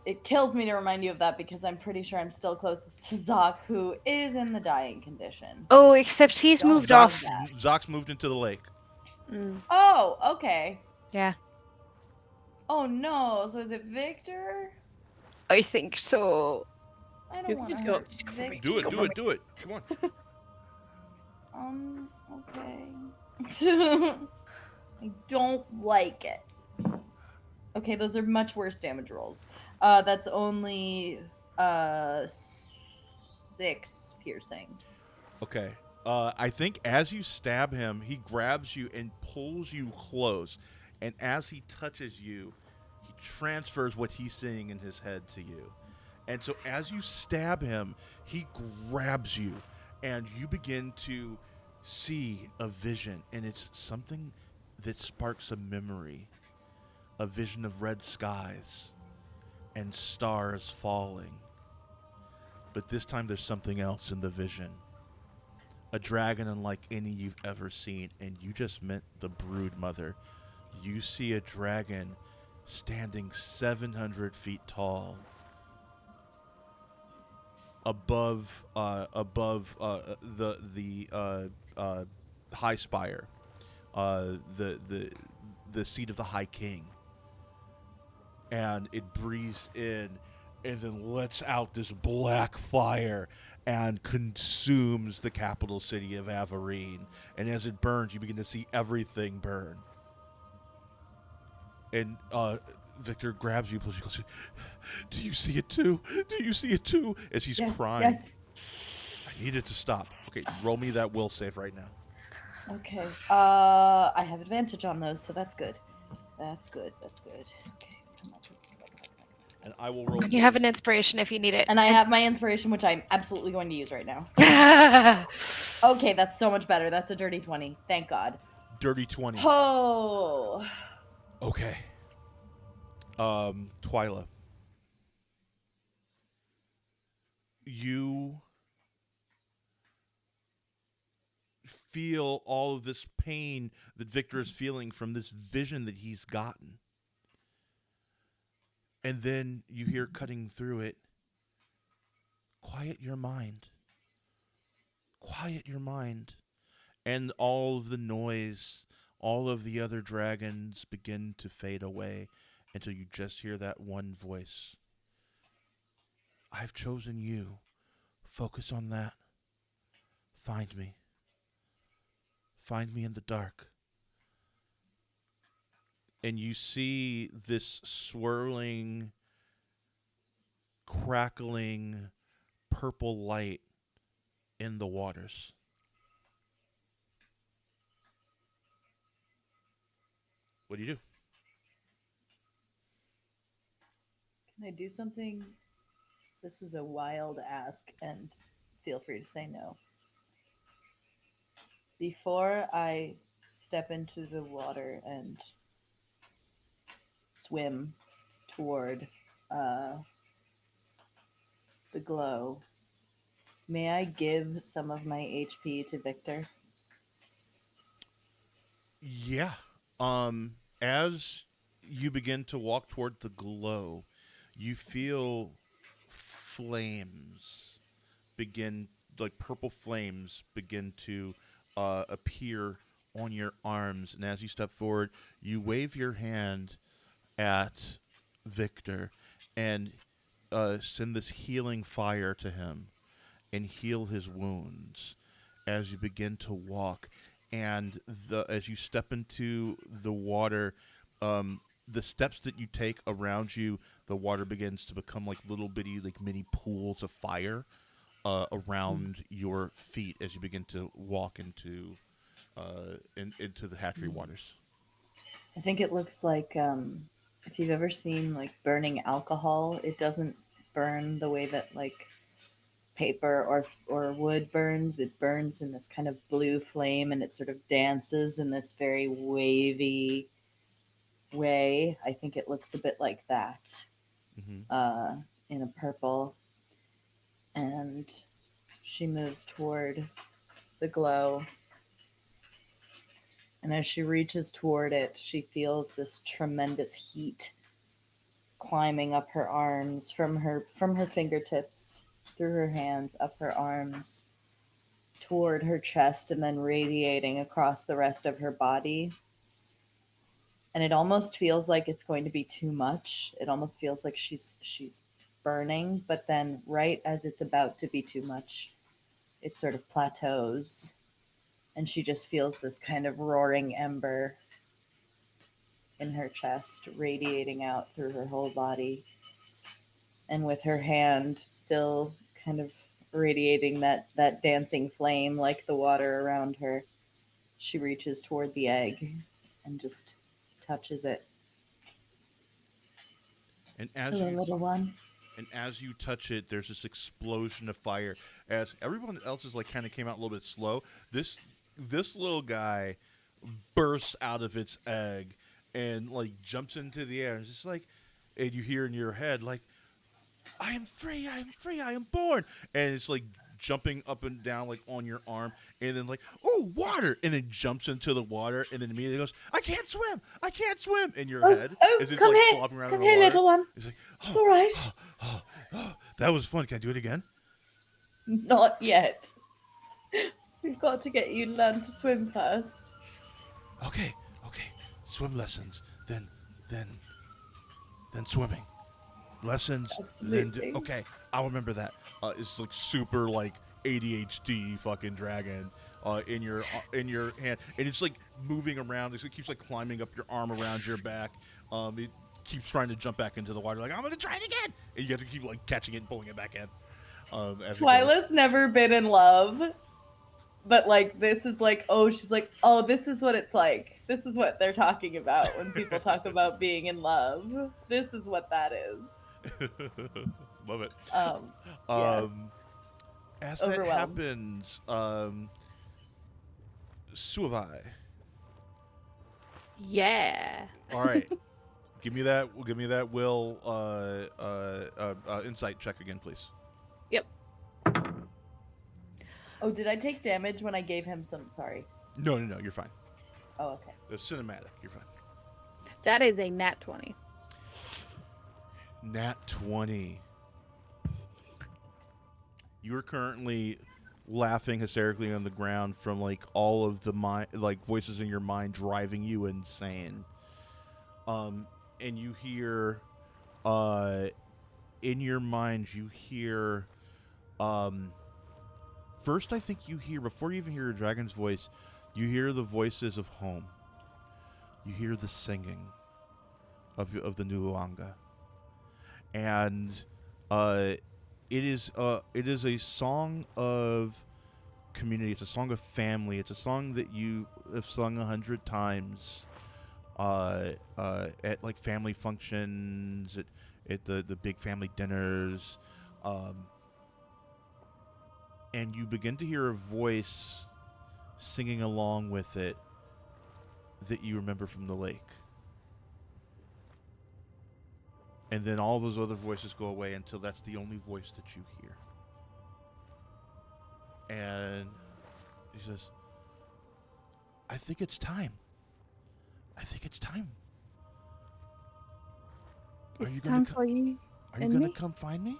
It kills me to remind you of that because I'm pretty sure I'm still closest to Zoc, who is in the dying condition. Oh, except he's moved off. Zoc's moved into the lake. Oh, okay. Yeah. Oh no! So is it Victor? I think so. I don't You want can to just go- hurt just go for me. Victor. Do it, Go do for it, do it. Come on. Okay. I don't like it. Okay, those are much worse damage rolls. That's only 6 piercing. Okay. I think as you stab him, he grabs you and pulls you close. And as he touches you, he transfers what he's seeing in his head to you. And so as you stab him, he grabs you and you begin to see a vision. And it's something that sparks a memory, a vision of red skies and stars falling. But this time there's something else in the vision. A dragon unlike any you've ever seen, and you just met the brood mother. You see a dragon standing 700 feet tall above the high spire, the seat of the high king, and it breathes in and then lets out this black fire and consumes the capital city of Avarine. And as it burns, you begin to see everything burn. And Victor grabs you, pulls you close. Do you see it too? Do you see it too? As he's crying. Yes. I need it to stop. Okay, roll me that will save right now. Okay. I have advantage on those, so that's good. That's good. Okay, come on. And I will roll. You have an inspiration if you need it. And I have my inspiration, which I'm absolutely going to use right now. Okay, that's so much better. That's a dirty 20. Thank God. Dirty 20. Oh. Okay. Twyla. You feel all of this pain that Victor is feeling from this vision that he's gotten. And then you hear cutting through it, quiet your mind. Quiet your mind. And all of the noise, all of the other dragons begin to fade away until you just hear that one voice. I've chosen you. Focus on that. Find me. Find me in the dark. And you see this swirling, crackling, purple light in the waters. What do you do? Can I do something? This is a wild ask, and feel free to say no. Before I step into the water and swim toward the glow, may I give some of my HP to Victor? Yeah. As you begin to walk toward the glow, you feel flames begin, like purple flames begin to appear on your arms. And as you step forward, you wave your hand at Victor and send this healing fire to him and heal his wounds as you begin to walk. And as you step into the water, the steps that you take around you, the water begins to become like little bitty, like mini pools of fire around your feet as you begin to walk into the hatchery waters. I think it looks like if you've ever seen like burning alcohol, it doesn't burn the way that like paper or wood burns. It burns in this kind of blue flame, and it sort of dances in this very wavy way. I think it looks a bit like that in a purple. And she moves toward the glow. And as she reaches toward it, she feels this tremendous heat climbing up her arms from her fingertips, through her hands, up her arms, toward her chest, and then radiating across the rest of her body. and it almost feels like it's going to be too much. It almost feels like she's burning, but then right as it's about to be too much, it sort of plateaus, and she just feels this kind of roaring ember in her chest radiating out through her whole body. And with her hand still kind of radiating that dancing flame like the water around her, she reaches toward the egg and just touches it. And as Hello, you little one. and as you touch it, there's this explosion of fire. As everyone else is like kind of came out a little bit slow, this little guy bursts out of its egg and like jumps into the air. And it's just like, and you hear in your head like, I am free, I am born. And it's like jumping up and down like on your arm, and then like, oh, water, and then jumps into the water, and then immediately goes, I can't swim in your head as it's come like here, flopping around come in the here, water. little one. It's like, It's all right. that was fun. Can I do it again? Not yet. We've got to get you learn to swim first. Okay. Swim lessons, then swimming lessons. Absolutely. Okay, I'll remember that. It's like super like ADHD fucking dragon in your hand, and it's like moving around. It keeps like climbing up your arm around your back. It keeps trying to jump back into the water. Like, I'm gonna try it again, and you have to keep like catching it and pulling it back in. As it goes. Twyla's never been in love, but like this is like, oh, she's like, oh, this is what it's like. This is what they're talking about when people talk about being in love. This is what that is. Love it. Yeah. As that Overwhelmed. happens, Suavai. Yeah. All right. Give me that will insight check again, please. Yep. Oh, did I take damage when I gave him some? Sorry. No, you're fine. Oh, okay. The cinematic, you're fine. That is a nat 20. Nat 20. You are currently laughing hysterically on the ground from like all of the voices in your mind driving you insane. And you hear, in your mind, you hear, first I think you hear, before you even hear a dragon's voice, you hear the voices of home. You hear the singing of the Nulanga. And it is a song of community. It's a song of family. It's a song that you have sung 100 times at like family functions, at the big family dinners, and you begin to hear a voice singing along with it that you remember from the lake. And then all those other voices go away until that's the only voice that you hear. And he says, I think it's time. It's time for you. Are you and going me? to come find me?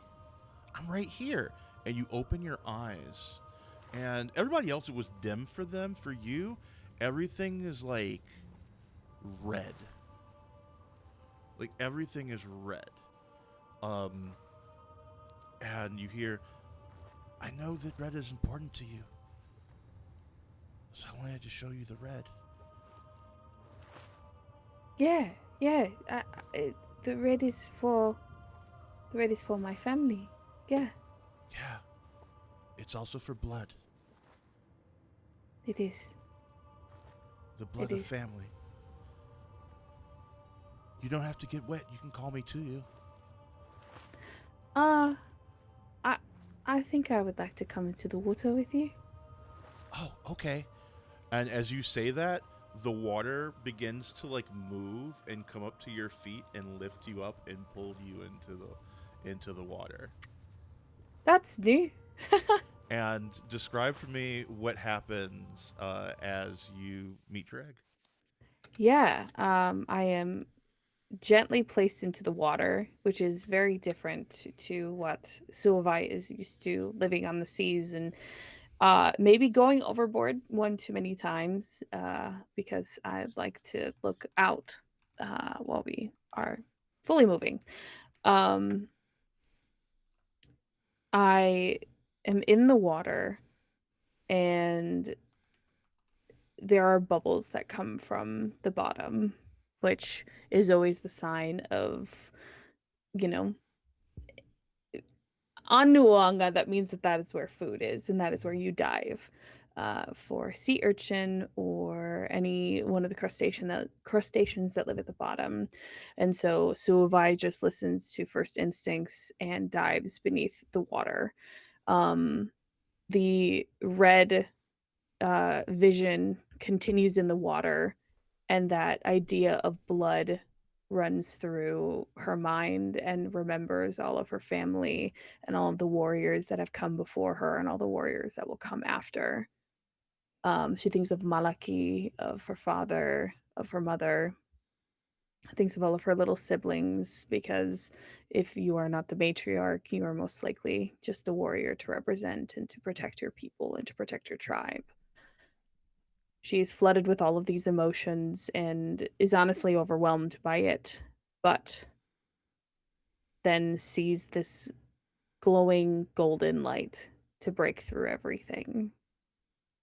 I'm right here. And you open your eyes. And everybody else, it was dim for them. For you, everything is like red. Like everything is red. And you hear, I know that red is important to you. So I wanted to show you the red. Yeah. The red is for my family. Yeah, Yeah. It's also for blood. it is. The blood It of is. family. You don't have to get wet. You can call me to you. I think I would like to come into the water with you. Oh, okay. And as you say that, the water begins to like move and come up to your feet and lift you up and pull you into the water. That's new. And describe for me what happens as you meet your egg. Yeah, I am gently placed into the water, which is very different to what Suavai is used to, living on the seas and maybe going overboard one too many times because I like to look out while we are fully moving. I am in the water, and there are bubbles that come from the bottom, which is always the sign of, you know, on Nuanga, that means that is where food is, and that is where you dive. For sea urchin or any one of the crustaceans that live at the bottom. And so Suavai just listens to first instincts and dives beneath the water. The red vision continues in the water, and that idea of blood runs through her mind and remembers all of her family and all of the warriors that have come before her and all the warriors that will come after. She thinks of Malaki, of her father, of her mother, thinks of all of her little siblings, because if you are not the matriarch, you are most likely just a warrior to represent and to protect your people and to protect your tribe. She is flooded with all of these emotions and is honestly overwhelmed by it, but then sees this glowing golden light to break through everything.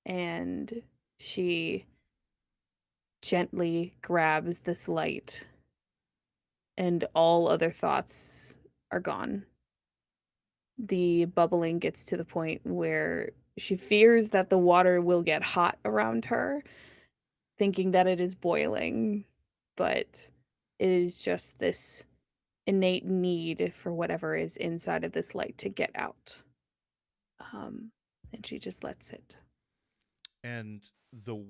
And she gently grabs this light, and all other thoughts are gone. The bubbling gets to the point where she fears that the water will get hot around her, thinking that it is boiling, but it is just this innate need for whatever is inside of this light to get out. And she just lets it. And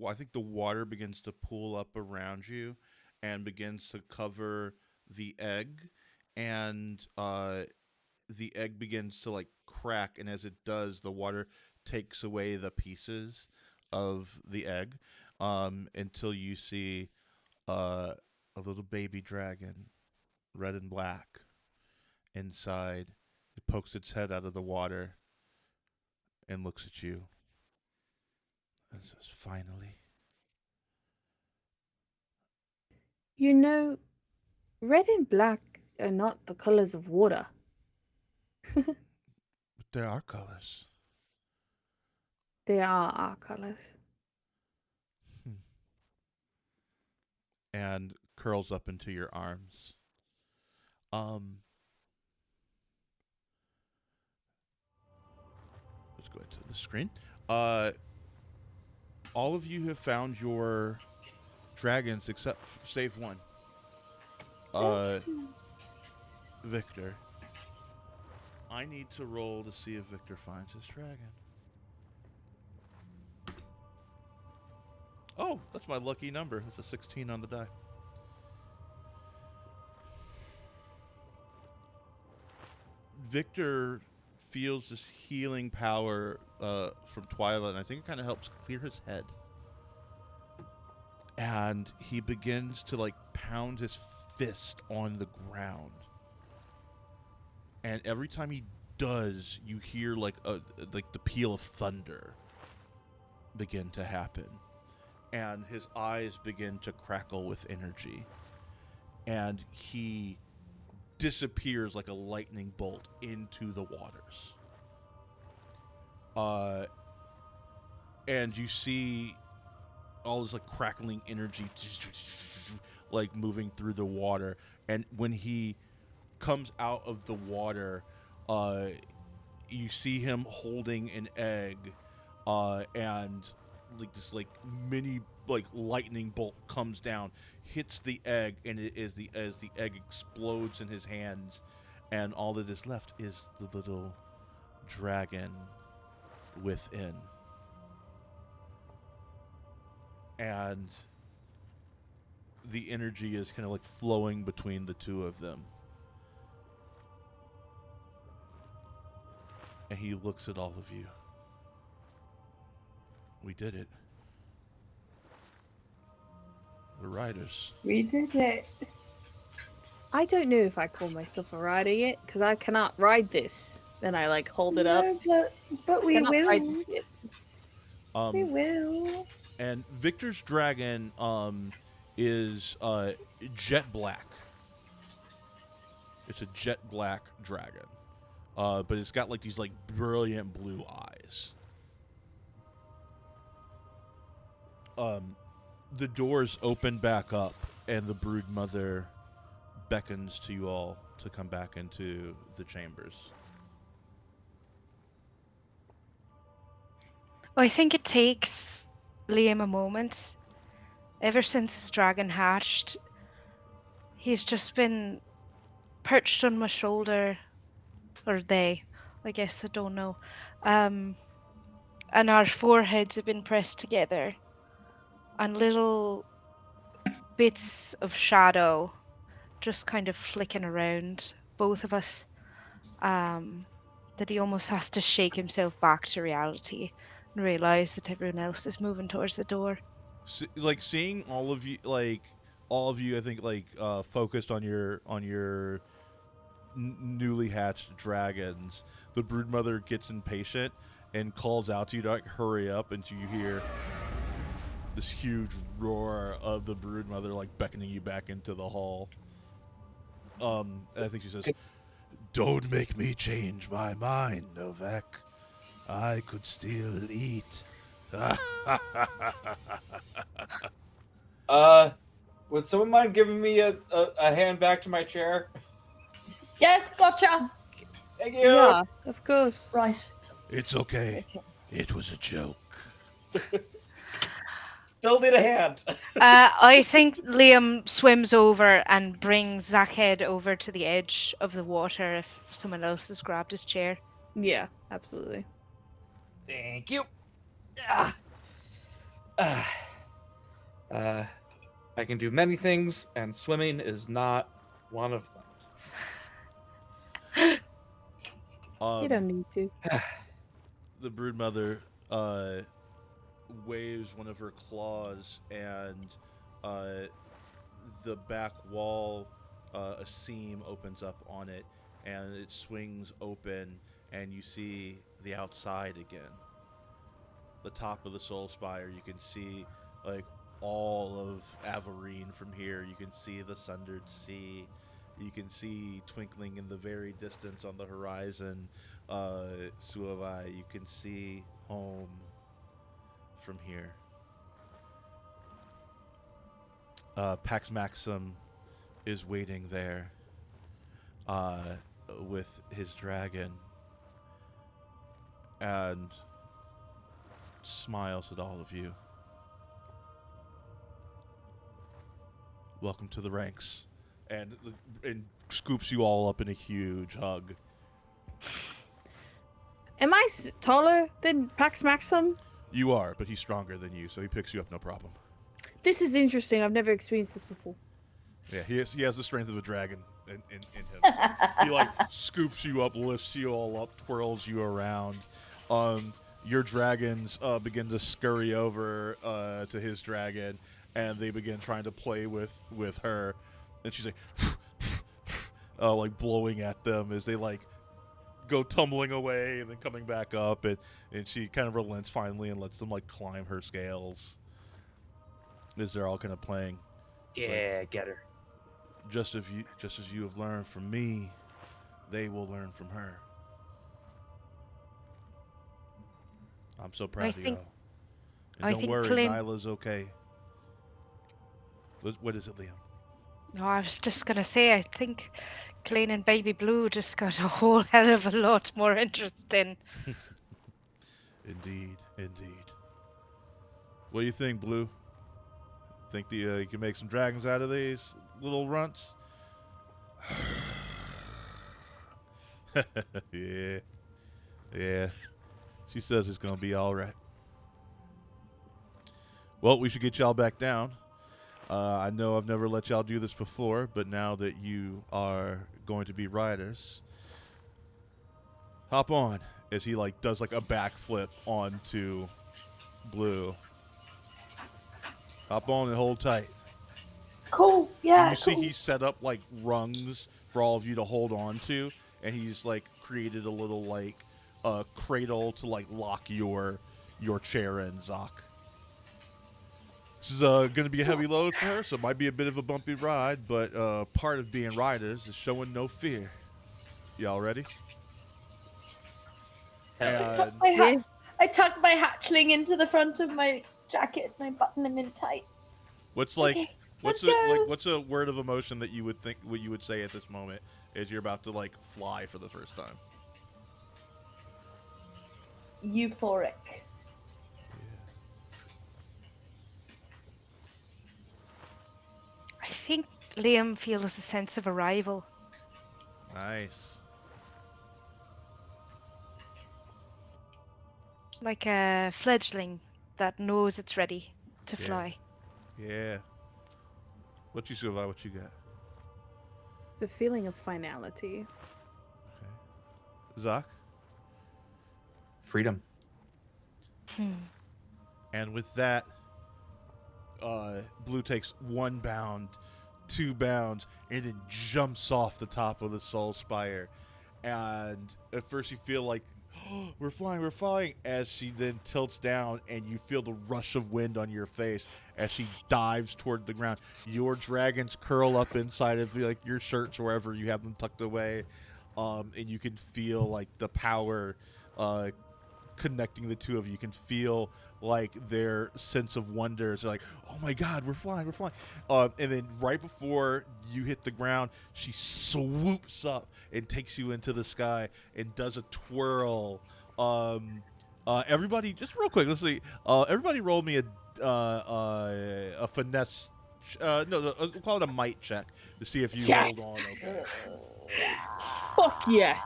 I think the water begins to pool up around you and begins to cover the egg, and the egg begins to like crack, and as it does, the water takes away the pieces of the egg, until you see a little baby dragon, red and black, inside. It pokes its head out of the water and looks at you and says, "Finally." You know, red and black are not the colors of water. But there are colors. They are our colors. And curls up into your arms. Let's go to the screen. All of you have found your dragons except save one. Victor. I need to roll to see if Victor finds his dragon. Oh, that's my lucky number. It's a 16 on the die. Victor feels this healing power from Twilight, and I think it kind of helps clear his head. And he begins to like pound his fist on the ground. And every time he does, you hear like the peal of thunder begin to happen. And his eyes begin to crackle with energy. And he disappears like a lightning bolt into the waters. And you see all this like crackling energy like moving through the water. And when he comes out of the water, you see him holding an egg, and like this like mini like lightning bolt comes down, hits the egg, and it is as the egg explodes in his hands, and all that is left is the little dragon within. And the energy is kind of like flowing between the two of them. And he looks at all of you. We did it. The riders. We did it. I don't know if I call myself a rider yet, because I cannot ride this. Then I like hold it up. But we Cannot ride will. this yet. We will. And Victor's dragon is jet black. It's a jet black dragon, but it's got like these like brilliant blue eyes. The doors open back up, and the brood mother beckons to you all to come back into the chambers. I think it takes Liam a moment. Ever since his dragon hatched, he's just been perched on my shoulder. Or they, I guess, I don't know. And our foreheads have been pressed together. And little bits of shadow just kind of flicking around both of us. That he almost has to shake himself back to reality and realize that everyone else is moving towards the door. Like seeing all of you, I think, focused on your newly hatched dragons. The broodmother gets impatient and calls out to you to like hurry up, and you hear this huge roar of the broodmother like beckoning you back into the hall. And I think she says, "Don't make me change my mind, Novak. I could still eat." Would someone mind giving me a hand back to my chair? Yes, gotcha. Thank you. Yeah, of course. Right. It's okay. It was a joke. Still need a hand. I think Liam swims over and brings Zackhead over to the edge of the water if someone else has grabbed his chair. Yeah, absolutely. Thank you. I can do many things, and swimming is not one of them. You don't need to. The broodmother waves one of her claws, and the back wall, a seam opens up on it, and it swings open, and you see the outside again. The top of the Solspire, you can see like all of Averine from here. You can see the Sundered Sea. You can see twinkling in the very distance on the horizon, Suavai. You can see home from here. Pax Maxim is waiting there with his dragon and smiles at all of you. Welcome to the ranks. And scoops you all up in a huge hug. Am I taller than Pax Maxim? You are, but he's stronger than you, so he picks you up no problem. This is interesting. I've never experienced this before. Yeah, he has the strength of a dragon in him. He like scoops you up, lifts you all up, twirls you around. Your dragons begin to scurry over to his dragon, and they begin trying to play with her. And she's like blowing at them as they like go tumbling away and then coming back up, and she kind of relents finally and lets them like climb her scales as they're all kind of playing. Yeah, like, get her. Just as you have learned from me, they will learn from her. I'm so proud of you all. And don't worry, Nyla's okay. What is it, Liam? No, I was just going to say, I think Clean and Baby Blue just got a whole hell of a lot more interesting. Indeed. What do you think, Blue? Think you can make some dragons out of these little runts? Yeah. She says it's going to be all right. Well, we should get y'all back down. I know I've never let y'all do this before, but now that you are going to be riders, hop on as he like does like a backflip onto Blue. Hop on and hold tight. Cool. Yeah. And you see he's set up like rungs for all of you to hold on to, and he's like created a little like cradle to like lock your chair in, Zoc. This is going to be a heavy load for her, so it might be a bit of a bumpy ride, but part of being riders is showing no fear. Y'all ready? Hell tuck And my Yeah. I tuck my hatchling into the front of my jacket and I button him in tight. what's Okay, let's go. what's a word of emotion that you would think what you would say at this moment as you're about to like fly for the first time? Euphoric. I think Liam feels a sense of arrival. Nice. Like a fledgling that knows it's ready to Yeah. fly. Yeah. What you survive? What you got? It's a feeling of finality. Okay. Zach? freedom. And with that, Blue takes 1 bound, 2 bounds, and then jumps off the top of the Solspire. And at first you feel like, oh, we're flying, as she then tilts down and you feel the rush of wind on your face as she dives toward the ground. Your dragons curl up inside of like your shirts or wherever you have them tucked away. And you can feel like the power connecting the two of you. You can feel like their sense of wonder. It's like, oh my god, we're flying. And then right before you hit the ground, she swoops up and takes you into the sky and does a twirl. Everybody, just real quick, let's see. Everybody roll me a finesse. No, we'll call it a might check to see if you Yes. hold on. Okay. Fuck yes.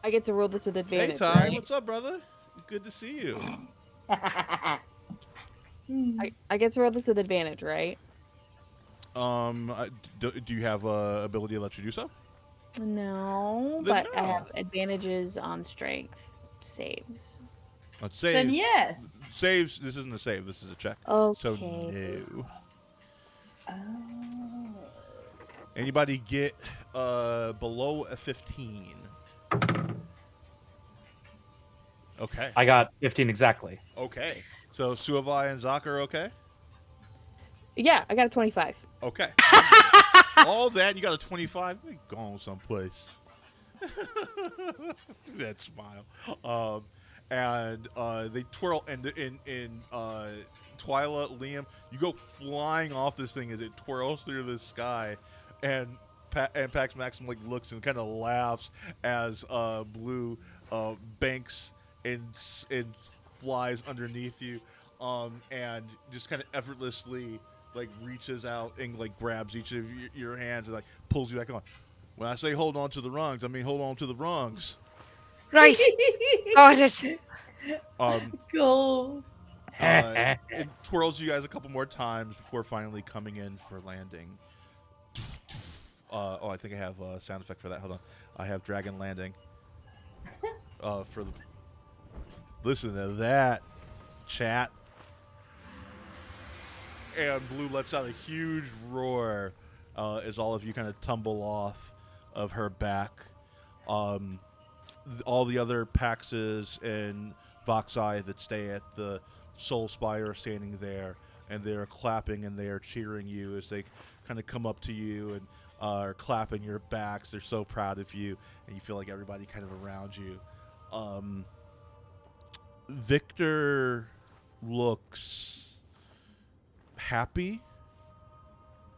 I get to roll this with Hey, advantage, Ty, right? what's up, brother? Good to see you. I get to roll this with advantage, right? Do you have a ability that lets you do so? No, Then but I no. have advantages on strength saves. Saves. Then yes. Saves. This isn't a save. This is a check. Okay. So no. Oh. Anybody get below a 15? Okay. I got 15 exactly. Okay. So Suavai and Zach are okay? Yeah, I got a 25. Okay. All that, you got a 25? We going someplace. That smile. And they twirl, and in Twyla, Liam, you go flying off this thing as it twirls through the sky, and Pax Maxim like looks and kind of laughs as Blue banks and flies underneath you, and just kind of effortlessly like reaches out and like grabs each of your hands and like pulls you back on. When I say hold on to the rungs, I mean hold on to the rungs. Right. Got it. Cool. It twirls you guys a couple more times before finally coming in for landing. I think I have a sound effect for that. Hold on. I have dragon landing. For the listen to that, chat. And Blue lets out a huge roar as all of you kind of tumble off of her back. All the other Paxes and Voxai that stay at the Solspire are standing there, and they're clapping and they are cheering you as they kind of come up to you and are clapping your backs. They're so proud of you, and you feel like everybody kind of around you. Victor looks happy,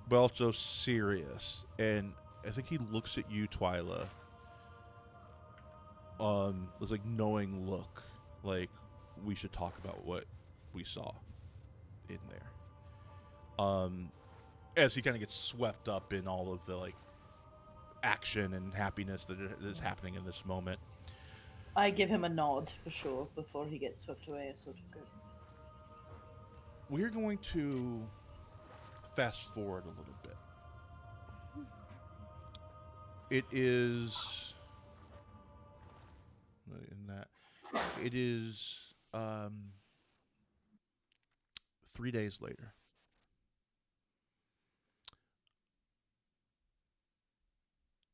but also serious, and I think he looks at you, Twyla. With like knowing look, like we should talk about what we saw in there. As he kind of gets swept up in all of the like action and happiness that is happening in this moment. I give him a nod for sure before he gets swept away. A sort of good. We're going to fast forward a little bit. It is in that. It is 3 days later.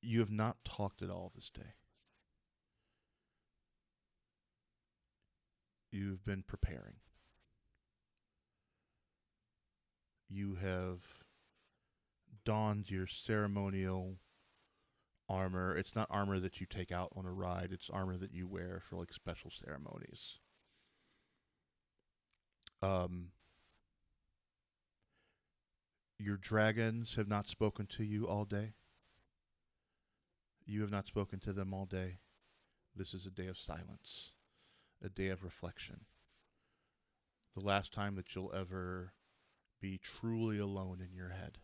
You have not talked at all this day. you've been preparing. You have donned your ceremonial armor. It's not armor that you take out on a ride. It's armor that you wear for like special ceremonies. Your dragons have not spoken to you all day. You have not spoken to them all day. This is a day of silence, a day of reflection. The last time that you'll ever be truly alone in your head.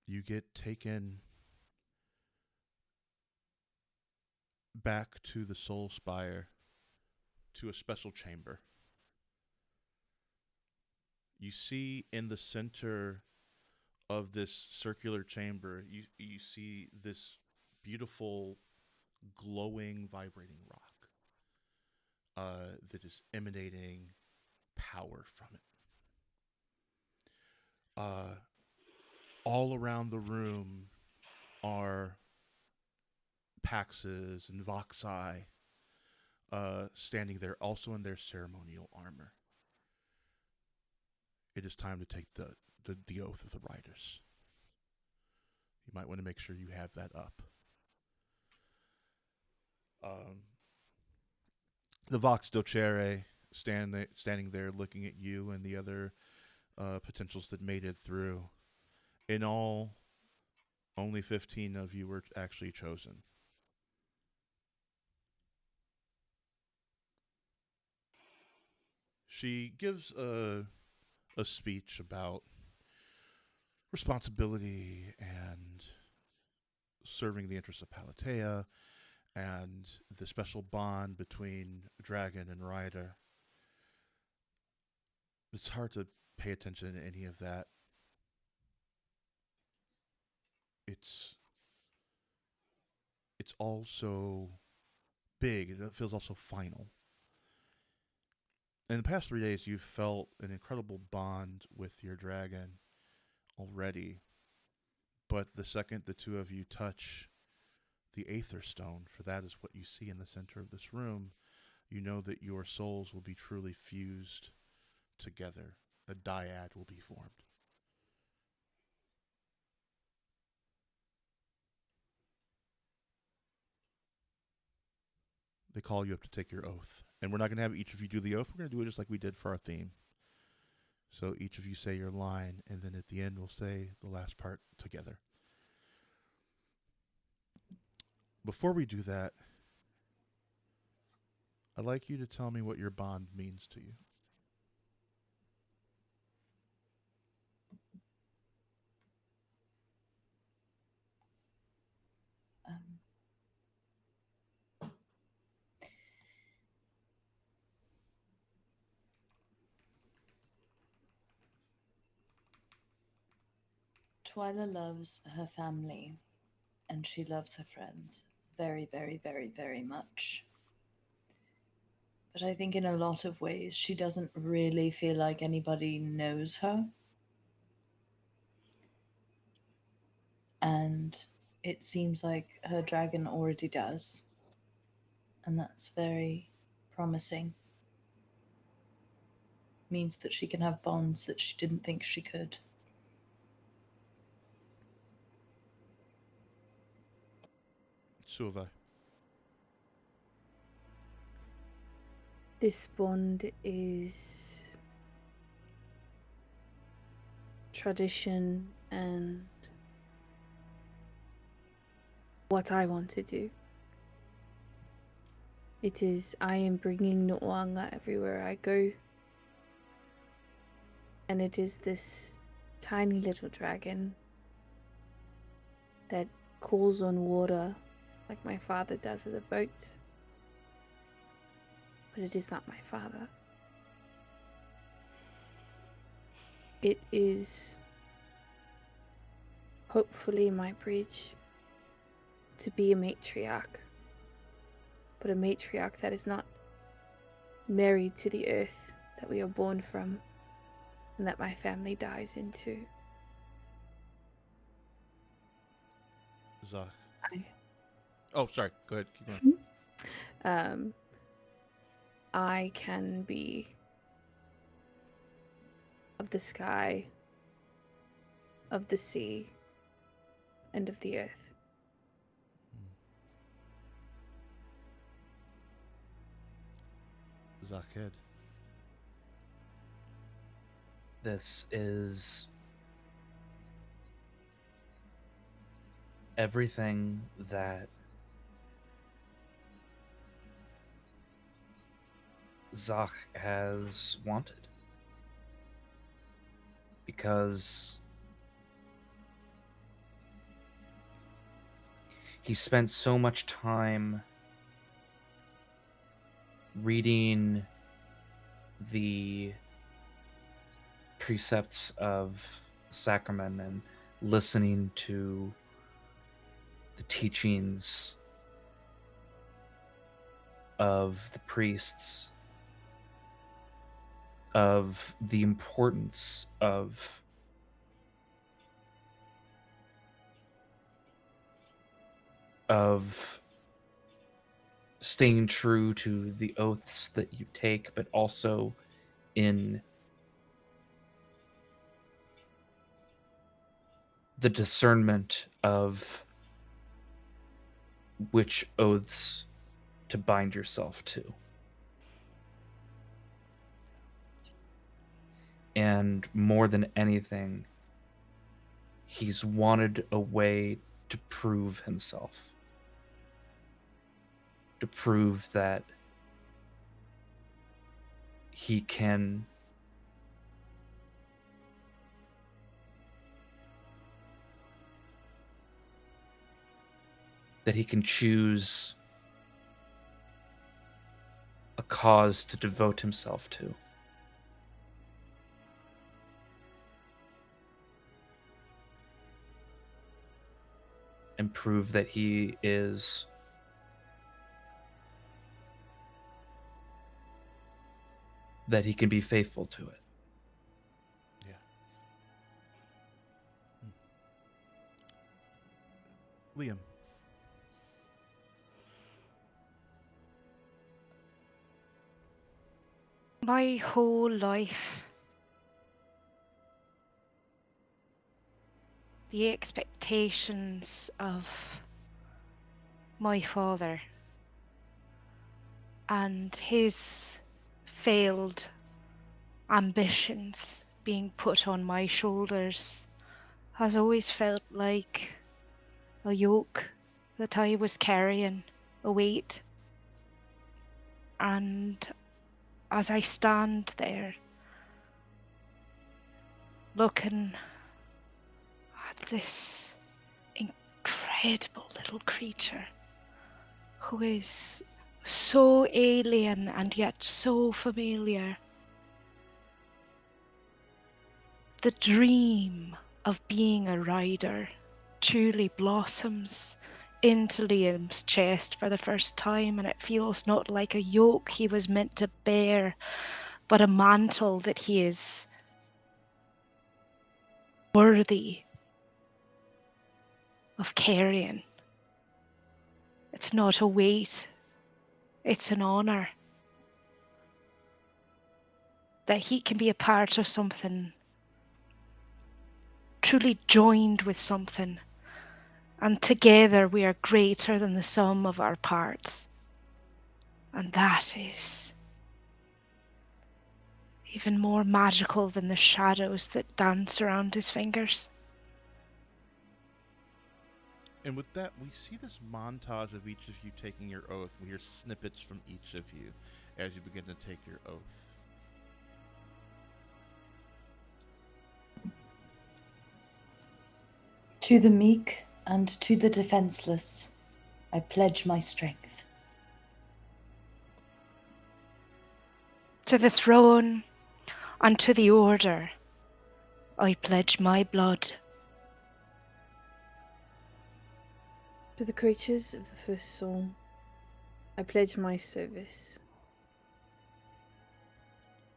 You get taken back to the Solspire, to a special chamber. You see in the center of this circular chamber, you see this beautiful, glowing, vibrating rock that is emanating power from it. All around the room are Paxes and Voxai standing there, also in their ceremonial armor. It is time to take the oath of the riders. You might want to make sure you have that up. The Vox Docere standing there looking at you and the other potentials that made it through. In all, only 15 of you were actually chosen. She gives a speech about responsibility and serving the interests of Palatea and the special bond between dragon and rider. It's hard to pay attention to any of that. It's all so big. It feels also final. In the past 3 days, you've felt an incredible bond with your dragon already. But the second the two of you touch the Aether Stone, for that is what you see in the center of this room, you know that your souls will be truly fused together. A dyad will be formed. They call you up to take your oath. And we're not going to have each of you do the oath. We're going to do it just like we did for our theme. So each of you say your line, and then at the end we'll say the last part together. Before we do that, I'd like you to tell me what your bond means to you. Twyla loves her family, and she loves her friends very, very, very, very much. But I think in a lot of ways, she doesn't really feel like anybody knows her. And it seems like her dragon already does. And that's very promising. Means that she can have bonds that she didn't think she could. Suva. This bond is tradition and what I want to do. It is, I am bringing Nu'uanga everywhere I go. And it is this tiny little dragon that calls on water like my father does with a boat. But it is not my father. It is hopefully my bridge to be a matriarch, but a matriarch that is not married to the earth that we are born from and that my family dies into. Zach. I- Oh, sorry. Go ahead. Keep going. I can be of the sky, of the sea, and of the earth. Zaked. This is everything that Zach has wanted. Because he spent so much time reading the precepts of Sacrament and listening to the teachings of the priests, of the importance of staying true to the oaths that you take, but also in the discernment of which oaths to bind yourself to. And more than anything, he's wanted a way to prove himself. To prove that he can choose a cause to devote himself to. And prove that he is that he can be faithful to it. Yeah. Liam. My whole life, the expectations of my father and his failed ambitions being put on my shoulders has always felt like a yoke that I was carrying, a weight. And as I stand there, looking at this incredible little creature who is so alien and yet so familiar, the dream of being a rider truly blossoms into Liam's chest for the first time, and it feels not like a yoke he was meant to bear, but a mantle that he is worthy of carrying. It's not a weight, it's an honor. That he can be a part of something, truly joined with something, and together we are greater than the sum of our parts. And that is even more magical than the shadows that dance around his fingers. And with that, we see this montage of each of you taking your oath. We hear snippets from each of you as you begin to take your oath. To the meek and to the defenseless, I pledge my strength. To the throne and to the order, I pledge my blood. To the creatures of the first soul, I pledge my service.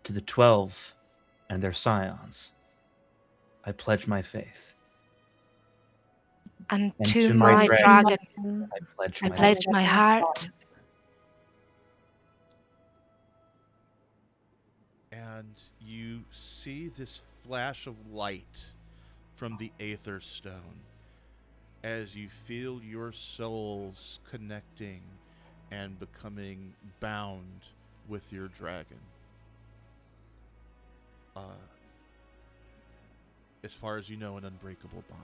To the 12 and their scions, I pledge my faith. And And to to my my dragon, I pledge I my pledge my heart. and you see this flash of light from the Aether Stone as you feel your souls connecting and becoming bound with your dragon. As far as you know, an unbreakable bond.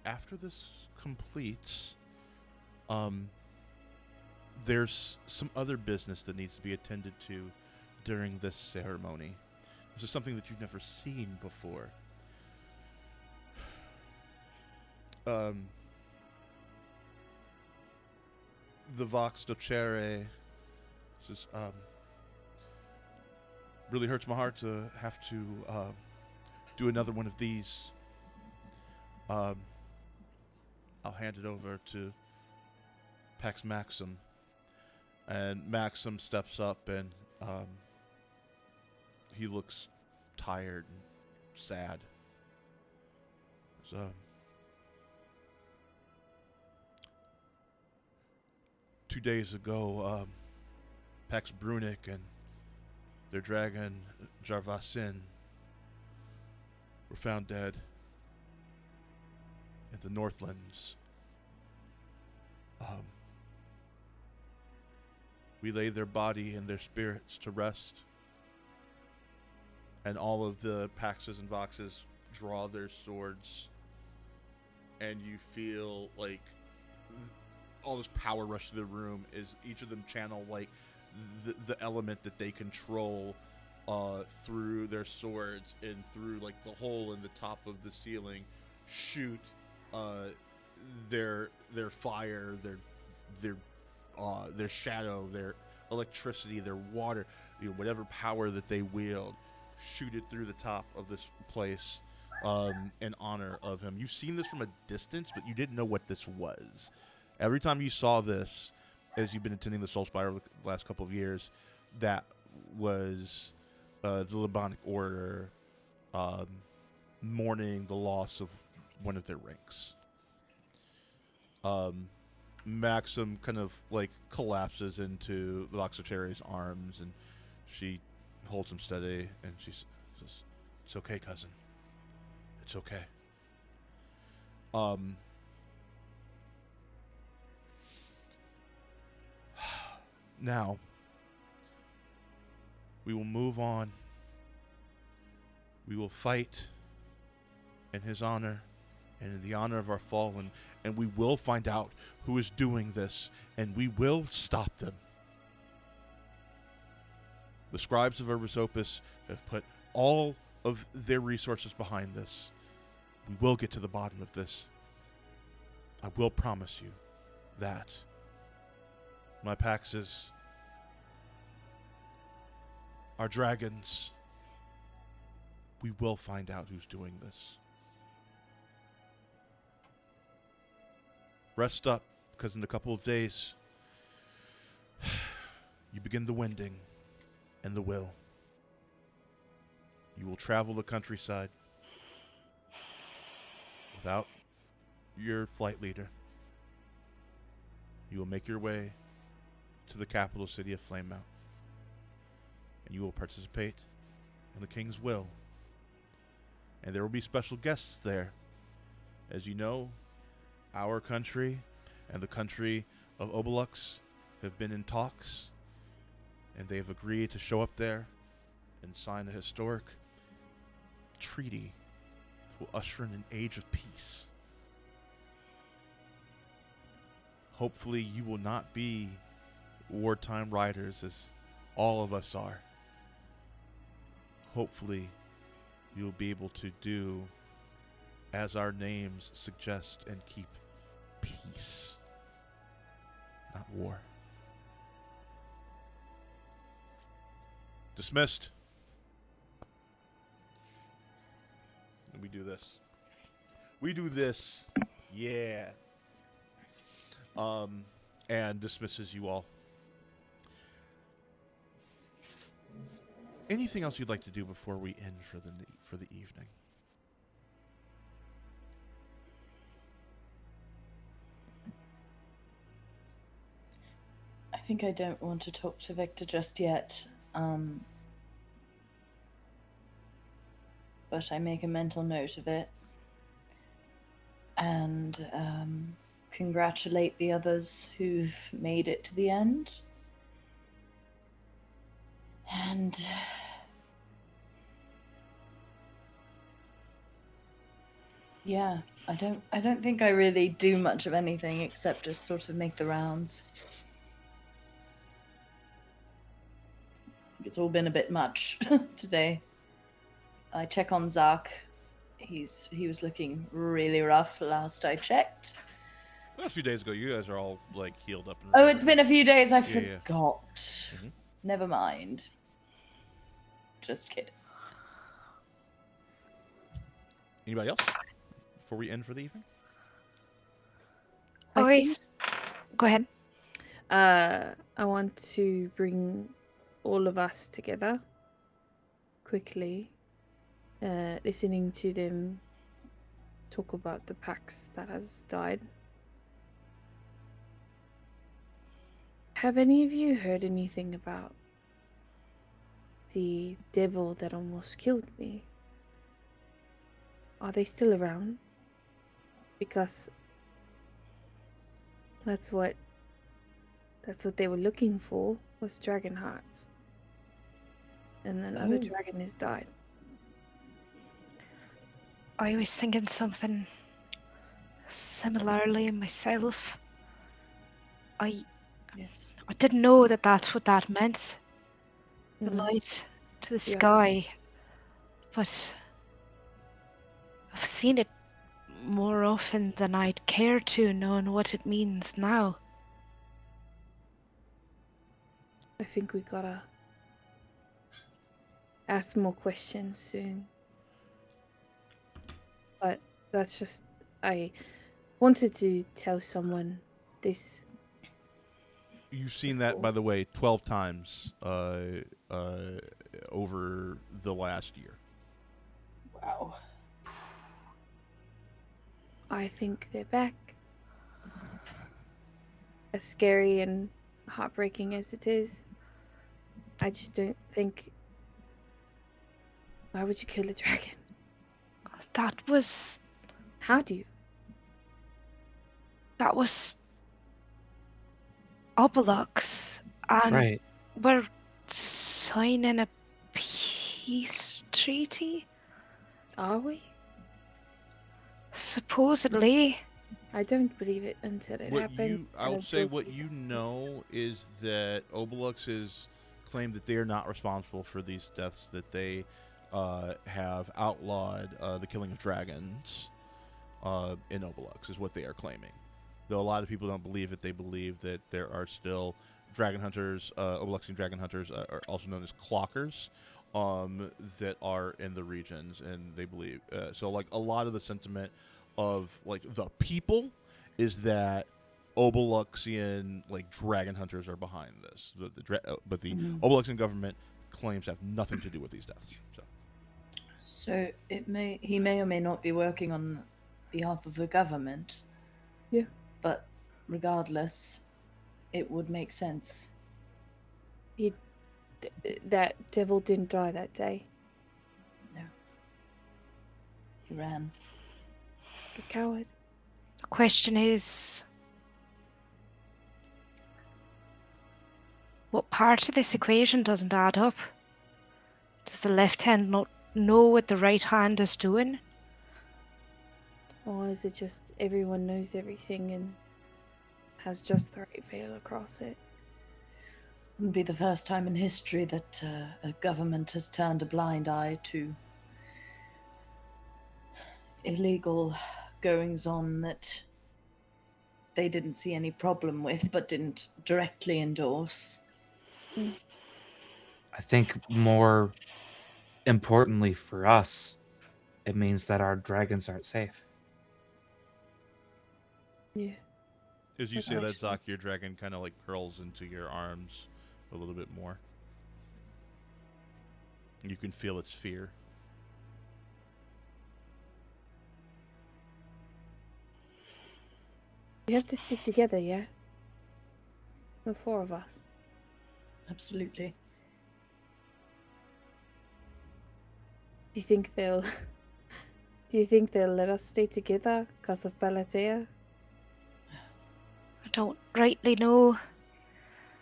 After this completes, there's some other business that needs to be attended to during this ceremony. This is something that you've never seen before. The Vox Docere says, really hurts my heart to have to do another one of these. I'll hand it over to Pax Maxim. And Maxim steps up and he looks tired and sad. So, 2 days ago, Pax Brunick and their dragon Jarvasin were found dead in the Northlands. We laid their body and their spirits to rest, and all of the Paxes and Voxes draw their swords, and you feel like all this power rush to the room as each of them channel like the element that they control through their swords and through like the hole in the top of the ceiling, shoot their fire, their shadow, their electricity, their water, whatever power that they wield, shoot it through the top of this place in honor of him. You've seen this from a distance, but you didn't know what this was. Every time you saw this, as you've been attending the Solspire the last couple of years, that was the Libanic Order mourning the loss of one of their ranks. Maxim kind of like collapses into Loxocherry's arms, and she holds him steady, and she says, "It's okay, cousin. It's okay." Now, we will move on. We will fight in his honor and in the honor of our fallen, and we will find out who is doing this, and we will stop them. The scribes of Urbis Opus have put all of their resources behind this. We will get to the bottom of this. I will promise you that. My Paxes, our dragons, we will find out who's doing this. Rest up, because in a couple of days, you begin the winding and the will. You will travel the countryside without your flight leader. You will make your way to the capital city of Flamemount, and you will participate in the king's will. And there will be special guests there. As you know, our country and the country of Obelux have been in talks, and they've agreed to show up there and sign a historic treaty that will usher in an age of peace. Hopefully you will not be wartime riders as all of us are. Hopefully you'll be able to do as our names suggest and keep peace, not war. Dismissed. And we do this. We do this. Yeah. And dismisses you all. Anything else you'd like to do before we end for the evening? I think I don't want to talk to Victor just yet. But I make a mental note of it. And congratulate the others who've made it to the end. And yeah, I don't think I really do much of anything except just sort of make the rounds. It's all been a bit much today. I check on Zark. He was looking really rough last I checked. A few days ago, you guys are all like healed up. And Oh, it's been a few days. I Yeah. forgot. Mhm. Never mind. Just kidding. Anybody else before we end for the evening? I Always. Go ahead. I want to bring all of us together quickly, listening to them talk about the Pax that has died. Have any of you heard anything about the devil that almost killed me? Are they still around? Because that's what they were looking for, was dragon hearts. And another dragon has died. I was thinking something similarly myself. Yes. I didn't know that that's what that meant. The Mhm. light to the Yeah. sky. But I've seen it more often than I'd care to, knowing what it means now. I think we gotta ask more questions soon. But that's just, I wanted to tell someone this. You've seen that, by the way, 12 times over the last year. Wow. I think they're back. As scary and heartbreaking as it is, I just don't think. Why would you kill a dragon? That was How do you? Obelux, and Right. we're signing a peace treaty, Are we? supposedly. I don't believe it until it happens. I would say what you know is that Obelux has claimed that they are not responsible for these deaths, that they have outlawed the killing of dragons in Obelux, is what they are claiming. Though a lot of people don't believe it, they believe that there are still dragon hunters, Obeluxian dragon hunters, are also known as clockers, that are in the regions, and they believe so. Like a lot of the sentiment of like the people is that Obeluxian like dragon hunters are behind this. But the Obeluxian government claims to have nothing to do with these deaths. So he may or may not be working on behalf of the government. Yeah. But regardless, it would make sense. That devil didn't die that day. No. He ran. A coward. The question is, what part of this equation doesn't add up? Does the left hand not know what the right hand is doing? Or is it just everyone knows everything and has just the right veil across it? Wouldn't be the first time in history that a government has turned a blind eye to illegal goings-on that they didn't see any problem with, but didn't directly endorse. I think more importantly for us, it means that our dragons aren't safe. Yeah. As you say that, Actually. Zak, your dragon kind of like curls into your arms a little bit more. You can feel its fear. We have to stick together, yeah? The 4 of us. Absolutely. Do you think they'll... Do you think they'll let us stay together because of Balatea? I don't rightly know.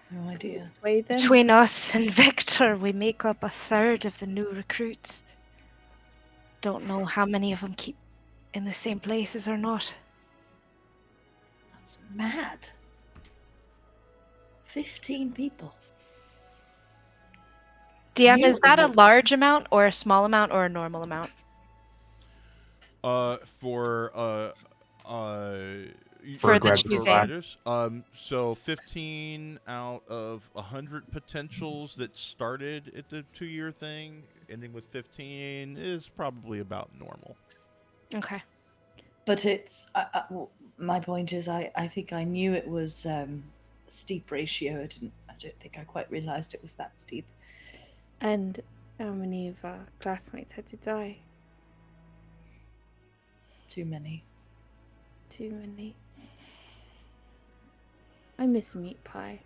No idea. Sway them? Between us and Victor, we make up a third of the new recruits. Don't know how many of them keep in the same places or not. That's mad. 15 people. DM, knew is it was that a a- large amount or a small amount or a normal amount? For For the graduate choosing. riders. So 15 out of 100 potentials that started at the 2-year thing, ending with 15 is probably about normal. Okay. But it's my point is I think I knew it was a steep ratio. I don't think I quite realized it was that steep. And how many of our classmates had to die? Too many. Too many. I miss meat pie.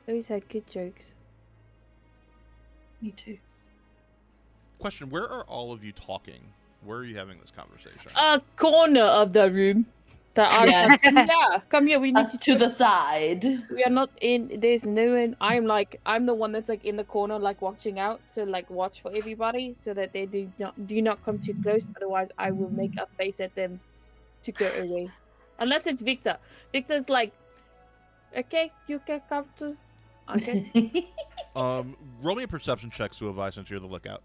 Always had good jokes. Me too. Question, where are all of you talking? Where are you having this conversation? A corner of the room. That are Yeah. yeah, come here. We need Us to the side. We are not in. There's no one. I'm the one that's like in the corner, like watching out to like watch for everybody, so that they do not come too close. Otherwise, I will make a face at them to go away. Unless it's Victor. Victor's like, okay, you can come to. I guess. Roll me a perception check, Suavai, since you're the lookout.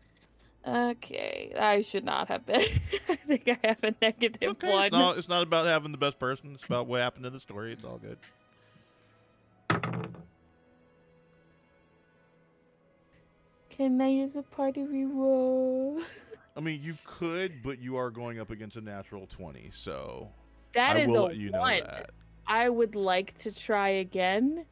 Okay, I should not have been. I think I have a negative Okay, one. it's not about having the best person. It's about what happened in the story. It's all good. Can I use a party reroll? I mean, you could, but you are going up against a natural 20, so That I is will a let you know one. that. I would like to try again.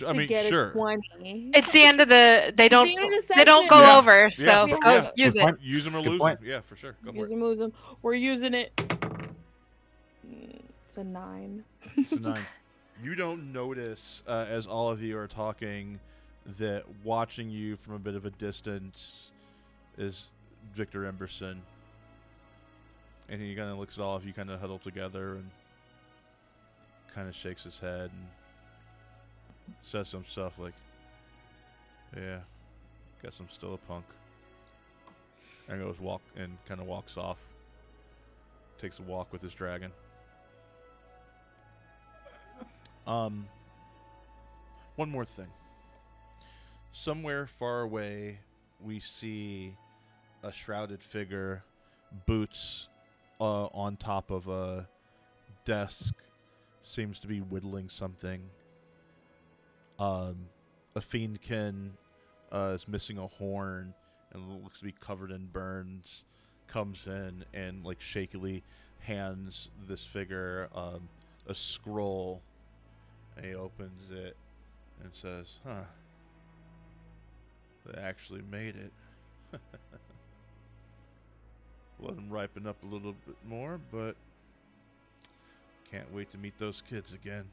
I mean, get sure. a 20. It's the end of the. They don't. the end of the They don't session. go Yeah. over. So Yeah. go Yeah. use Good it. point. Use them or Good lose point. them. Yeah, for sure. Go for Use it. them, use them. We're using it. It's a 9. It's a 9. You don't notice, as all of you are talking, that watching you from a bit of a distance is Victor Emberson. And he kind of looks at all of you kind of huddled together and kind of shakes his head and says to himself like, yeah, guess I'm still a punk. And goes kind of walks off. Takes a walk with his dragon. One more thing. Somewhere far away, we see a shrouded figure, boots on top of a desk, seems to be whittling something. A fiendkin is missing a horn and looks to be covered in burns. Comes in and like shakily hands this figure a scroll. And he opens it and says, "Huh, they actually made it." Let them ripen up a little bit more, but can't wait to meet those kids again.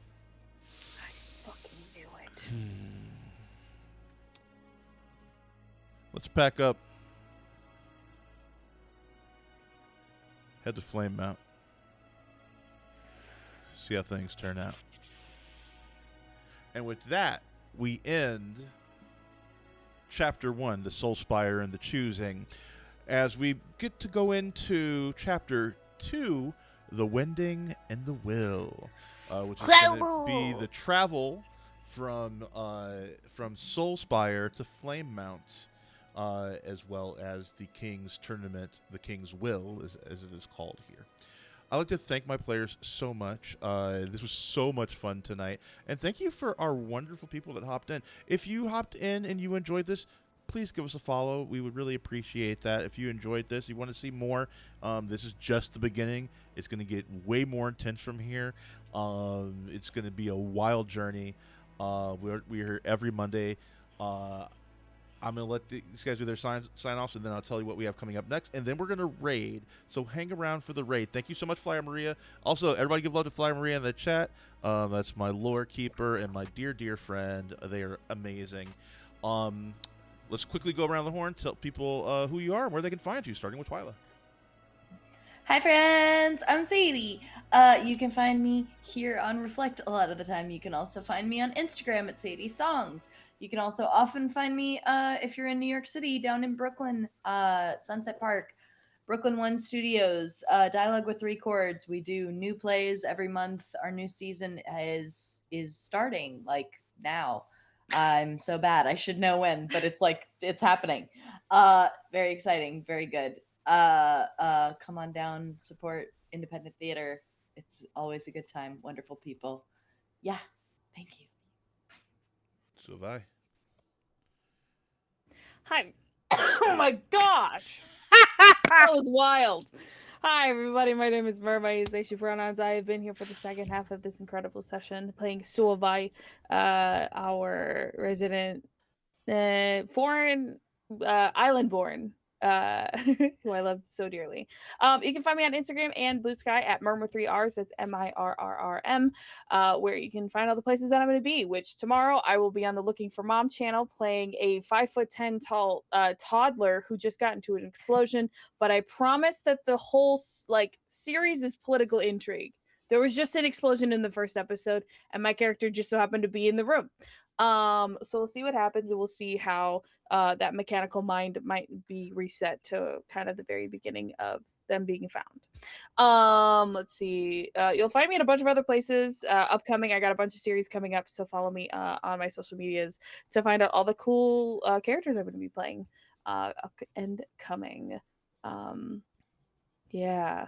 I fucking knew it. Let's pack up. Head to Flame Mount. See how things turn out. And with that, we end Chapter 1, the Solspire and the Choosing. As we get to go into Chapter 2, the Wending and the Will, which is going to be the travel from Solspire to Flame Mount, as well as the King's Tournament, the King's Will, as it is called here. I'd like to thank my players so much. This was so much fun tonight. And thank you for our wonderful people that hopped in. If you hopped in and you enjoyed this, please give us a follow. We would really appreciate that. If you enjoyed this, you want to see more, this is just the beginning. It's going to get way more intense from here. It's going to be a wild journey. We're here every Monday. I'm going to let these guys do their sign-offs, and then I'll tell you what we have coming up next. And then we're going to raid. So hang around for the raid. Thank you so much, Flyer Maria. Also, everybody give love to Flyer Maria in the chat. That's my lore keeper and my dear, dear friend. They are amazing. Let's quickly go around the horn, tell people who you are and where they can find you, starting with Twyla. Hi friends, I'm Sadie. You can find me here on Reflect a lot of the time. You can also find me on Instagram at Sadie Songs. You can also often find me if you're in New York City, down in Brooklyn, Sunset Park, Brooklyn One Studios, Dialogue with Three Chords. We do new plays every month. Our new season is starting like now. I'm so bad. I should know when, but it's happening. Very exciting, very good. Come on down, support independent theater. It's always a good time. Wonderful people. Yeah, thank you. Sylvie. Hi. Oh my gosh. That was wild. Hi, everybody. My name is Merma. I use they, she pronouns. I have been here for the second half of this incredible session playing Suavai, our resident foreign island-born who I love so dearly. You can find me on Instagram and Blue Sky at Murmur 3Rs. That's MIRRRM, where you can find all the places that I'm going to be, which tomorrow I will be on the Looking for Mom channel playing a 5'10" tall toddler who just got into an explosion. But I promise that the whole series is political intrigue. There was just an explosion in the first episode, and my character just so happened to be in the room. So we'll see what happens, and we'll see how that mechanical mind might be reset to kind of the very beginning of them being found. Let's see. You'll find me in a bunch of other places upcoming. I got a bunch of series coming up, so follow me on my social medias to find out all the cool characters I'm going to be playing up and coming. Yeah,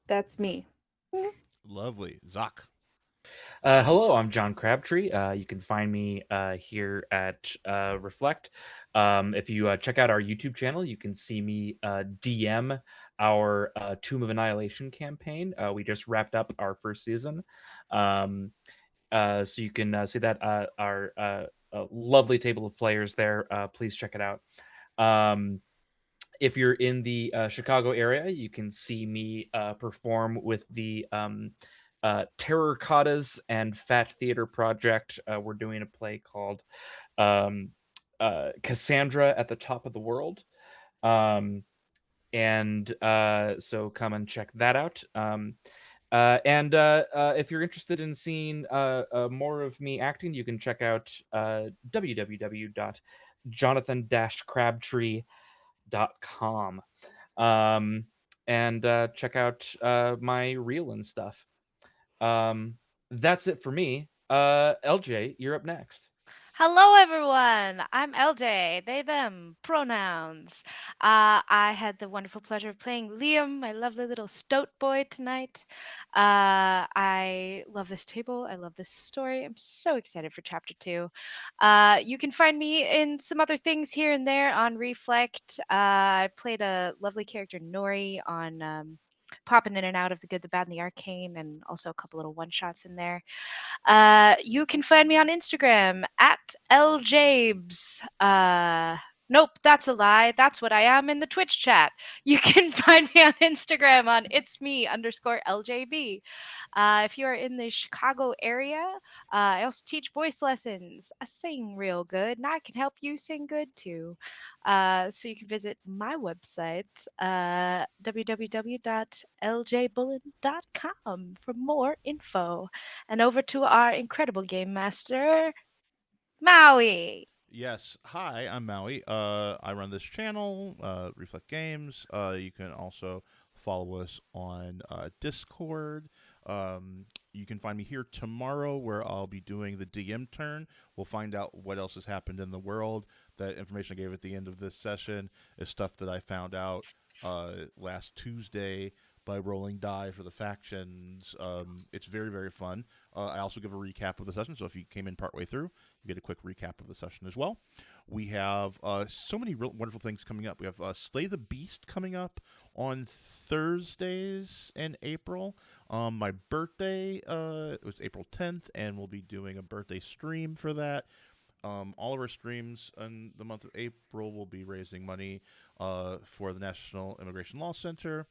that's me. Lovely. Zach. Hello, I'm John Crabtree. You can find me here at Reflect. If you check out our YouTube channel, you can see me DM our Tomb of Annihilation campaign. We just wrapped up our first season. So you can see that our lovely table of players there. Please check it out. If you're in the Chicago area, you can see me perform with the Terracottas and Fat Theater Project. We're doing a play called Cassandra at the Top of the World. So come and check that out. If you're interested in seeing more of me acting, you can check out www.jonathan-crabtree.com and check out my reel and stuff. That's it for me. LJ, you're up next. Hello, everyone. I'm LJ, they, them, pronouns. I had the wonderful pleasure of playing Liam, my lovely little stoat boy, tonight. I love this table. I love this story. I'm so excited for chapter 2. You can find me in some other things here and there on Reflect. I played a lovely character, Nori, on popping in and out of The Good, the Bad, and the Arcane, and also a couple little one-shots in there. You can find me on Instagram at ljabes. Nope, that's a lie. That's what I am in the Twitch chat. You can find me on Instagram on itsme_LJB. If you are in the Chicago area, I also teach voice lessons. I sing real good, and I can help you sing good too. So you can visit my website, www.ljbullen.com for more info. And over to our incredible game master, Maui. Yes. Hi, I'm Maui. I run this channel, Reflect Games. You can also follow us on Discord. You can find me here tomorrow where I'll be doing the DM turn. We'll find out what else has happened in the world. That information I gave at the end of this session is stuff that I found out last Tuesday by rolling die for the factions. It's very, very fun. I also give a recap of the session, so if you came in partway through, you get a quick recap of the session as well. We have so many wonderful things coming up. We have Slay the Beast coming up on Thursdays in April. My birthday it was April 10th, and we'll be doing a birthday stream for that. all of our streams in the month of April will be raising money for the National Immigration Law Center.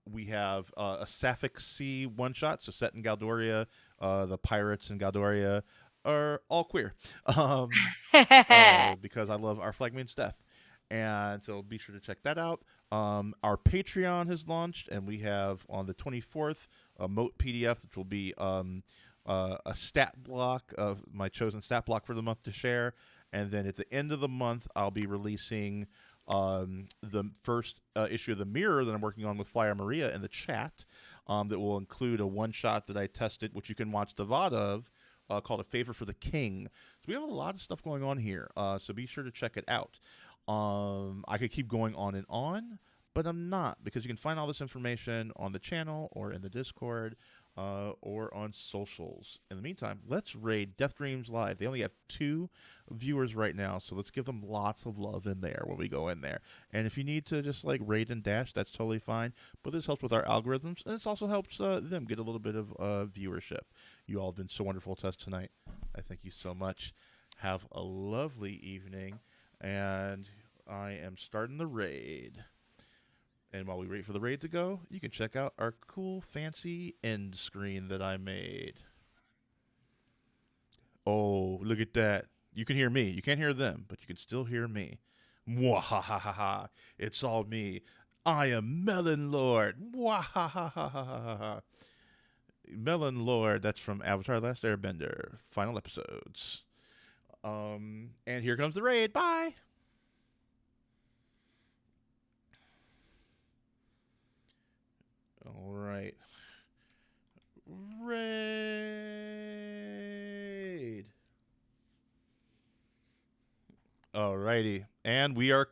We have a Sapphic Sea one-shot, so set in Galdoria. The pirates in Galdoria are all queer because I love our flagmate's death. And so be sure to check that out. Our Patreon has launched, and we have on the 24th a Moat PDF, which will be a stat block of my chosen stat block for the month to share. And then at the end of the month, I'll be releasing the first issue of The Mirror that I'm working on with Flyer Maria in the chat that will include a one-shot that I tested, which you can watch the VOD of, called A Favor for the King. So we have a lot of stuff going on here, so be sure to check it out. I could keep going on, but I'm not, because you can find all this information on the channel or in the Discord or on socials. In the meantime, let's raid Death Dreams Live. They only have 2 viewers right now, so let's give them lots of love in there when we go in there. And if you need to just like raid and dash, that's totally fine. But this helps with our algorithms, and this also helps them get a little bit of viewership. You all have been so wonderful to us tonight. I thank you so much. Have a lovely evening, and I am starting the raid. And while we wait for the raid to go, you can check out our cool, fancy end screen that I made. Oh, look at that. You can hear me. You can't hear them, but you can still hear me. Mwahahaha. It's all me. I am Melon Lord. Mwahahaha. Melon Lord, that's from Avatar Last Airbender. Final episodes. And here comes the raid. Bye. All right. Raid. All righty. And we are